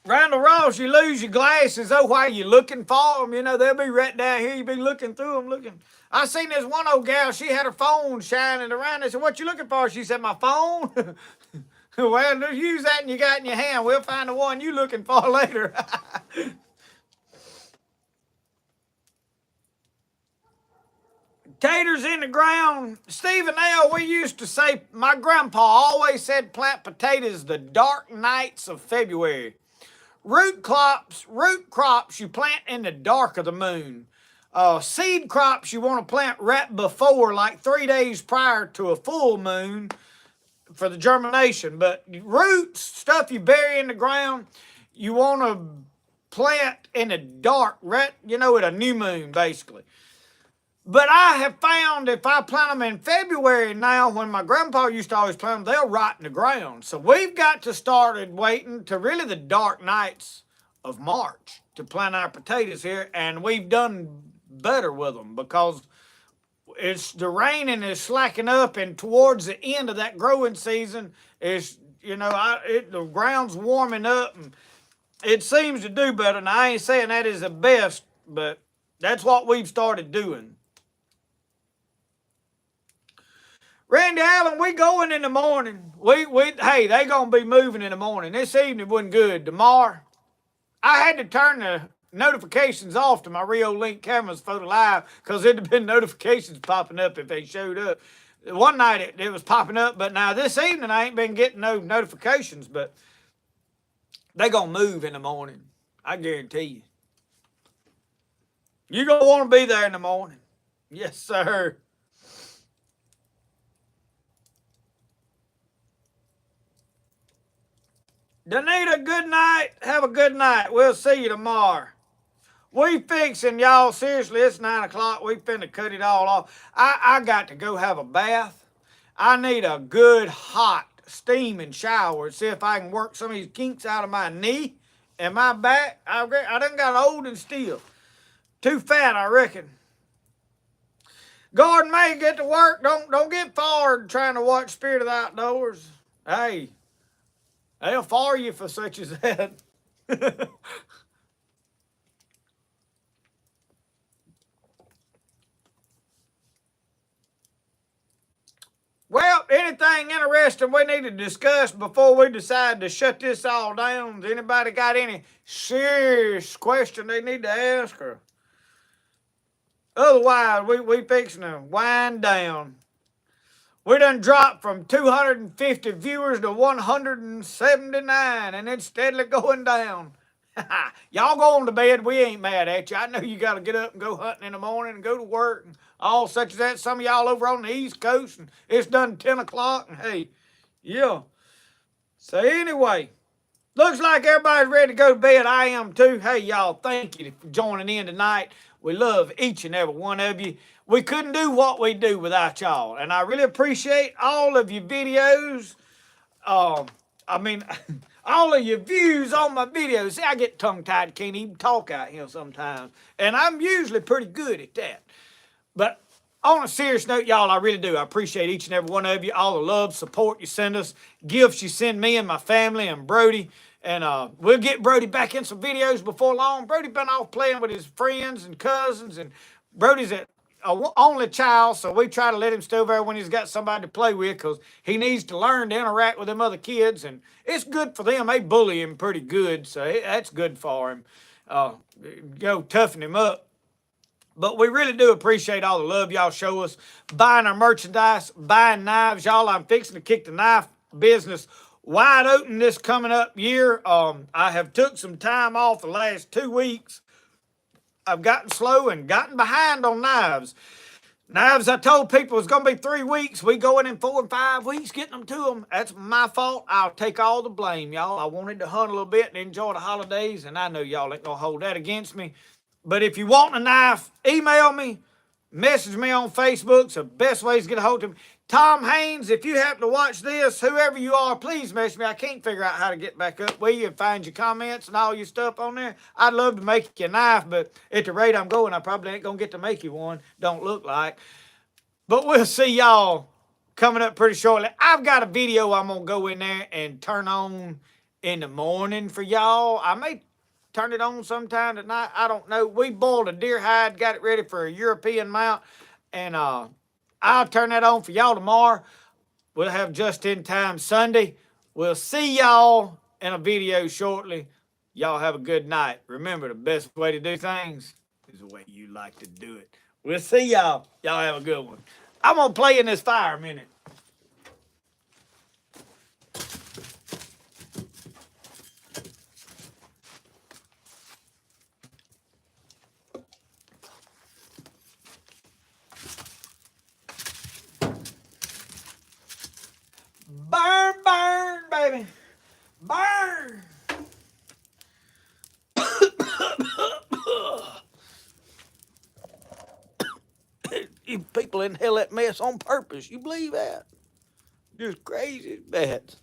[SPEAKER 1] Randall Ross, you lose your glasses. Oh, why are you looking for them? They'll be right down here. You be looking through them, looking. I seen this one old gal. She had her phone shining around. I said, what you looking for? She said, my phone. Well, just use that and you got in your hand. We'll find the one you looking for later. Taters in the ground. Stephen L., we used to say, my grandpa always said plant potatoes the dark nights of February. Root crops you plant in the dark of the moon. Seed crops you want to plant right before, like 3 days prior to a full moon for the germination. But roots, stuff you bury in the ground, you want to plant in the dark, right, at a new moon, basically. But I have found if I plant them in February now, when my grandpa used to always plant them, they'll rot in the ground. So we've got to start waiting to really the dark nights of March to plant our potatoes here, and we've done better with them because it's the raining is slacking up, and towards the end of that growing season, the ground's warming up, and it seems to do better. Now, I ain't saying that is the best, but that's what we've started doing. Randy Allen, we going in the morning. Hey, they gonna be moving in the morning. This evening wasn't good. Tomorrow, I had to turn the notifications off to my Rio Link cameras for the live because there'd have been notifications popping up if they showed up. One night it was popping up, but now this evening I ain't been getting no notifications, but they gonna move in the morning. I guarantee you. You're gonna want to be there in the morning. Yes, sir. Danita, good night. Have a good night. We'll see you tomorrow. We fixing, y'all, seriously, it's 9 o'clock. We finna cut it all off. I got to go have a bath. I need a good, hot, steaming shower. See if I can work some of these kinks out of my knee and my back. I done got old and still. Too fat, I reckon. Gordon May, get to work. Don't get forward trying to watch Spirit of the Outdoors. Hey. They'll fire you for such as that. Well, anything interesting we need to discuss before we decide to shut this all down? Has anybody got any serious question they need to ask her? Otherwise, we fixing to wind down. We done dropped from 250 viewers to 179, and it's steadily going down. Y'all go on to bed. We ain't mad at you. I know you got to get up and go hunting in the morning and go to work and all such as that. Some of y'all over on the East Coast, and it's done 10 o'clock, and hey, yeah. So anyway, looks like everybody's ready to go to bed. I am too. Hey, y'all, thank you for joining in tonight. We love each and every one of you. We couldn't do what we do without y'all. And I really appreciate all of your videos. All of your views on my videos. See, I get tongue-tied, can't even talk out here sometimes. And I'm usually pretty good at that. But on a serious note, y'all, I really do. I appreciate each and every one of you. All the love, support you send us. Gifts you send me and my family and Brody. And we'll get Brody back in some videos before long. Brody been off playing with his friends and cousins. And Brody's an only child, so we try to let him stay over there when he's got somebody to play with because he needs to learn to interact with them other kids. And it's good for them. They bully him pretty good, so that's good for him. Toughen him up. But we really do appreciate all the love y'all show us. Buying our merchandise, buying knives. Y'all, I'm fixing to kick the knife business wide open this coming up year. I have took some time off the last 2 weeks. I've gotten slow and gotten behind on knives. Knives, I told people it's going to be 3 weeks. We going in 4 and 5 weeks getting them to them. That's my fault. I'll take all the blame, y'all. I wanted to hunt a little bit and enjoy the holidays, and I know y'all ain't going to hold that against me. But if you want a knife, email me, message me on Facebook. It's the best way to get a hold of me. Tom Haynes, if you happen to watch this, whoever you are, please message me. I can't figure out how to get back up with you and find your comments and all your stuff on there. I'd love to make you a knife, but at the rate I'm going, I probably ain't going to get to make you one. Don't look like. But we'll see y'all coming up pretty shortly. I've got a video I'm going to go in there and turn on in the morning for y'all. I may turn it on sometime tonight. I don't know. We boiled a deer hide, got it ready for a European mount, and I'll turn that on for y'all tomorrow. We'll have Just In Time Sunday. We'll see y'all in a video shortly. Y'all have a good night. Remember, the best way to do things is the way you like to do it. We'll see y'all. Y'all have a good one. I'm gonna play in this fire a minute. Burn, burn, baby. Burn. You people inhale that mess on purpose. You believe that? Just crazy as bats.